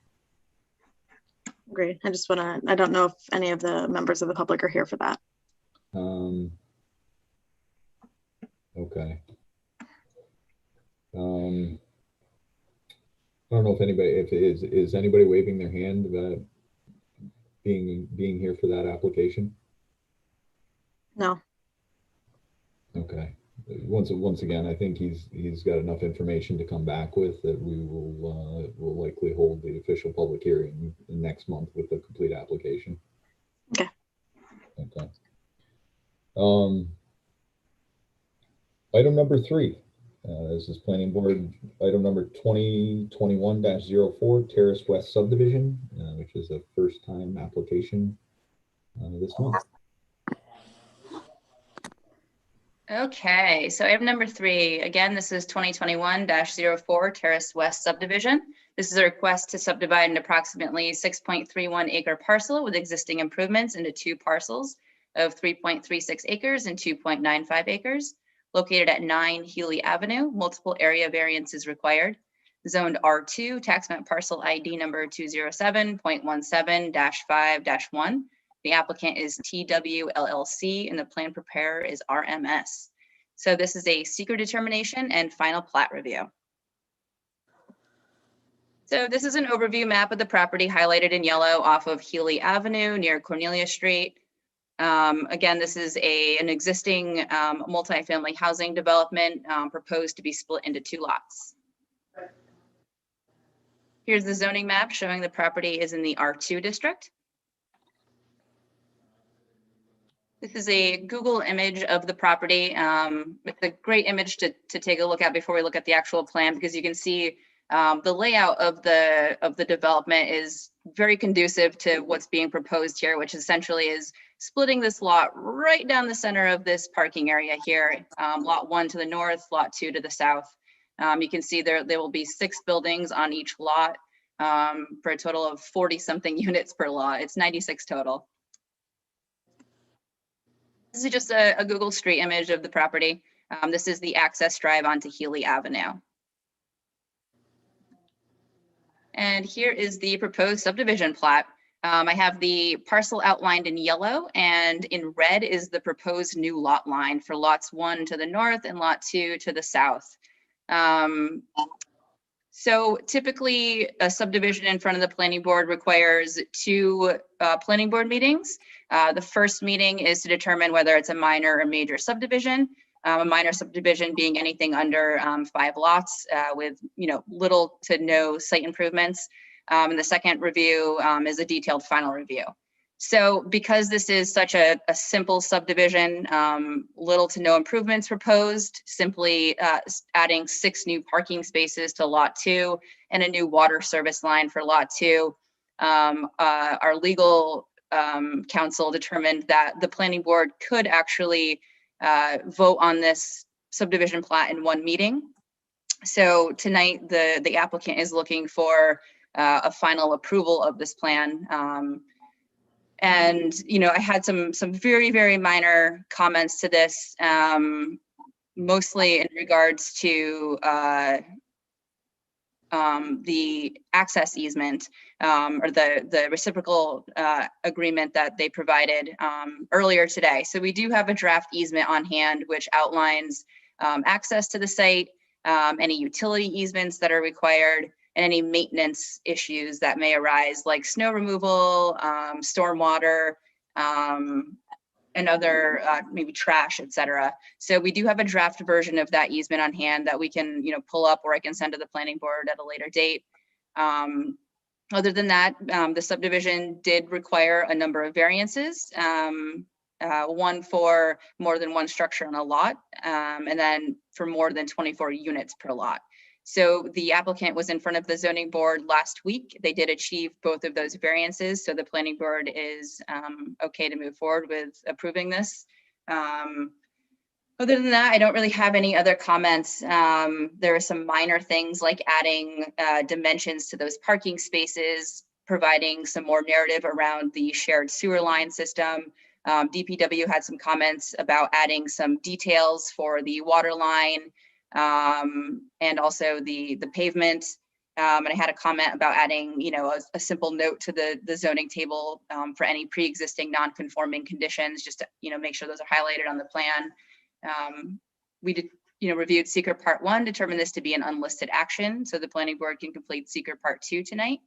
Great. I don't know if any of the members of the public are here for that. Okay. I don't know if anybody, if is anybody waving their hand about being here for that application? No. Okay. Once again, I think he's got enough information to come back with that we will likely hold the official public hearing next month with the complete application. Okay. Okay. Item number 3. This is planning board item number 2021-04 Terrace West Subdivision, which is a first time application this month. Okay, so item number 3, again, this is 2021-04 Terrace West Subdivision. This is a request to subdivide an approximately 6.31 acre parcel with existing improvements into 2 parcels of 3.36 acres and 2.95 acres, located at 9 Healy Avenue. Multiple area variances required. Zoned R2, tax map parcel ID number 207.17-5-1. The applicant is TW LLC and the plan preparer is RMS. So this is a secret determination and final plat review. So this is an overview map of the property highlighted in yellow off of Healy Avenue near Cornelia Street. Again, this is an existing multifamily housing development proposed to be split into 2 lots. Here's the zoning map showing the property is in the R2 district. This is a Google image of the property. It's a great image to take a look at before we look at the actual plan, because you can see the layout of the development is very conducive to what's being proposed here, which essentially is splitting this lot right down the center of this parking area here. Lot 1 to the north, lot 2 to the south. You can see there will be 6 buildings on each lot for a total of 40 something units per lot. It's 96 total. This is just a Google Street image of the property. This is the access drive onto Healy Avenue. And here is the proposed subdivision plat. I have the parcel outlined in yellow, and in red is the proposed new lot line for lots 1 to the north and lot 2 to the south. So typically a subdivision in front of the planning board requires 2 planning board meetings. The first meeting is to determine whether it's a minor or major subdivision. A minor subdivision being anything under 5 lots with little to no site improvements. And the second review is a detailed final review. So because this is such a simple subdivision, little to no improvements proposed, simply adding 6 new parking spaces to lot 2 and a new water service line for lot 2. Our legal counsel determined that the planning board could actually vote on this subdivision plat in 1 meeting. So tonight the applicant is looking for a final approval of this plan. And I had some very, very minor comments to this, mostly in regards to the access easement or the reciprocal agreement that they provided earlier today. So we do have a draft easement on hand, which outlines access to the site, any utility easements that are required, and any maintenance issues that may arise, like snow removal, stormwater, and other maybe trash, etc. So we do have a draft version of that easement on hand that we can pull up, or I can send to the planning board at a later date. Other than that, the subdivision did require a number of variances, one for more than 1 structure on a lot, and then for more than 24 units per lot. So the applicant was in front of the zoning board last week. They did achieve both of those variances. So the planning board is okay to move forward with approving this. Other than that, I don't really have any other comments. There are some minor things like adding dimensions to those parking spaces, providing some more narrative around the shared sewer line system. DPW had some comments about adding some details for the water line, and also the pavement. And I had a comment about adding, a simple note to the zoning table for any pre-existing non-conforming conditions, just to, make sure those are highlighted on the plan. We reviewed seeker part 1, determined this to be an unlisted action. So the planning board can complete seeker part 2 tonight.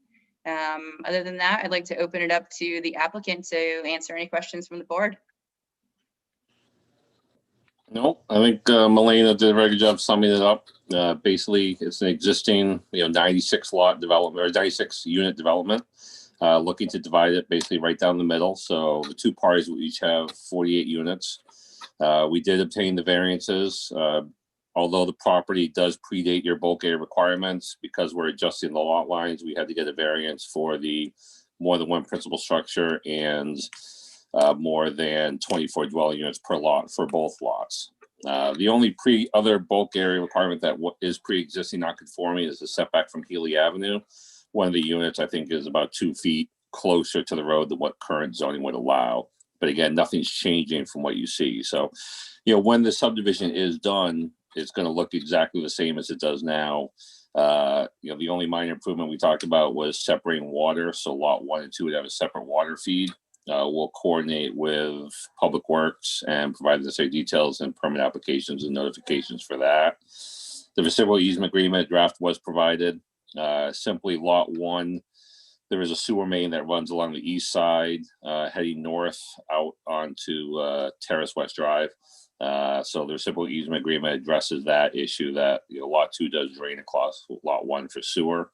Other than that, I'd like to open it up to the applicant to answer any questions from the board. No, I think Melena did a very good job summing it up. Basically, it's an existing, 96 lot development or 96 unit development. Looking to divide it basically right down the middle. So the two parties will each have 48 units. We did obtain the variances. Although the property does predate your bulk area requirements, because we're adjusting the lot lines, we had to get a variance for the more than one principal structure and more than 24 dwelling units per lot for both lots. The only other bulk area requirement that is pre-existing non-conforming is the setback from Healy Avenue. One of the units, I think, is about 2 feet closer to the road than what current zoning would allow. But again, nothing's changing from what you see. So, when the subdivision is done, it's going to look exactly the same as it does now. The only minor improvement we talked about was separating water. So lot 1 and 2 would have a separate water feed. We'll coordinate with Public Works and provide the necessary details and permit applications and notifications for that. The reciprocal easement agreement draft was provided. Simply lot 1, there is a sewer main that runs along the east side, heading north out onto Terrace West Drive. So the reciprocal easement agreement addresses that issue that lot 2 does drain across lot 1 for sewer.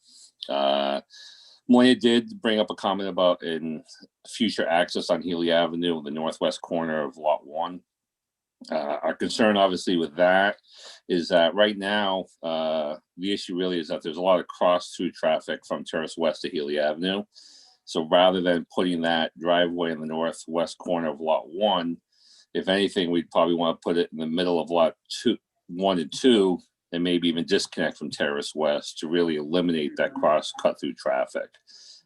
Moya did bring up a comment about in future access on Healy Avenue, the northwest corner of lot 1. Our concern obviously with that is that right now, the issue really is that there's a lot of cross-through traffic from Terrace West to Healy Avenue. So rather than putting that driveway in the northwest corner of lot 1, if anything, we'd probably want to put it in the middle of lot 1 and 2, and maybe even disconnect from Terrace West to really eliminate that cross cut-through traffic.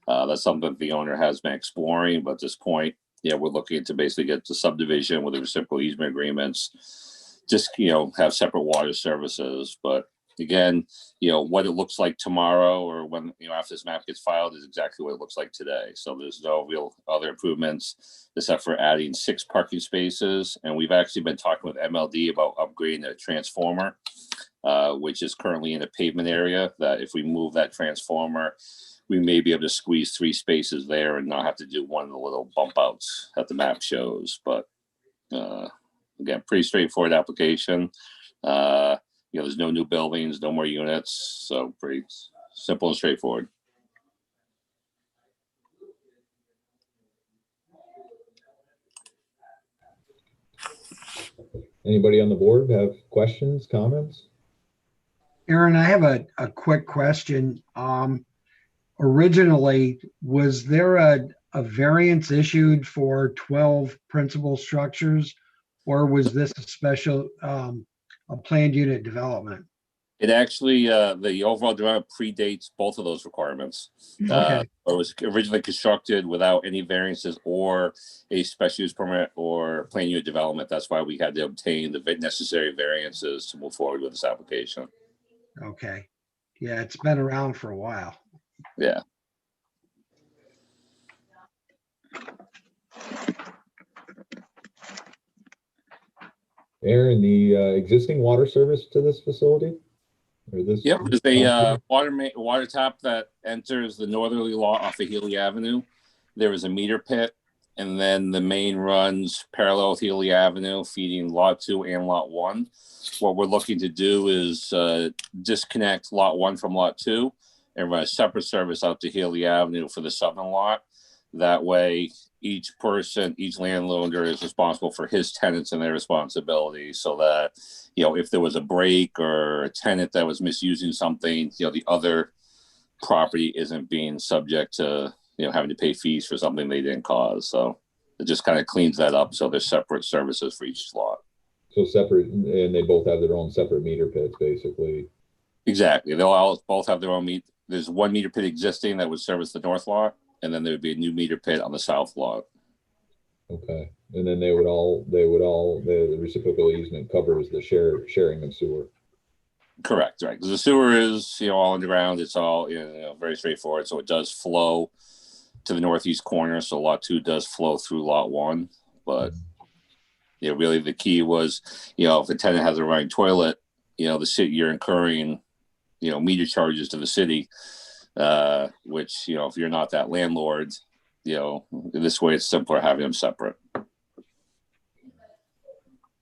That's something the owner has been exploring, but at this point, we're looking to basically get the subdivision with the reciprocal easement agreements, just, have separate water services. But again, what it looks like tomorrow or when, after this map gets filed is exactly what it looks like today. So there's no real other improvements except for adding 6 parking spaces. And we've actually been talking with MLD about upgrading a transformer, which is currently in a pavement area, that if we move that transformer, we may be able to squeeze 3 spaces there and not have to do one of the little bump outs that the map shows. But again, pretty straightforward application. There's no new buildings, no more units, so pretty simple and straightforward. Anybody on the board have questions, comments? Aaron, I have a quick question. Originally, was there a variance issued for 12 principal structures, or was this a special a planned unit development? It actually, the overall development predates both of those requirements. Okay. It was originally constructed without any variances or a special use permit or planned unit development. That's why we had to obtain the necessary variances to move forward with this application. Okay. Yeah, it's been around for a while. Yeah. Aaron, the existing water service to this facility? Or this? Yep, there's a water tap that enters the northerly lot off of Healy Avenue. There is a meter pit, and then the main runs parallel with Healy Avenue, feeding lot 2 and lot 1. What we're looking to do is disconnect lot 1 from lot 2 and run a separate service out to Healy Avenue for the southern lot. That way, each landowner is responsible for his tenants and their responsibility, so that, if there was a break or a tenant that was misusing something, the other property isn't being subject to, having to pay fees for something they didn't cause. So it just kind of cleans that up. So there's separate services for each lot. So separate, and they both have their own separate meter pits, basically. Exactly. They'll all both have their own There's one meter pit existing that would service the north lot, and then there would be a new meter pit on the south lot. Okay, and then the reciprocal easement covers the sharing of sewer. Correct, right? Because the sewer is, all underground. It's all, very straightforward. So it does flow to the northeast corner. So lot 2 does flow through lot 1, but really the key was, if a tenant has a running toilet, the city, you're incurring, meter charges to the city, which, if you're not that landlord, this way it's simpler having them separate.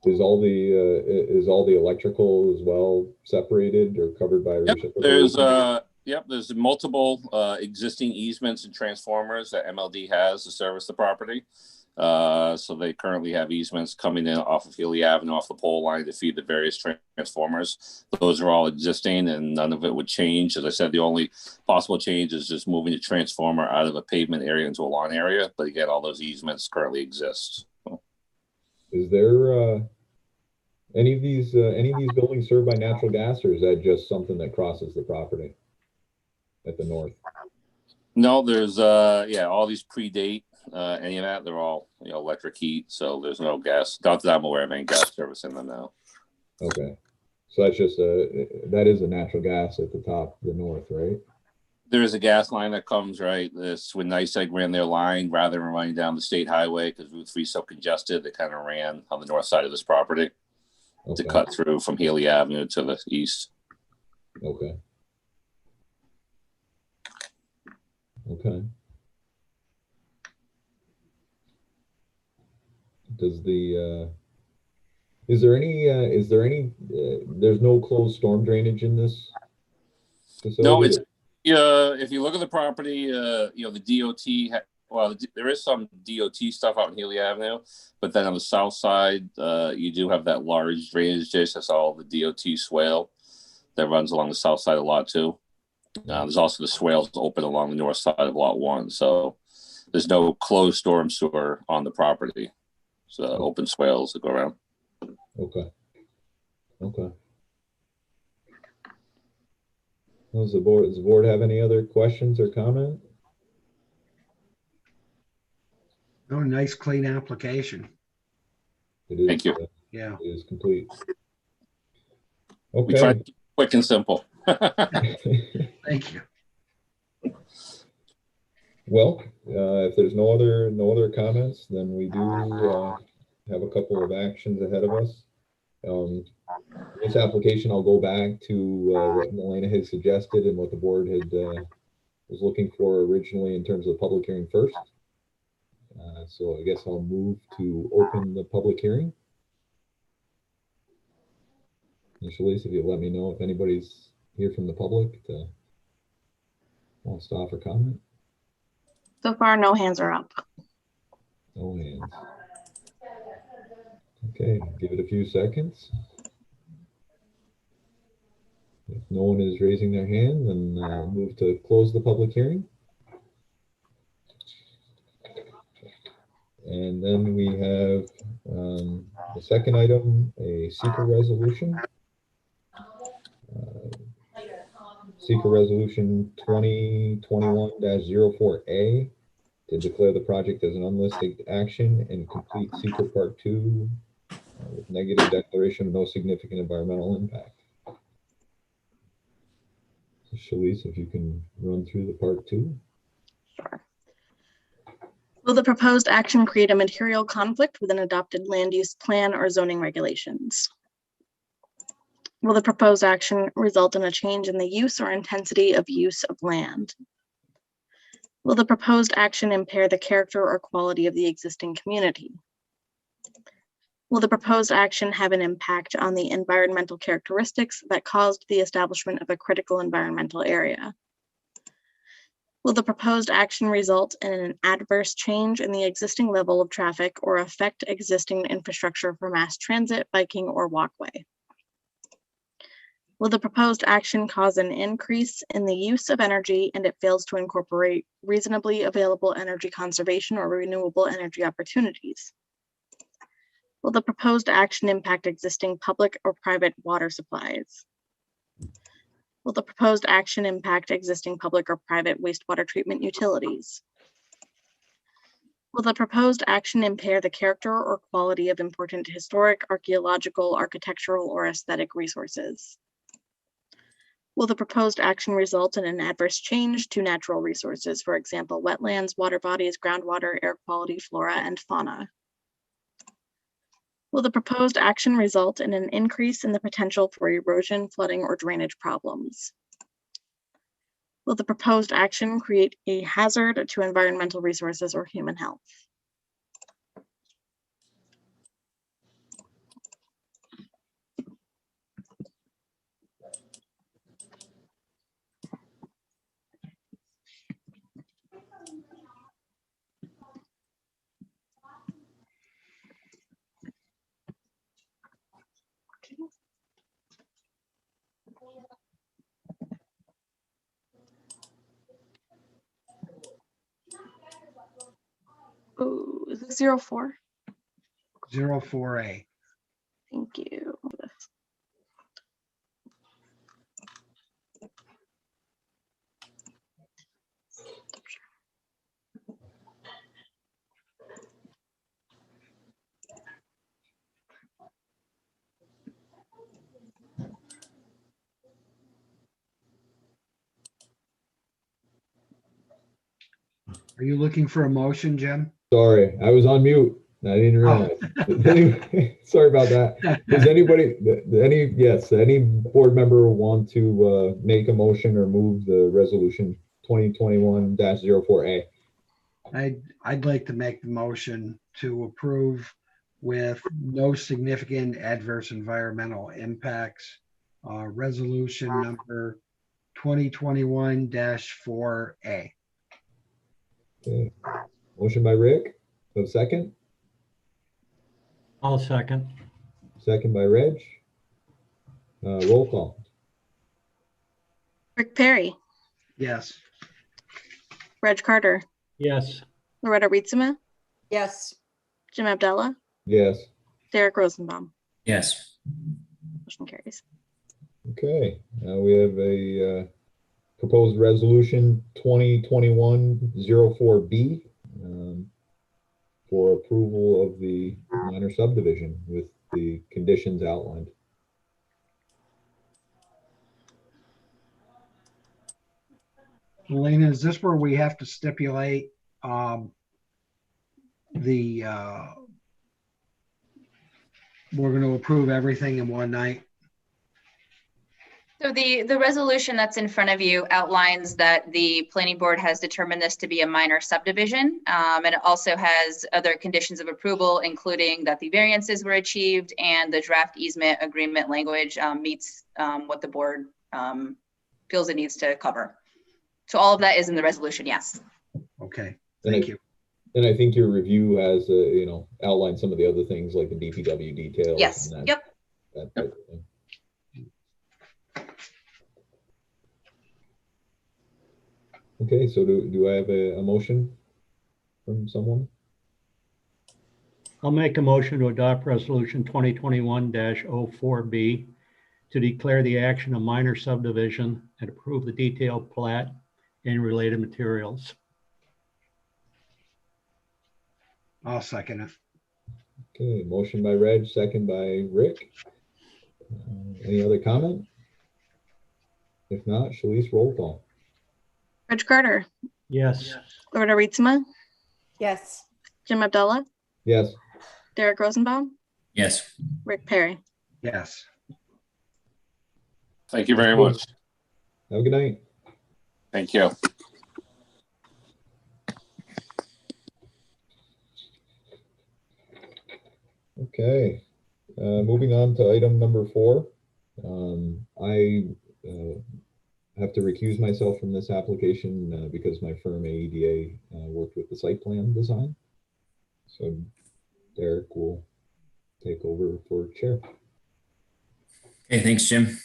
Is all the electrical as well separated or covered by reciprocal? There's multiple existing easements and transformers that MLD has to service the property. So they currently have easements coming in off of Healy Avenue, off the pole line to feed the various transformers. Those are all existing and none of it would change. As I said, the only possible change is just moving the transformer out of a pavement area into a lawn area. But again, all those easements currently exist. Is there any of these buildings served by natural gas, or is that just something that crosses the property at the north? No, there's all these predate any of that. They're all electric heat, so there's no gas. Not that I'm aware of any gas service in them now. Okay, so that's just that is a natural gas at the top, the north, right? There is a gas line that comes right. This when NYSEG ran their line, rather than running down the state highway because Route 3 is so congested, they kind of ran on the north side of this property to cut through from Healy Avenue to the east. Okay. Okay. Does the is there any there's no closed storm drainage in this facility? No, it's if you look at the property, the DOT there is some DOT stuff out in Healy Avenue, but then on the south side, you do have that large drainage ditch. That's all the DOT swale that runs along the south side of lot 2. There's also the swales open along the north side of lot 1. So there's no closed storm sewer on the property. So open swales that go around. Okay. Okay. Does the board have any other questions or comment? Oh, nice clean application. It is, thank you. Yeah. It is complete. We Okay. try to keep it quick and simple. Thank you. Well, if there's no other comments, then we do have a couple of actions ahead of us. This application, I'll go back to what Melina had suggested and what the board had was looking for originally in terms of the public hearing first. So I guess I'll move to open the public hearing. Shalise, if you let me know if anybody's here from the public to wants to offer comment. So far, no hands are up. No hands. Okay, give it a few seconds. If no one is raising their hand, then I'll move to close the public hearing. And then we have the second item, a seeker resolution. Seeker resolution 2021-04A to declare the project as an unlisted action and complete seeker part 2 with negative declaration of no significant environmental impact. So Shalise, if you can run through the part 2. Sure. Will the proposed action create a material conflict with an adopted land use plan or zoning regulations? Will the proposed action result in a change in the use or intensity of use of land? Will the proposed action impair the character or quality of the existing community? Will the proposed action have an impact on the environmental characteristics that caused the establishment of a critical environmental area? Will the proposed action result in an adverse change in the existing level of traffic or affect existing infrastructure for mass transit, biking, or walkway? Will the proposed action cause an increase in the use of energy and it fails to incorporate reasonably available energy conservation or renewable energy opportunities? Will the proposed action impact existing public or private water supplies? Will the proposed action impact existing public or private wastewater treatment utilities? Will the proposed action impair the character or quality of important historic, archaeological, architectural, or aesthetic resources? Will the proposed action result in an adverse change to natural resources, for example, wetlands, water bodies, groundwater, air quality, flora, and fauna? Will the proposed action result in an increase in the potential for erosion, flooding, or drainage problems? Will the proposed action create a hazard to environmental resources or human health? Oh, is this 04? 04A. Thank you. Are you looking for a motion, Jim? Sorry, I was on mute. I didn't realize. Anyway, sorry about that. Does anybody, any board member want to make a motion or move the resolution 2021-04A? I'd like to make the motion to approve with no significant adverse environmental impacts. Resolution number 2021-4A. Okay. Motion by Rick. A second. I'll second. Second by Reg. Roll call. Rick Perry, Yes. Reg Carter, Yes. Loretta Rietzema, Yes. Jim Abdallah, Yes. Derek Rosenbaum. Yes. Motion carries. Okay. Now we have a proposed resolution 2021-04B for approval of the minor subdivision with the conditions outlined. Elena, is this where we have to stipulate we're going to approve everything in one night? So the resolution that's in front of you outlines that the planning board has determined this to be a minor subdivision. And it also has other conditions of approval, including that the variances were achieved and the draft easement agreement language meets what the board feels it needs to cover. So all of that is in the resolution, yes. Okay, thank you. And I think your review has, outlined some of the other things like the DPW details. Yes, and yep. that type of thing. Okay, so do I have a motion from someone? I'll make a motion to adopt resolution 2021-04B to declare the action a minor subdivision and approve the detailed plat and related materials. I'll second it. Okay, motion by Reg, second by Rick. Any other comment? If not, Shalice, roll call. Reg Carter, Yes. Loretta Rietzema, Yes. Jim Abdallah, Yes. Derek Rosenbaum, Yes. Rick Perry. Yes. Thank you very much. Have a good night. Thank you. Okay, moving on to item number 4. I have to recuse myself from this application because my firm AEDA worked with the site plan design. So Derek will take over for chair. Okay, thanks, Jim.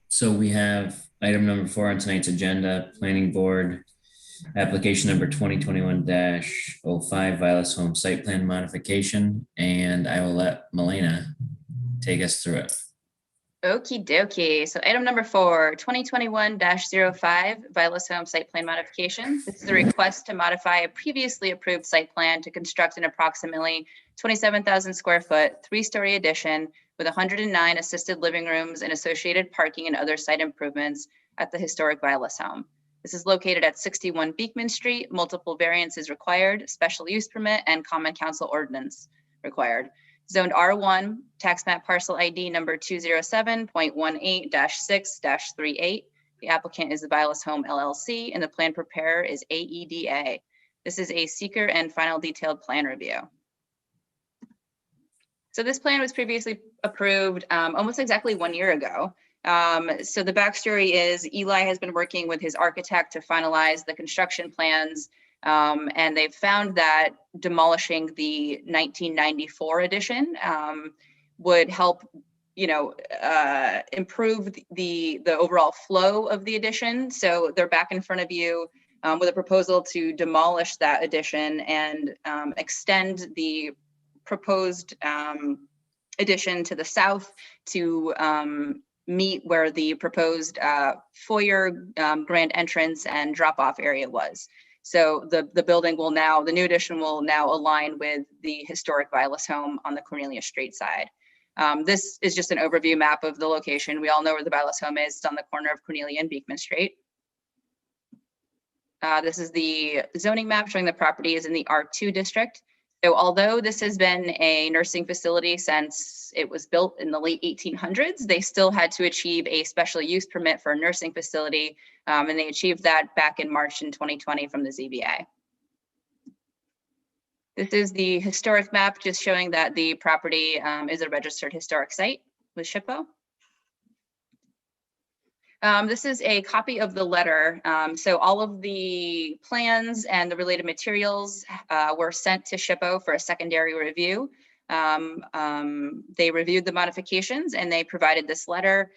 So we have item number 4 on tonight's agenda, planning board application number 2021-05 Vilas Home site plan modification, and I will let Milena take us through it. Okie dokie. So item number 4, 2021-05 Vilas Home site plan modification. This is a request to modify a previously approved site plan to construct an approximately 27,000 square foot, 3-story addition with 109 assisted living rooms and associated parking and other site improvements at the historic Vilas home. This is located at 61 Beekman Street. Multiple variances required, special use permit, and common council ordinance. required. Zoned R1, tax map parcel ID number 207.18-6-38. The applicant is the Vilas Home LLC and the plan preparer is AEDA. This is a seeker and final detailed plan review. So this plan was previously approved almost exactly 1 year ago. So the backstory is Eli has been working with his architect to finalize the construction plans, and they've found that demolishing the 1994 addition would help, improve the overall flow of the addition. So they're back in front of you with a proposal to demolish that addition and extend the proposed addition to the south to meet where the proposed foyer, grand entrance and drop-off area was. So the building will now, the new addition will now align with the historic Vilas home on the Cornelia Street side. This is just an overview map of the location. We all know where the Vilas home is. It's on the corner of Cornelia and Beekman Street. This is the zoning map showing the property is in the R2 district. So although this has been a nursing facility since it was built in the late 1800s, they still had to achieve a special use permit for a nursing facility, and they achieved that back in March in 2020 from the ZBA. This is the historic map just showing that the property is a registered historic site with SHPO. This is a copy of the letter. So all of the plans and the related materials were sent to SHPO for a secondary review. They reviewed the modifications and they provided this letter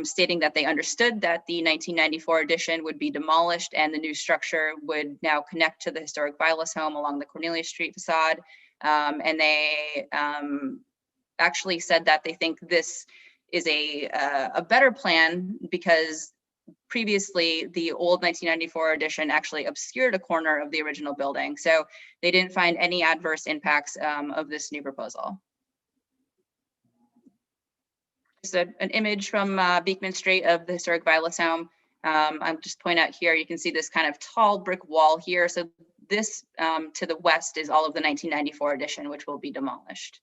stating that they understood that the 1994 addition would be demolished and the new structure would now connect to the historic Vilas home along the Cornelia Street facade. And they actually said that they think this is a better plan because previously the old 1994 addition actually obscured a corner of the original building. So they didn't find any adverse impacts of this new proposal. Just an image from Beekman Street of the historic Vilas home. I'll just point out here, you can see this kind of tall brick wall here. So this to the west is all of the 1994 addition, which will be demolished.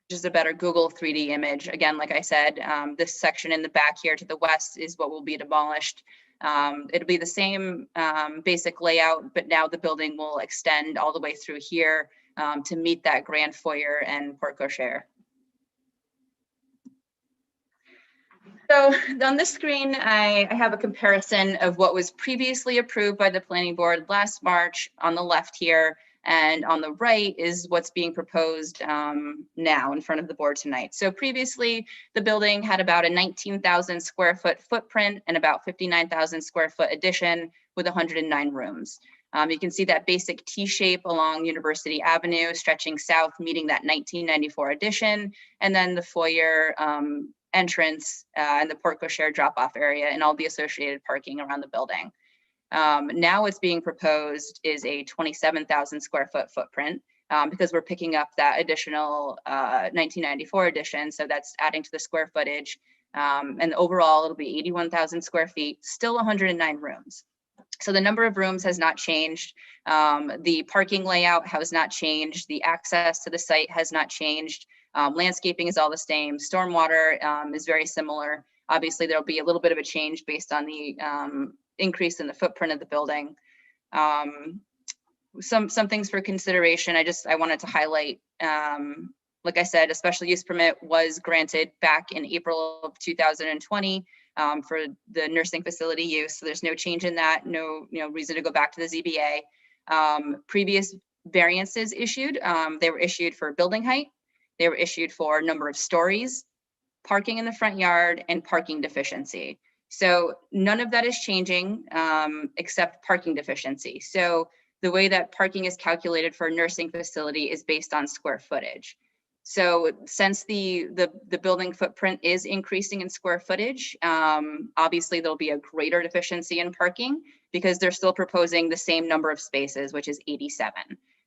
Just a better Google 3D image. Again, like I said, this section in the back here to the west is what will be demolished. It'll be the same basic layout, but now the building will extend all the way through here to meet that grand foyer and porte cochere. So on this screen, I have a comparison of what was previously approved by the planning board last March on the left here. And on the right is what's being proposed now in front of the board tonight. So previously, the building had about a 19,000 square foot footprint and about 59,000 square foot addition with 109 rooms. You can see that basic T shape along University Avenue stretching south, meeting that 1994 addition, and then the foyer entrance and the porte cochere drop-off area and all the associated parking around the building. Now what's being proposed is a 27,000 square foot footprint because we're picking up that additional 1994 addition. So that's adding to the square footage. And overall, it'll be 81,000 square feet, still 109 rooms. So the number of rooms has not changed. The parking layout has not changed. The access to the site has not changed. Landscaping is all the same. Stormwater is very similar. Obviously, there'll be a little bit of a change based on the increase in the footprint of the building. Some things for consideration. I wanted to highlight, like I said, a special use permit was granted back in April of 2020 for the nursing facility use. So there's no change in that, no reason to go back to the ZBA. Previous variances issued, they were issued for building height. They were issued for number of stories, parking in the front yard, and parking deficiency. So none of that is changing except parking deficiency. So the way that parking is calculated for a nursing facility is based on square footage. So since the building footprint is increasing in square footage, obviously there'll be a greater deficiency in parking because they're still proposing the same number of spaces, which is 87.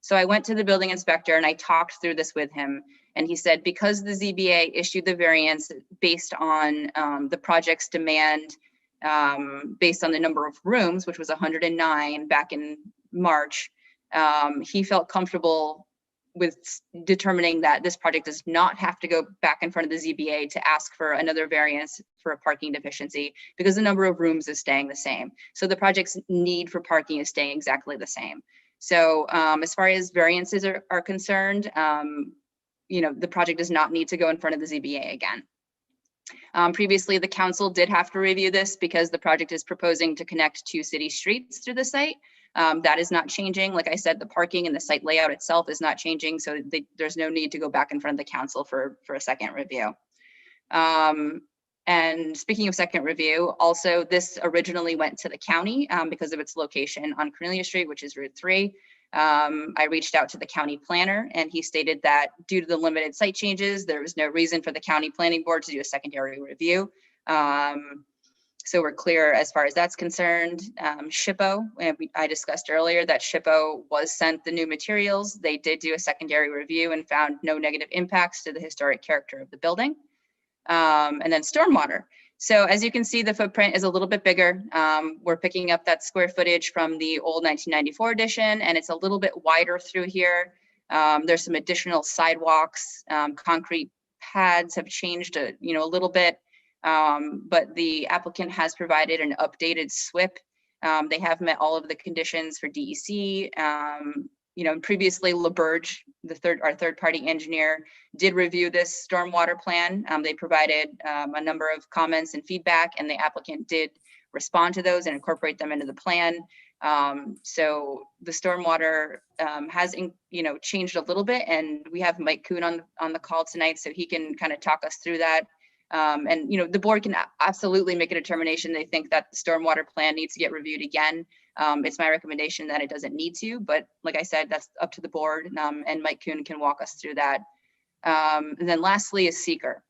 So I went to the building inspector and I talked through this with him. And he said, because the ZBA issued the variance based on the project's demand, based on the number of rooms, which was 109 back in March, he felt comfortable determining that this project does not have to go back in front of the ZBA to ask for another variance for a parking deficiency because the number of rooms is staying the same. So the project's need for parking is staying exactly the same. So as far as variances are concerned, the project does not need to go in front of the ZBA again. Previously, the council did have to review this because the project is proposing to connect 2 city streets through the site. That is not changing. Like I said, the parking and the site layout itself is not changing, so there's no need to go back in front of the council for a second review. And speaking of second review, also this originally went to the county because of its location on Cornelia Street, which is Route 3. I reached out to the county planner and he stated that due to the limited site changes, there was no reason for the county planning board to do a secondary review. So we're clear as far as that's concerned. SHPO, I discussed earlier that SHPO was sent the new materials. They did do a secondary review and found no negative impacts to the historic character of the building. And then stormwater. So as you can see, the footprint is a little bit bigger. We're picking up that square footage from the old 1994 edition, and it's a little bit wider through here. There's some additional sidewalks. Concrete pads have changed a little bit, but the applicant has provided an updated SWIP. They have met all of the conditions for DEC. Previously LaBerge, our third-party engineer, did review this stormwater plan. They provided a number of comments and feedback, and the applicant did respond to those and incorporate them into the plan. So the stormwater has, changed a little bit, and we have Mike Kuhn on the call tonight, so he can kind of talk us through that. And the board can absolutely make a determination. They think that the stormwater plan needs to get reviewed again. It's my recommendation that it doesn't need to, but like I said, that's up to the board, and Mike Kuhn can walk us through that. And then lastly is seeker.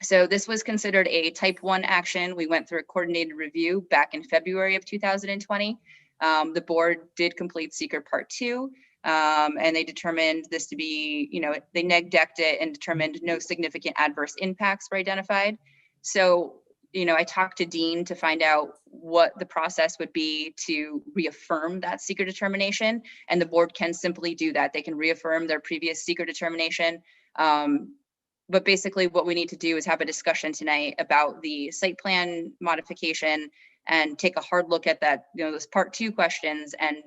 So this was considered a type 1 action. We went through a coordinated review back in February of 2020. The board did complete seeker part 2. And they determined this to be, they neg-decked it and determined no significant adverse impacts were identified. So, I talked to Dean to find out what the process would be to reaffirm that seeker determination. And the board can simply do that. They can reaffirm their previous seeker determination. But basically what we need to do is have a discussion tonight about the site plan modification and take a hard look at that, those part 2 questions and,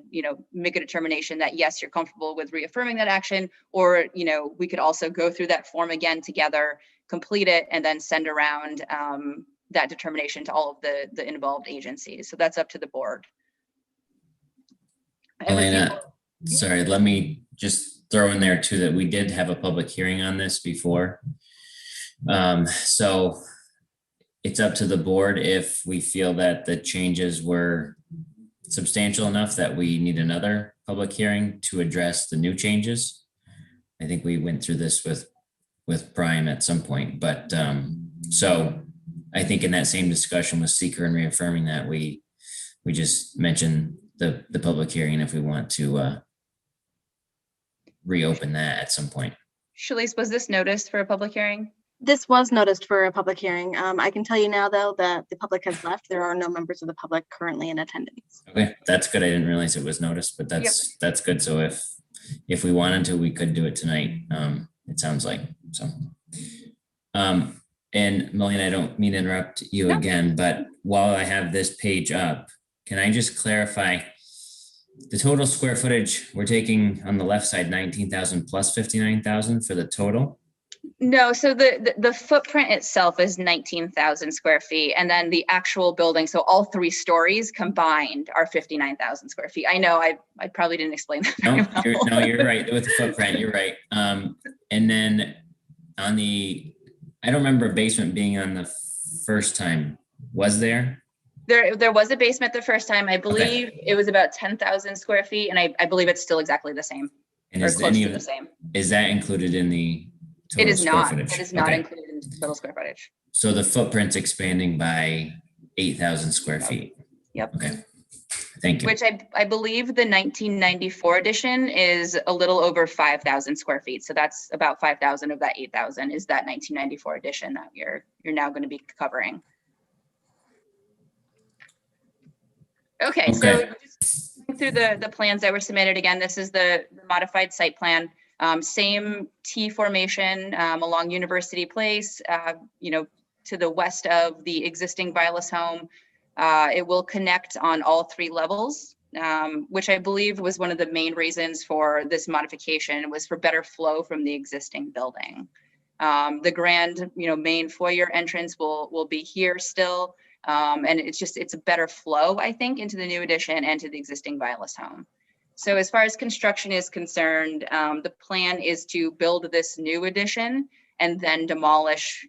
make a determination that yes, you're comfortable with reaffirming that action, or, we could also go through that form again together, complete it, and then send around that determination to all of the involved agencies. So that's up to the board. Elena, sorry, let me just throw in there too that we did have a public hearing on this before. So it's up to the board if we feel that the changes were substantial enough that we need another public hearing to address the new changes. I think we went through this with Brian at some point, but so I think in that same discussion with seeker and reaffirming that we just mentioned the public hearing if we want to reopen that at some point. Shalice, was this noticed for a public hearing? This was noticed for a public hearing. I can tell you now, though, that the public has left. There are no members of the public currently in attendance. Okay, that's good. I didn't realize it was noticed, but that's good. So if we wanted to, we could do it tonight. It sounds like so. And Melina, I don't mean to interrupt you again, but while I have this page up, can I just clarify the total square footage we're taking on the left side, 19,000 plus 59,000 for the total? No, so the footprint itself is 19,000 square feet, and then the actual building, so all 3 stories combined are 59,000 square feet. I know I probably didn't explain that very well. You're right with the footprint. You're right. And then on the, I don't remember a basement being on the first time. Was there? There was a basement the first time. I believe it was about 10,000 square feet, and I believe it's still exactly the same. And or is close to the same. Is that included in the total It is square not. footage? It is not included in the total square footage. So the footprint's expanding by 8,000 square feet. Yep. Okay. Thank you. Which I believe the 1994 edition is a little over 5,000 square feet. So that's about 5,000 of that 8,000 is that 1994 edition that you're now going to be covering. Okay. So just through the plans that were submitted again, this is the modified site plan. Same T formation along University Place, to the west of the existing Vilas home. It will connect on all 3 levels, which I believe was one of the main reasons for this modification, was for better flow from the existing building. The grand, main foyer entrance will be here still. And it's a better flow, I think, into the new addition and to the existing Vilas home. So as far as construction is concerned, the plan is to build this new addition and then demolish,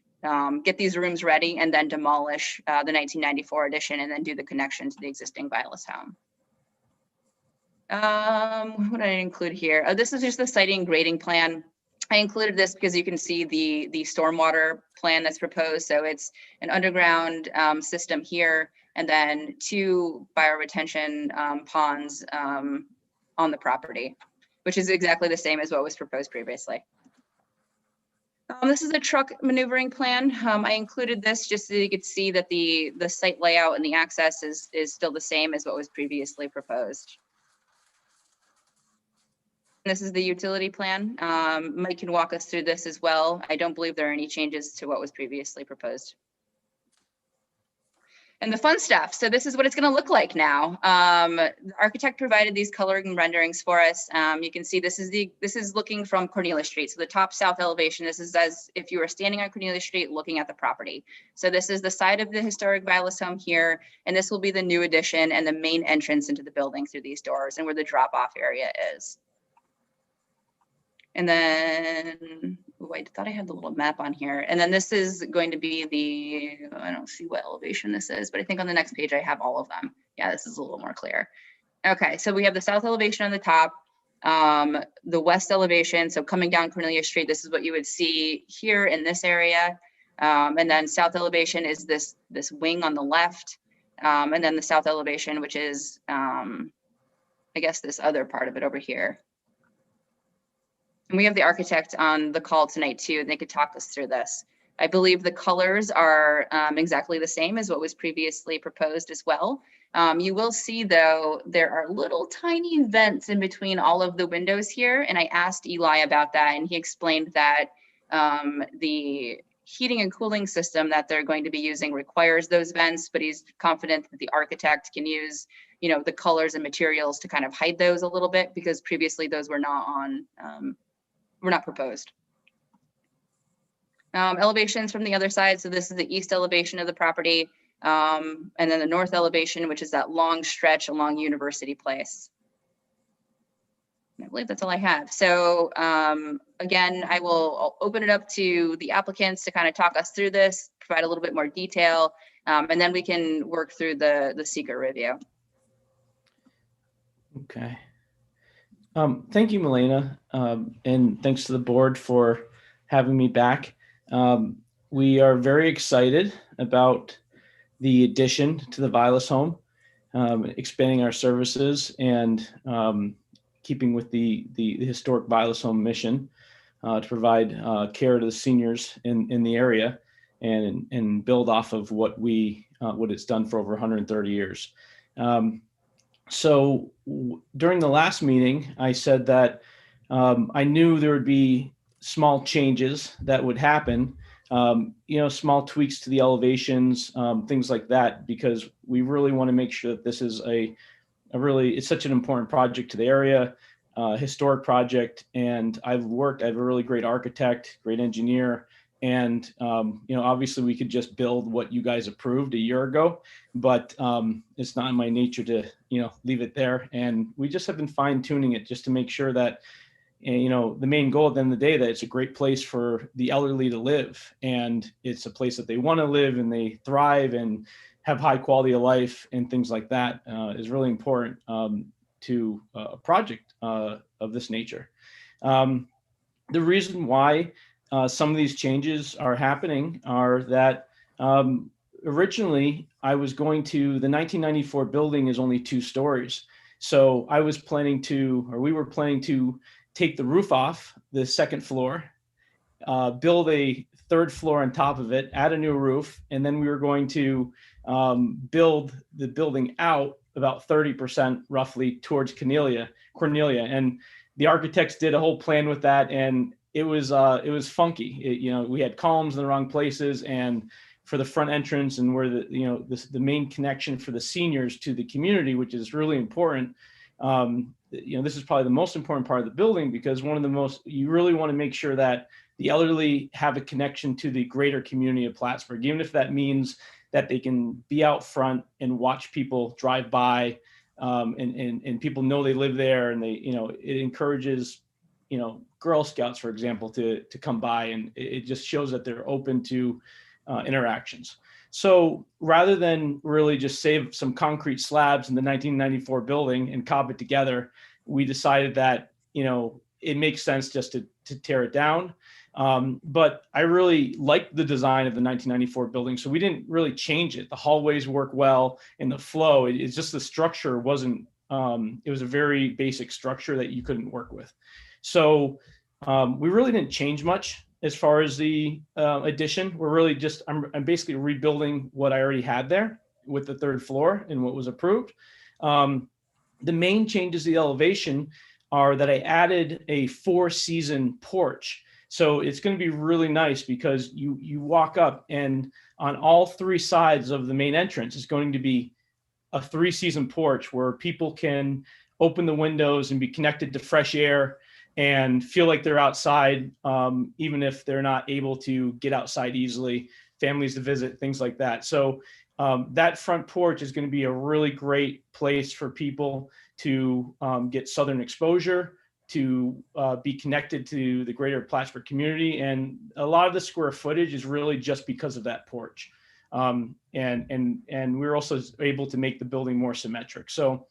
get these rooms ready and then demolish the 1994 addition and then do the connection to the existing Vilas home. What did I include here? Oh, this is just the siting grading plan. I included this because you can see the stormwater plan that's proposed. So it's an underground system here and then 2 bioretention ponds on the property, which is exactly the same as what was proposed previously. This is a truck maneuvering plan. I included this just so you could see that the site layout and the access is still the same as what was previously proposed. This is the utility plan. Mike can walk us through this as well. I don't believe there are any changes to what was previously proposed. And the fun stuff. So this is what it's going to look like now. The architect provided these coloring renderings for us. You can see this is looking from Cornelia Street. So the top south elevation, this is as if you were standing on Cornelia Street looking at the property. So this is the side of the historic Vilas home here, and this will be the new addition and the main entrance into the building through these doors and where the drop-off area is. And then, oh, I thought I had the little map on here. And then this is going to be I don't see what elevation this is, but I think on the next page I have all of them. Yeah, this is a little more clear. Okay, so we have the south elevation on the top, the west elevation. So coming down Cornelia Street, this is what you would see here in this area. And then south elevation is this wing on the left. And then the south elevation, which is, I guess, this other part of it over here. And we have the architect on the call tonight too, and they could talk us through this. I believe the colors are exactly the same as what was previously proposed as well. You will see though, there are little tiny vents in between all of the windows here. And I asked Eli about that and he explained that the heating and cooling system that they're going to be using requires those vents, but he's confident that the architect can use the colors and materials to kind of hide those a little bit because previously those were not proposed. Elevations from the other side. So this is the east elevation of the property. And then the north elevation, which is that long stretch along University Place. And I believe that's all I have. So again, I'll open it up to the applicants to kind of talk us through this, provide a little bit more detail, and then we can work through the seeker review. Okay. Thank you, Milena, and thanks to the board for having me back. We are very excited about the addition to the Vilas home, expanding our services and keeping with the historic Vilas home mission to provide care to the seniors in the area and build off of what it's done for over 130 years. So during the last meeting, I said that I knew there would be small changes that would happen, small tweaks to the elevations, things like that, because we really want to make sure that this is it's such an important project to the area, historic project. And I have a really great architect, great engineer. And, obviously we could just build what you guys approved a year ago, but it's not in my nature to, leave it there. And we just have been fine tuning it just to make sure that, the main goal at the end of the day, that it's a great place for the elderly to live. And it's a place that they want to live and they thrive and have high quality of life and things like that is really important to a project of this nature. The reason why some of these changes are happening are that originally the 1994 building is only 2 stories. So we were planning to take the roof off the 2nd floor, build a 3rd floor on top of it, add a new roof, and then we were going to build the building out about 30% roughly towards Cornelia. And the architects did a whole plan with that, and it was funky. We had columns in the wrong places, and for the front entrance and where the main connection for the seniors to the community, which is really important. This is probably the most important part of the building, because you really want to make sure that the elderly have a connection to the greater community of Plattsburgh, even if that means that they can be out front and watch people drive by, and people know they live there, and it encourages, Girl Scouts, for example, to come by, and it just shows that they're open to interactions. So rather than really just save some concrete slabs in the 1994 building and cobble it together, we decided that, it makes sense just to tear it down. But I really liked the design of the 1994 building, so we didn't really change it. The hallways work well, and the flow, it's just the structure wasn't, it was a very basic structure that you couldn't work with. So we really didn't change much as far as the addition. We're really just, I'm basically rebuilding what I already had there with the third floor and what was approved. The main changes to the elevation are that I added a 4-season porch. So it's going to be really nice, because you walk up, and on all 3 sides of the main entrance is going to be a 3-season porch where people can open the windows and be connected to fresh air and feel like they're outside, even if they're not able to get outside easily, families to visit, things like that. So that front porch is going to be a really great place for people to get southern exposure, to be connected to the greater Plattsburgh community. And a lot of the square footage is really just because of that porch. And we're also able to make the building more symmetric. So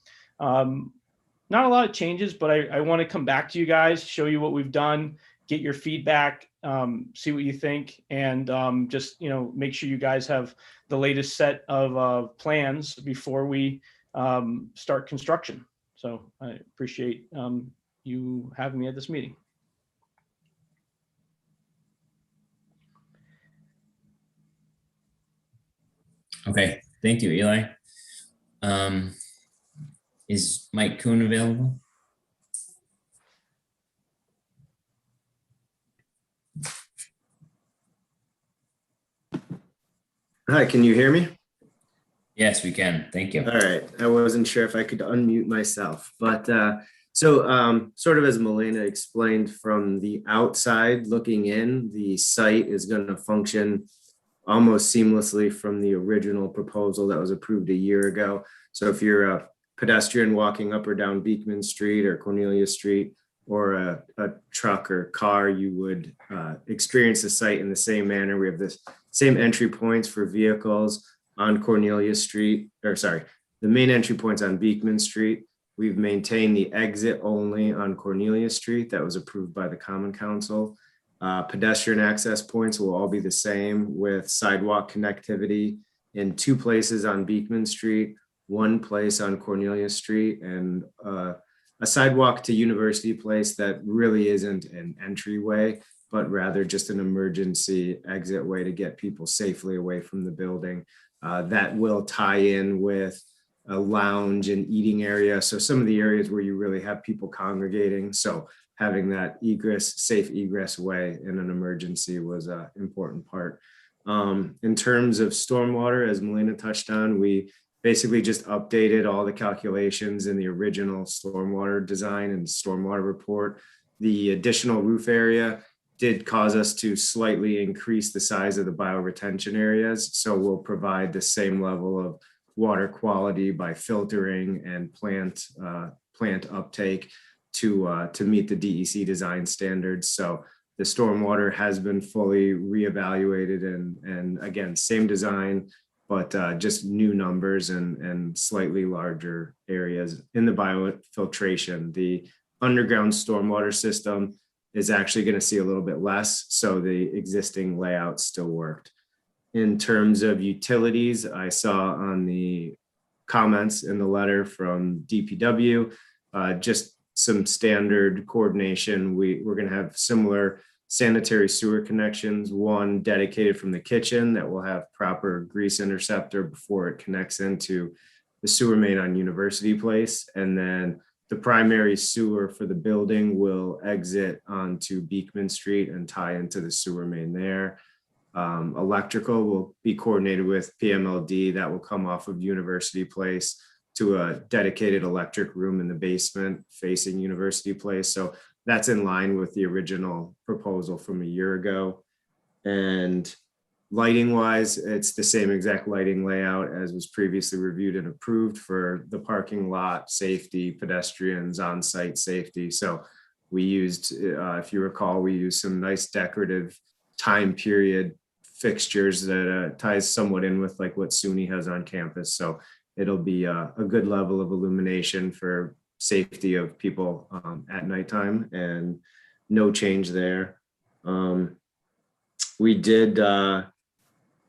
not a lot of changes, but I want to come back to you guys, show you what we've done, get your feedback, see what you think, and just make sure you guys have the latest set of plans before we start construction. So I appreciate you having me at this meeting. Okay, thank you, Eli. Is Mike Kuhn available? Hi, can you hear me? Yes, we can. Thank you. All right. I wasn't sure if I could unmute myself, but sort of as Milena explained, from the outside looking in, the site is going to function almost seamlessly from the original proposal that was approved a year ago. So if you're a pedestrian walking up or down Beekman Street or Cornelia Street, or a truck or car, you would experience the site in the same manner. We have the same entry points for vehicles on Cornelia Street, the main entry points on Beekman Street. We've maintained the exit only on Cornelia Street that was approved by the Common Council. Pedestrian access points will all be the same, with sidewalk connectivity in 2 places on Beekman Street, 1 place on Cornelia Street, and a sidewalk to University Place that really isn't an entryway, but rather just an emergency exit way to get people safely away from the building. That will tie in with a lounge and eating area. So some of the areas where you really have people congregating. So having that safe egress way in an emergency was an important part. In terms of stormwater, as Milena touched on, we basically just updated all the calculations in the original stormwater design and stormwater report. The additional roof area did cause us to slightly increase the size of the bioretention areas. So we'll provide the same level of water quality by filtering and plant uptake to meet the DEC design standards. So the stormwater has been fully reevaluated, and again, same design, but just new numbers and slightly larger areas in the biofiltration. The underground stormwater system is actually going to see a little bit less, so the existing layout still worked. In terms of utilities, I saw on the comments in the letter from DPW, just some standard coordination. We're going to have similar sanitary sewer connections, one dedicated from the kitchen that will have proper grease interceptor before it connects into the sewer main on University Place, and then the primary sewer for the building will exit onto Beekman Street and tie into the sewer main there. Electrical will be coordinated with PMLD that will come off of University Place to a dedicated electric room in the basement facing University Place. So that's in line with the original proposal from a year ago. And lighting wise, it's the same exact lighting layout as was previously reviewed and approved for the parking lot safety, pedestrians, on-site safety. So we used, if you recall, we used some nice decorative time period fixtures that ties somewhat in with like what SUNY has on campus. So it'll be a good level of illumination for safety of people at nighttime, and no change there. We did, you'll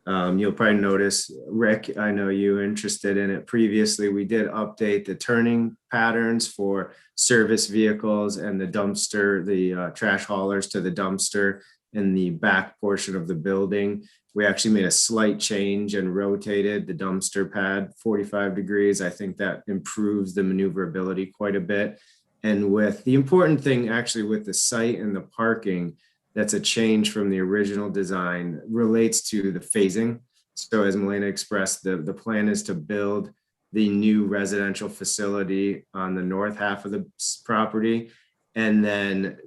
probably notice, Rick, I know you were interested in it previously. We did update the turning patterns for service vehicles and the dumpster, the trash haulers to the dumpster in the back portion of the building. We actually made a slight change and rotated the dumpster pad 45 degrees. I think that improves the maneuverability quite a bit. And with the important thing actually with the site and the parking, that's a change from the original design, relates to the phasing. So as Milena expressed, the plan is to build the new residential facility on the north half of the property, and then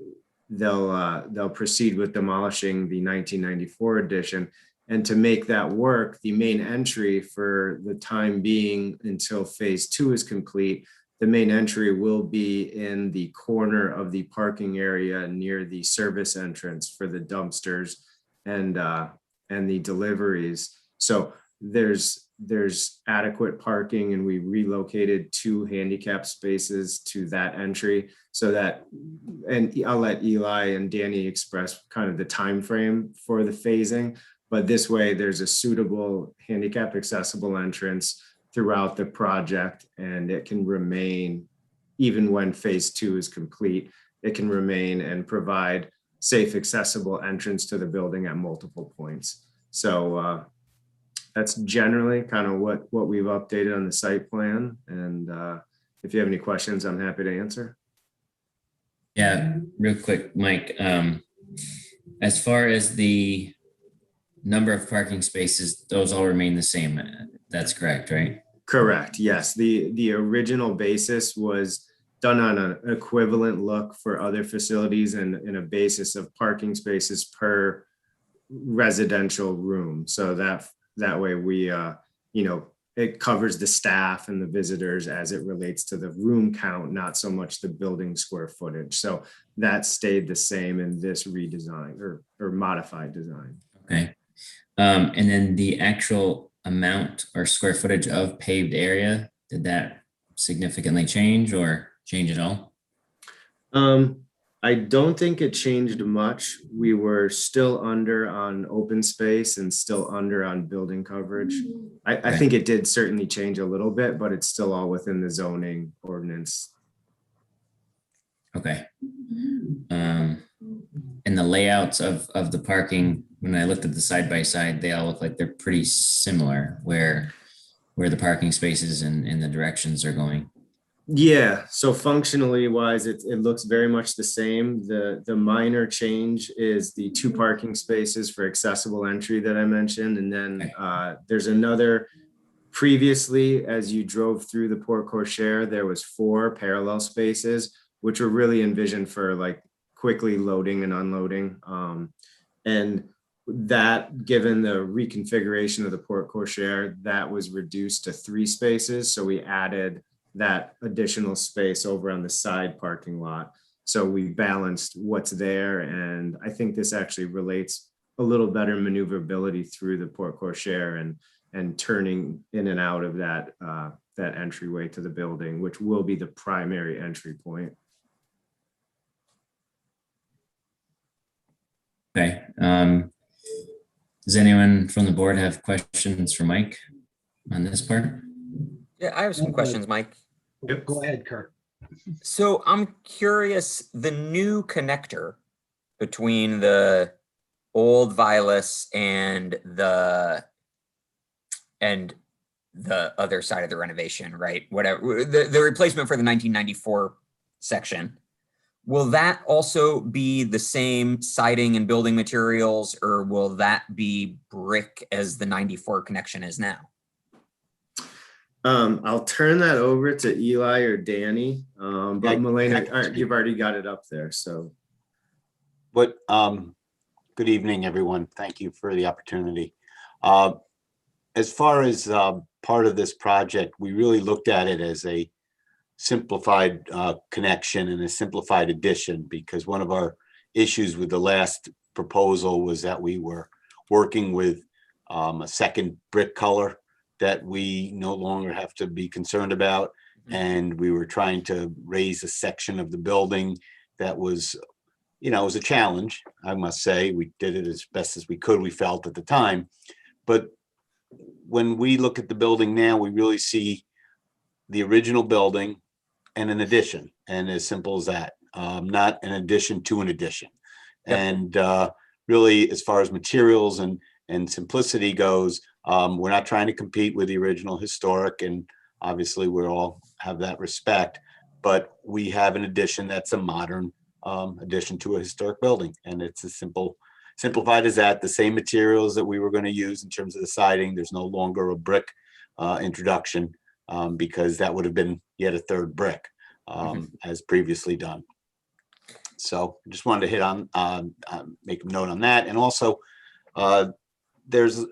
they'll proceed with demolishing the 1994 addition. And to make that work, the main entry for the time being until phase 2 is complete, the main entry will be in the corner of the parking area near the service entrance for the dumpsters and the deliveries. So there's adequate parking, and we relocated 2 handicap spaces to that entry so that, and I'll let Eli and Danny express kind of the time frame for the phasing, but this way there's a suitable handicap accessible entrance throughout the project, and it can remain, even when phase 2 is complete, it can remain and provide safe, accessible entrance to the building at multiple points. So that's generally kind of what we've updated on the site plan. And if you have any questions, I'm happy to answer. Yeah, real quick, Mike. As far as the number of parking spaces, those all remain the same. That's correct, right? Correct. Yes. The original basis was done on an equivalent look for other facilities and in a basis of parking spaces per residential room. So that way we, it covers the staff and the visitors as it relates to the room count, not so much the building square footage. So that stayed the same in this redesign or modified design. Okay. And then the actual amount or square footage of paved area, did that significantly change or change at all? I don't think it changed much. We were still under on open space and still under on building coverage. I think it did certainly change a little bit, but it's still all within the zoning ordinance. Okay. And the layouts of the parking, when I looked at the side by side, they all look like they're pretty similar where the parking spaces and the directions are going. Yeah, so functionally wise, it looks very much the same. The minor change is the 2 parking spaces for accessible entry that I mentioned. And then there's another, previously, as you drove through the Port Cochere, there was 4 parallel spaces, which were really envisioned for like quickly loading and unloading. And that, given the reconfiguration of the Port Cochere, that was reduced to 3 spaces. So we added that additional space over on the side parking lot. So we balanced what's there. And I think this actually relates a little better maneuverability through the Port Cochere and turning in and out of that entryway to the building, which will be the primary entry point. Okay. Does anyone from the board have questions for Mike on this part? Yeah, I have some questions, Mike. Yep. Go ahead, Kurt. So I'm curious, the new connector between the old Vilas and the other side of the renovation, right? Whatever, the replacement for the 1994 section. Will that also be the same siding and building materials, or will that be brick as the 94 connection is now? I'll turn that over to Eli or Danny, but Milena, you've already got it up there, so. But good evening, everyone. Thank you for the opportunity. As far as part of this project, we really looked at it as a simplified connection and a simplified addition, because one of our issues with the last proposal was that we were working with a second brick color that we no longer have to be concerned about. And we were trying to raise a section of the building that was, you know, it was a challenge, I must say. We did it as best as we could, we felt at the time. But when we look at the building now, we really see the original building and an addition, and as simple as that, not an addition to an addition. Yep. And really, as far as materials and simplicity goes, we're not trying to compete with the original historic, and obviously we all have that respect, but we have an addition that's a modern addition to a historic building, and it's as simplified as that. The same materials that we were going to use in terms of the siding, there's no longer a brick introduction, because that would have been yet a third brick, as previously done. So just wanted to hit on, make a note on that. And also, there's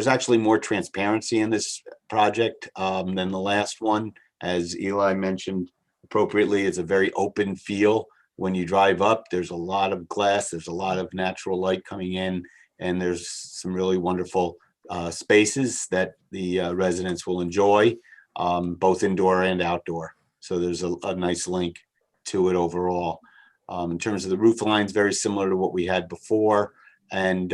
actually more transparency in this project than the last one. As Eli mentioned appropriately, it's a very open feel. When you drive up, there's a lot of glass, there's a lot of natural light coming in, and there's some really wonderful spaces that the residents will enjoy, both indoor and outdoor. So there's a nice link to it overall. In terms of the roof lines, very similar to what we had before, and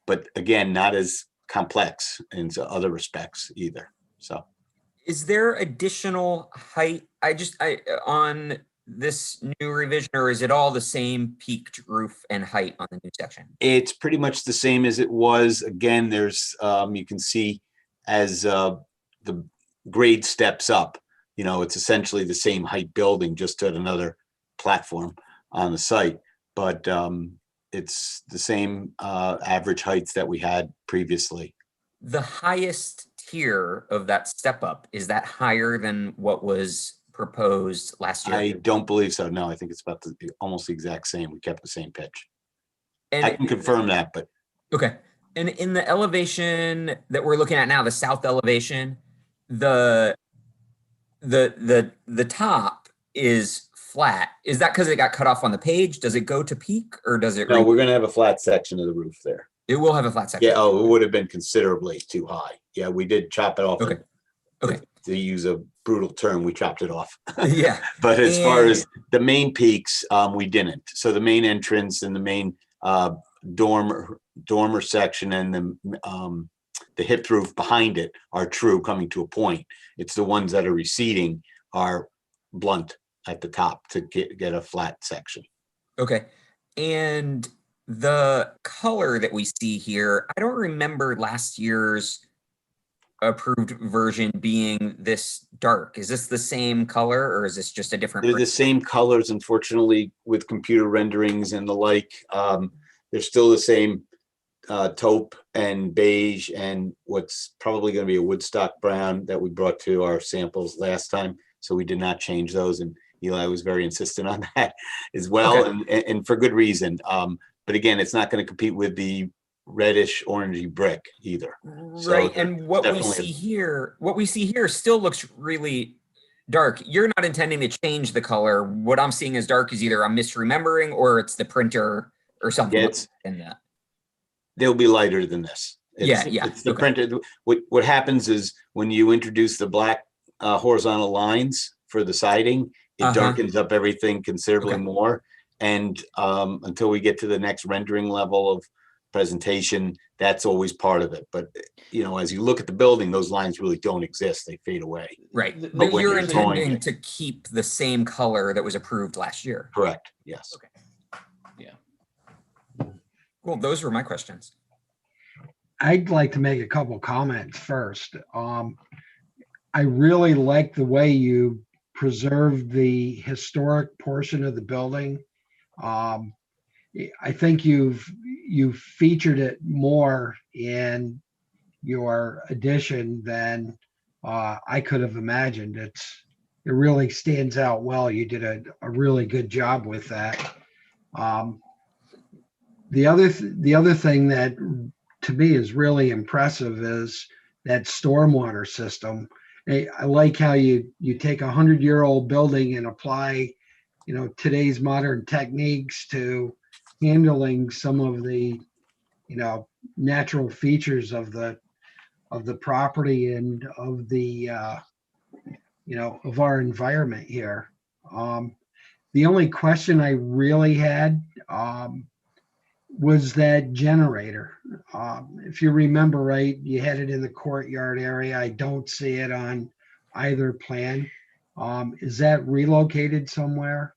but again, not as complex in other respects either. So, is there additional height? On this new revision, or is it all the same peaked roof and height on the new section? It's pretty much the same as it was. Again, there's you can see as the grade steps up, you know, it's essentially the same height building, just at another platform on the site, but it's the same average heights that we had previously. The highest tier of that step up, is that higher than what was proposed last year? I don't believe so. No, I think it's about almost the exact same. We kept the same pitch. And I can confirm that, but. Okay. And in the elevation that we're looking at now, the south elevation, the top is flat. Is that because it got cut off on the page? Does it go to peak, or does it? No, we're going to have a flat section of the roof there. It will have a flat section. Yeah. Oh, it would have been considerably too high. Yeah, we did chop it off. Okay. Okay. To use a brutal term, we chopped it off. Yeah. But as far as the main peaks, we didn't. So the main entrance and the main dormer section and the hip roof behind it are true, coming to a point. It's the ones that are receding are blunt at the top to get a flat section. Okay. And the color that we see here, I don't remember last year's approved version being this dark. Is this the same color, or is this just a different? They're the same colors, unfortunately, with computer renderings and the like. They're still the same taupe and beige and what's probably going to be a Woodstock brown that we brought to our samples last time. So we did not change those, and Eli was very insistent on that as well, okay. and for good reason. But again, it's not going to compete with the reddish orangey brick either. Right. So and what we see here still looks really dark. You're not intending to change the color. What I'm seeing as dark is either I'm misremembering or it's the printer or something. Yeah, in that. They'll be lighter than this. It's the printed. What happens is when you introduce the black horizontal lines for the siding, it darkens up everything considerably more. And until we get to the next rendering level of presentation, that's always part of it. But you know, as you look at the building, those lines really don't exist. They fade away. Right. But you're intending to keep the same color that was approved last year. Correct. Yes. Okay. Yeah. Well, those were my questions. I'd like to make a couple comments first. I really like the way you preserved the historic portion of the building. I think you've featured it more in your addition than I could have imagined. It really stands out well. You did a really good job with that. The other thing that to me is really impressive is that stormwater system. I like how you take 100-year-old building and apply, today's modern techniques to handling some of the, natural features of the property and of the, of our environment here. The only question I really had was that generator. If you remember right, you had it in the courtyard area. I don't see it on either plan. Is that relocated somewhere?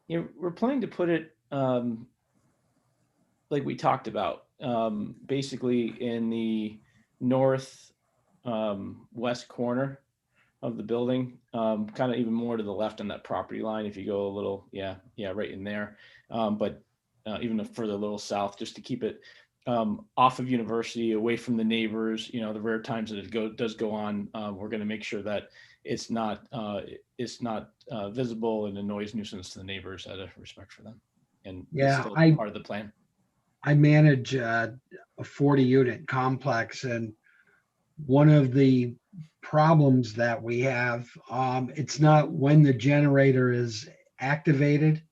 Yeah, we're planning to put it like we talked about, basically in the north west corner of the building, kind of even more to the left on that property line. If you go a little, right in there, but even further a little south, just to keep it off of University, away from the neighbors. The rare times that it does go on, we're going to make sure that it's not visible and a noise nuisance to the neighbors, out of respect for them. And it's still part of the plan. I manage a 40-unit complex, and one of the problems that we have, it's not when the generator is activated,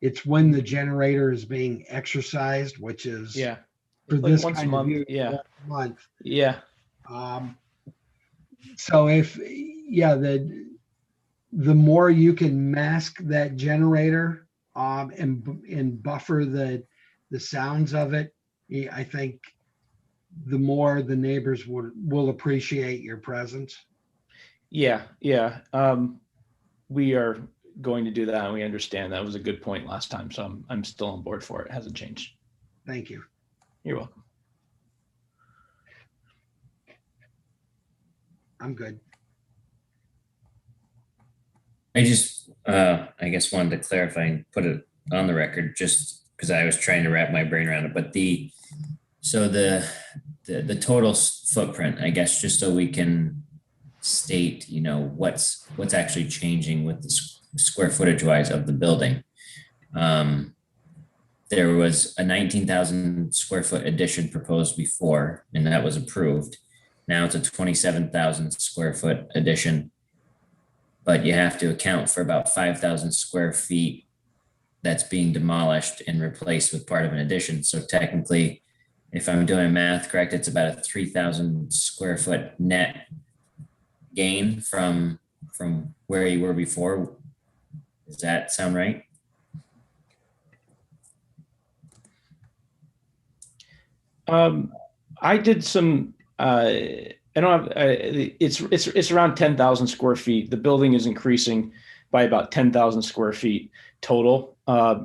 it's when the generator is being exercised, which is for like this once kind a month. of unit, Yeah. once a month. Yeah. So the more you can mask that generator and buffer the sounds of it, I think the more the neighbors will appreciate your presence. Yeah. We are going to do that, and we understand that was a good point last time. So I'm still on board for it. It hasn't changed. Thank you. You're welcome. I'm good. I just, I guess wanted to clarify and put it on the record, just because I was trying to wrap my brain around it. But the total footprint, I guess, just so we can state, what's actually changing with the square footage wise of the building. There was a 19,000 square foot addition proposed before, and that was approved. Now it's a 27,000 square foot addition, but you have to account for about 5,000 square feet that's being demolished and replaced with part of an addition. So technically, if I'm doing math correct, it's about a 3,000 square foot net gain from where you were before. Does that sound right? I did some. I don't have. It's around 10,000 square feet. The building is increasing by about 10,000 square feet total.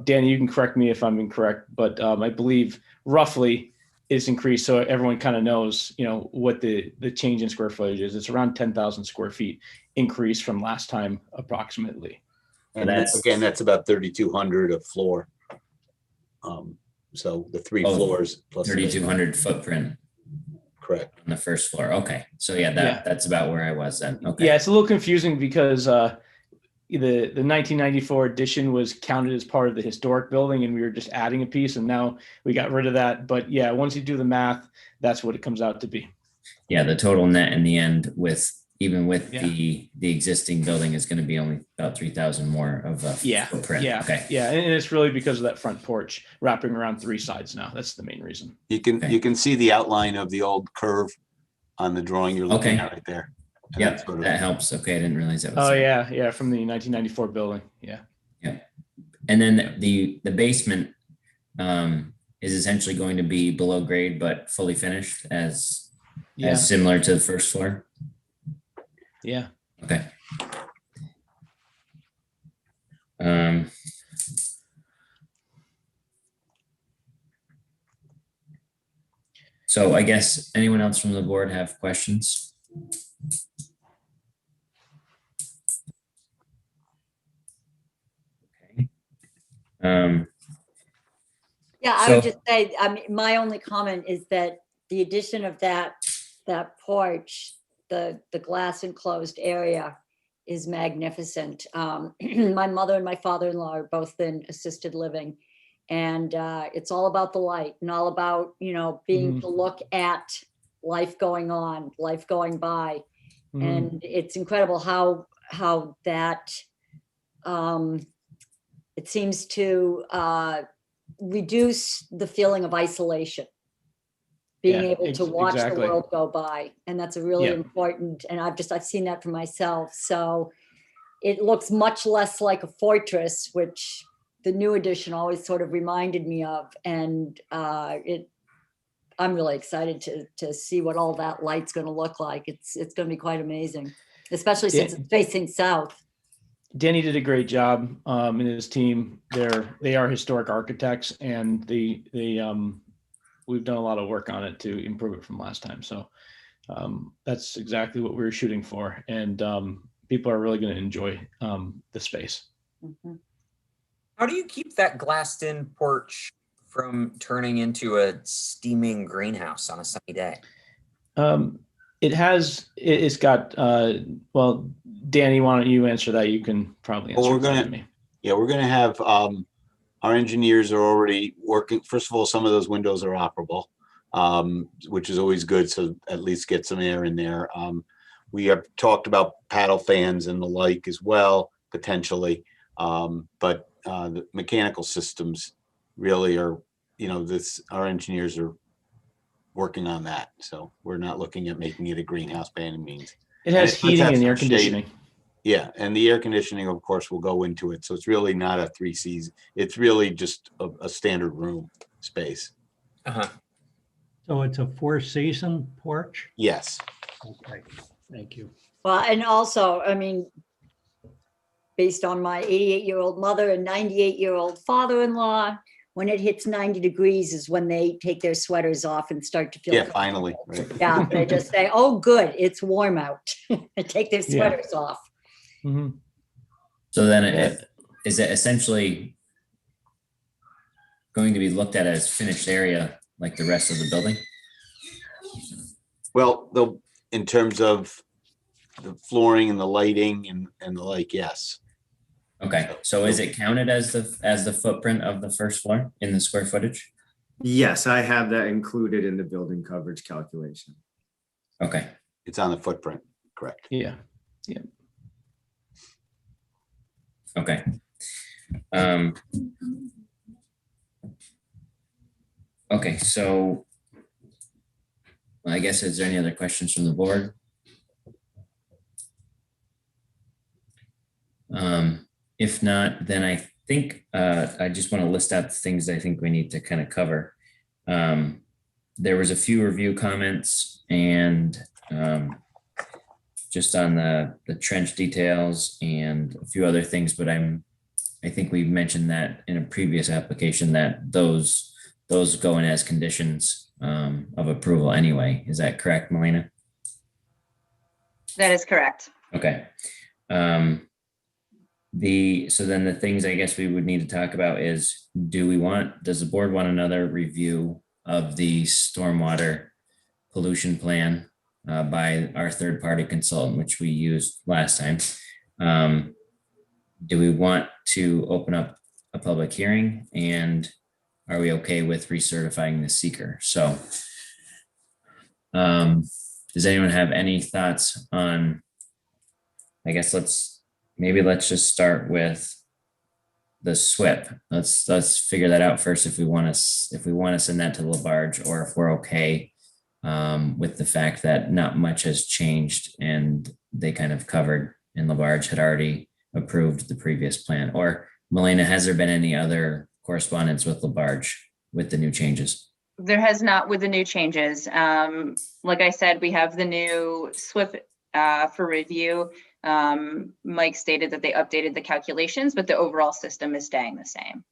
Danny, you can correct me if I'm incorrect, but I believe roughly it's increased, so everyone kind of knows, what the change in square footage is. It's around 10,000 square feet increase from last time, approximately. And that's about 3,200 a floor. So the three floors plus 3,200 footprint. Correct. On the first floor. Okay. So that's about where I was then. Okay. Yeah, it's a little confusing because the 1994 addition was counted as part of the historic building, and we were just adding a piece, and now we got rid of that. But yeah, once you do the math, that's what it comes out to be. Yeah, the total net in the end, the existing building, is going to be only about 3,000 more of a footprint. Yeah. Okay. Yeah, and it's really because of that front porch wrapping around three sides now. That's the main reason. You can see the outline of the old curve on the drawing you're looking at right there. Yeah, that helps. Okay, I didn't realize that was. Oh yeah, from the 1994 building. Yeah. Yeah, and then the basement is essentially going to be below grade but fully finished as similar to the first floor. Yeah. Okay. So I guess anyone else from the board have questions? Yeah, I So- would just say, I mean, my only comment is that the addition of that porch, the glass enclosed area is magnificent. My mother and my father-in-law are both in assisted living. And it's all about the light and all about, you know, being to look at life going on, life going by. And it's incredible how that it seems to reduce the feeling of isolation, being Yeah, able to watch exactly. the world go by. And that's a really Yeah. important, and I've seen that for myself. So it looks much less like a fortress, which the new edition always sort of reminded me of. And I'm really excited to see what all that light's going to look like. It's going to be quite amazing, especially since it's facing south. Danny did a great job and his team. They are historic architects, and we've done a lot of work on it to improve it from last time. So that's exactly what we were shooting for, and people are really going to enjoy the space. Mhm. How do you keep that glassed-in porch from turning into a steaming greenhouse on a sunny day? It's got well, Danny, why don't you answer that? You can probably answer Well, it better than me. Yeah, we're gonna have, our engineers are already working. First of all, some of those windows are operable, which is always good. So at least get some air in there. We have talked about paddle fans and the like as well, potentially. But the mechanical systems really are, you know, our engineers are working on that. So we're not looking at making it a greenhouse by any means. It has does heating have and some air shade. conditioning. Yeah, and the air conditioning, of course, will go into it. So it's really not a 3 season. It's really just a standard room space. Uh-huh. So it's a 4-season porch? Yes. Okay, thank you. Well, and also, I mean, based on my 88-year-old mother and 98-year-old father-in-law, when it hits 90 degrees is when they take their sweaters off and start to feel Yeah, finally. Right. Yeah, they just say, oh, good, it's warm out. And take their Yeah. sweaters off. Mhm. So then Yeah. is it essentially going to be looked at as finished area like the rest of the building? Well, in terms of the flooring and the lighting and the like, yes. Okay, so is it counted as the footprint of the first floor in the square footage? Yes, I have that included in the building coverage calculation. Okay, It's on the footprint, correct. Yeah. okay. Okay, so I guess, is there any other questions from the board? If not, then I think I just want to list out the things I think we need to kind of cover. There was a few review comments and just on the trench details and a few other things, but I think we mentioned that in a previous application that those go in as conditions of approval anyway. Is that correct, Melina? That is correct. Okay. So then the things I guess we would need to talk about is, does the board want another review of the stormwater pollution plan by our third-party consultant, which we used last time? Do we want to open up a public hearing, and are we okay with recertifying the seeker? So does anyone have any thoughts on, I guess let's just start with the SWIP. Let's figure that out first. If we want to send that to Labarge, or if we're okay with the fact that not much has changed and they kind of covered, and Labarge had already approved the previous plan. Or Melina, has there been any other correspondence with Labarge with the new changes? There has not with the new changes. Like I said, we have the new SWIP for review. Mike stated that they updated the calculations, but the overall system is staying the same.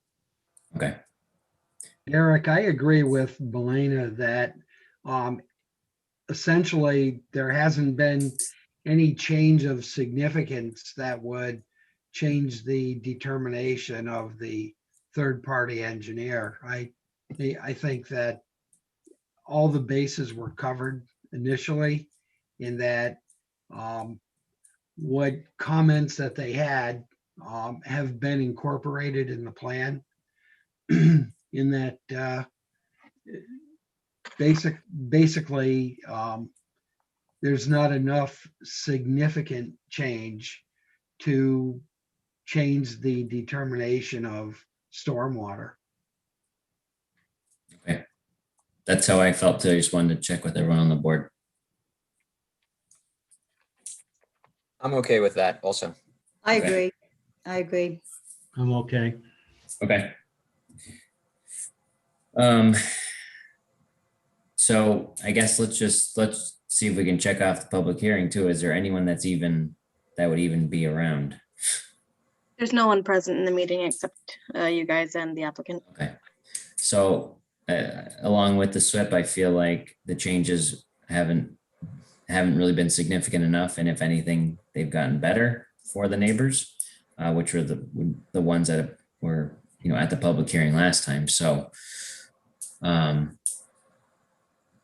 Okay. Eric, I agree with Melina that essentially there hasn't been any change of significance that would change the determination of the third-party engineer. I think that all the bases were covered initially in that what comments that they had have been incorporated in the plan in that basically there's not enough significant change to change the determination of stormwater. Okay. That's how I felt too. I just wanted to check with everyone on the board. I'm okay with that also. I Okay. agree. I agree. I'm okay. Okay. So I guess let's see if we can check off the public hearing too. Is there anyone that would even be around? There's no one present in the meeting except you guys and the applicant. Okay. So along with the SWIP, I feel like the changes haven't really been significant enough. And if anything, they've gotten better for the neighbors, which were the ones that were, at the public hearing last time. So,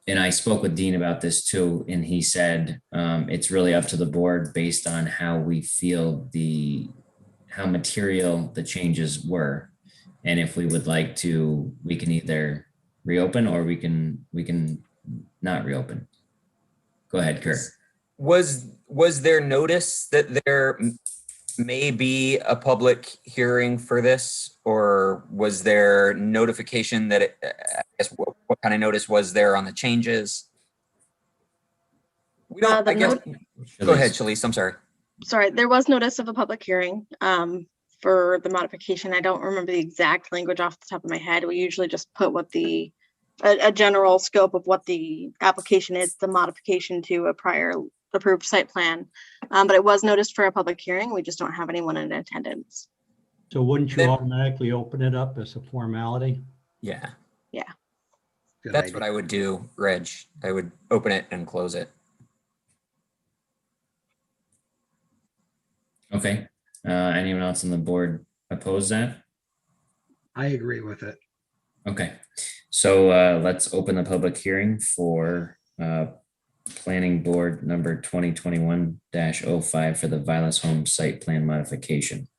and I spoke with Dean about this too, and he said it's really up to the board based on how we feel how material the changes were. And if we would like to, we can either reopen or we can not reopen. Go ahead, Kurt. Was there notice that there may be a public hearing for this, or was there notification that I guess what kind of notice was there on the changes? We don't. The I guess. Go ahead, Shalise. I'm sorry. Sorry, there was notice of a public hearing for the modification. I don't remember the exact language off the top of my head. We usually just put what a general scope of what the application is, the modification to a prior approved site plan. But it was noticed for a public hearing. We just don't have anyone in attendance. So wouldn't you automatically open it up as a formality? Yeah. Yeah. Good That's idea. what I would do, Reg. I would open it and close it. Okay. Anyone else on the board oppose that? I agree with it. Okay. So let's open the public hearing for Planning Board number 2021-05 for the Vilas Home Site Plan Modification.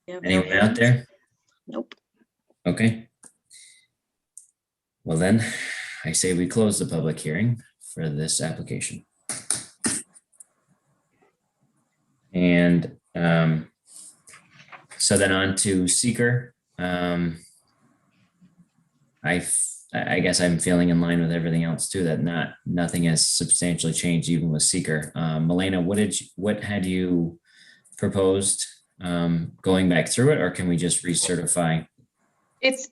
You have no Anyone out hands? there? Nope. Okay. Well then, I say we close the public hearing for this application. And so then on to seeker. I guess I'm feeling in line with everything else too, that nothing has substantially changed even with seeker. Milena, what had you proposed going back through it, or can we just recertify?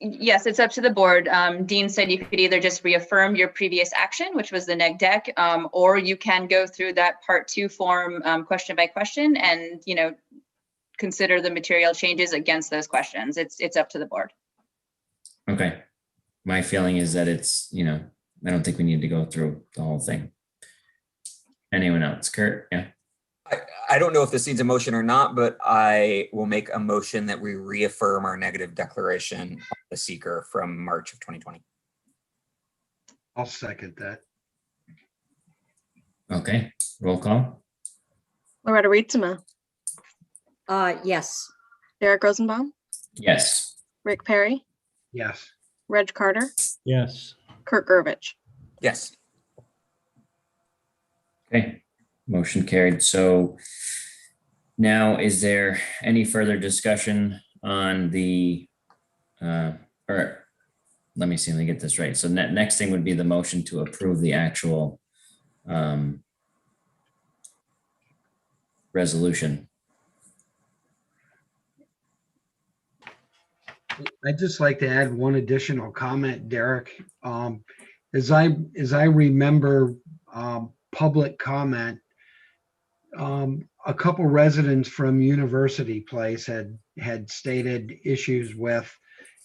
Yes, it's up to the board. Dean said you could either just reaffirm your previous action, which was the neg deck, or you can go through that part 2 form question by question and, consider the material changes against those questions. It's up to the board. Okay. My feeling is that it's, I don't think we need to go through the whole thing. Anyone else? Kurt? Yeah. I don't know if this needs a motion or not, but I will make a motion that we reaffirm our negative declaration of the seeker from March of 2020. I'll second that. Okay. Roll call. Loretta Rietzema, Yes. Derek Rosenbaum, Yes. Rick Perry, Yes. Reg Carter, Yes. Kurt Gervich. Yes. Okay. Motion carried. So now is there any further discussion on the, or let me see, let me get this right. So next thing would be the motion to approve the actual resolution. I'd just like to add one additional comment, Derek. As I remember public comment, a couple residents from University Place had stated issues with,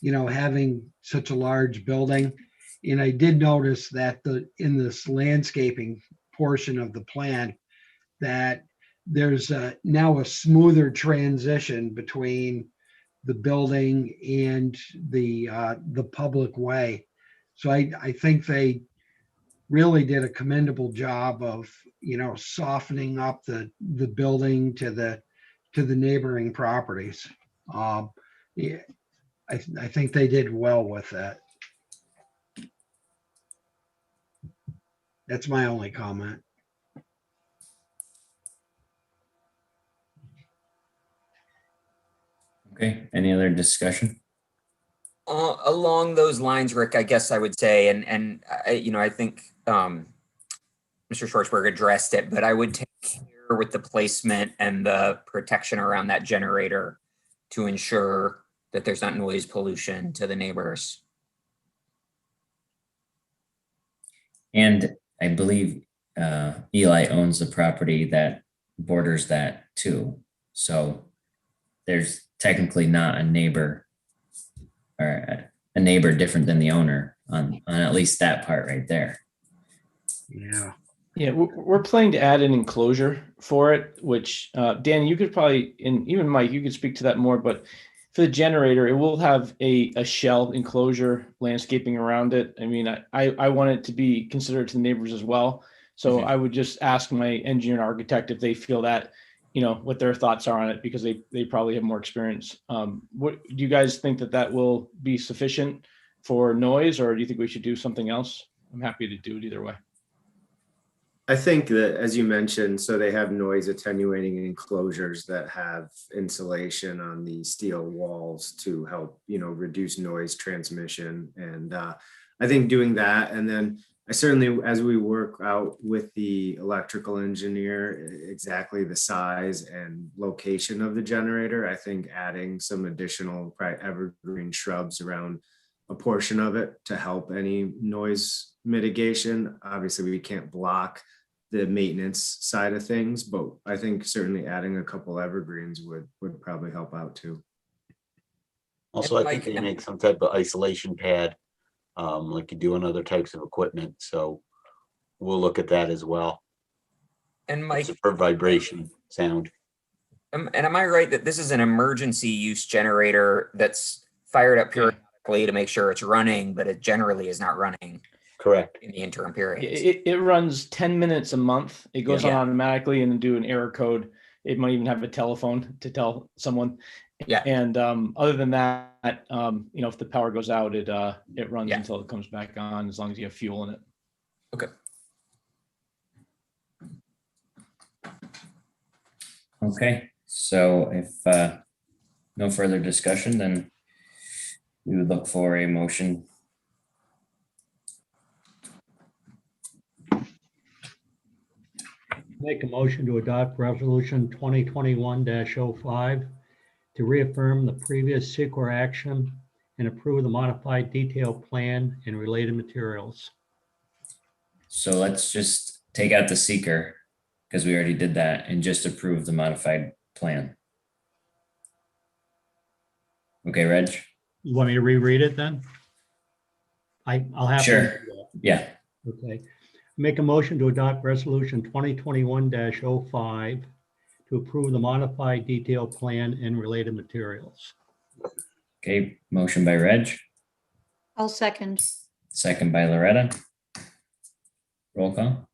having such a large building. And I did notice that in this landscaping portion of the plan, that there's now a smoother transition between the building and the public way. So I think they really did a commendable job of, softening up the building to the neighboring properties. Yeah, I think they did well with that. That's my only comment. Okay, any other discussion? Along those lines, Rick, I guess I would say, and I think Mr. Schwartzberg addressed it, but I would take care with the placement and the protection around that generator to ensure that there's not noise pollution to the neighbors. And I believe Eli owns the property that borders that too. So there's technically not a neighbor or a neighbor different than the owner on at least that part right there. Yeah. Yeah, we're planning to add an enclosure for it, which Dan, you could probably, and even Mike, you could speak to that more, but for the generator, it will have a shell enclosure landscaping around it. I mean, I want it to be considerate to the neighbors as well. So I would just ask my engineer and architect if they feel that, what their thoughts are on it, because they probably have more experience. What do you guys think that will be sufficient for noise, or do you think we should do something else? I'm happy to do it either way. I think that, as you mentioned, so they have noise attenuating enclosures that have insulation on the steel walls to help, reduce noise transmission. And I think doing that, and then I certainly, as we work out with the electrical engineer, exactly the size and location of the generator, I think adding some additional probably evergreen shrubs around a portion of it to help any noise mitigation. Obviously, we can't block the maintenance side of things, but I think certainly adding a couple evergreens would probably help out too. Also, I think they make some type of isolation pad, like you do on other types of equipment. So we'll look at that as well. And Mike, for vibration sound. and am I right that this is an emergency use generator that's fired up periodically to make sure it's running, but it generally is not running? Correct. In the interim period. It runs 10 minutes a month. It goes on automatically and then do an error code. It might even have a telephone to tell someone. Yeah. And other than that, if the power goes out, it runs until it comes back on, as long as you have fuel in it. Okay. Okay, so if no further discussion, then we would look for a motion. Make a motion to adopt resolution 2021-05 to reaffirm the previous SEQR action and approve the modified detailed plan and related materials. So let's just take out the seeker because we already did that and just approve the modified plan. Okay, Reg? You want me to reread it then? I'll have Sure. to. Yeah. Okay. Make a motion to adopt resolution 2021-05 to approve the modified detailed plan and related materials. Okay, motion by Reg, I'll second. second by Loretta. Roll call.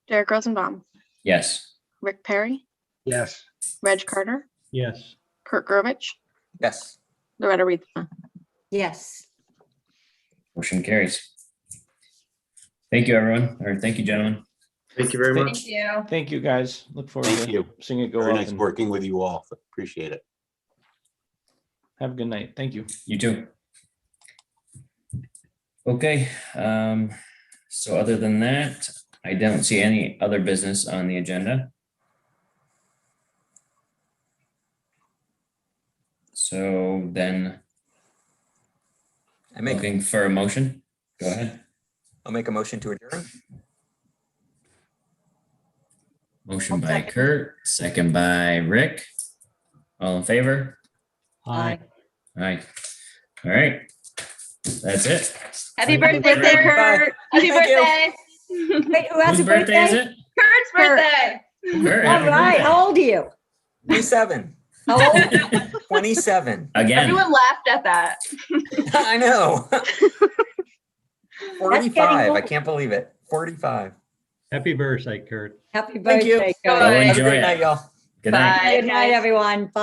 Derek Rosenbaum, Yes. Rick Perry, Yes. Reg Carter, Yes. Kurt Grovich, Yes. Loretta Riedma. Yes. Motion carries. Thank you, everyone, or thank you, gentlemen. Thank you very much. Thank you. Thank you, guys. Look forward Thank to you. seeing it go Very up. nice And working with you all. Appreciate it. have a good night. Thank you. You too. Okay, so other than that, I don't see any other business on the agenda. So then, looking for a motion. Go ahead. I'll make a motion to adjourn. Motion by Kurt, second by Rick. All in favor? Aye. Aye. All right. That's it. Happy birthday, Kurt. Happy Thank you. birthday. Wait, who has Whose a birthday is it? Kurt's birthday. Kurt, All happy right, birthday. how old are you? 27. How old? 27. Again. Everyone laughed at that. I know. 45. I old. can't believe it. 45. Happy birthday, Kurt. Happy Thank you. birthday, Go Kurt. Have a enjoy great it. night, y'all. Good night. Bye, Good night, guys. everyone. Bye.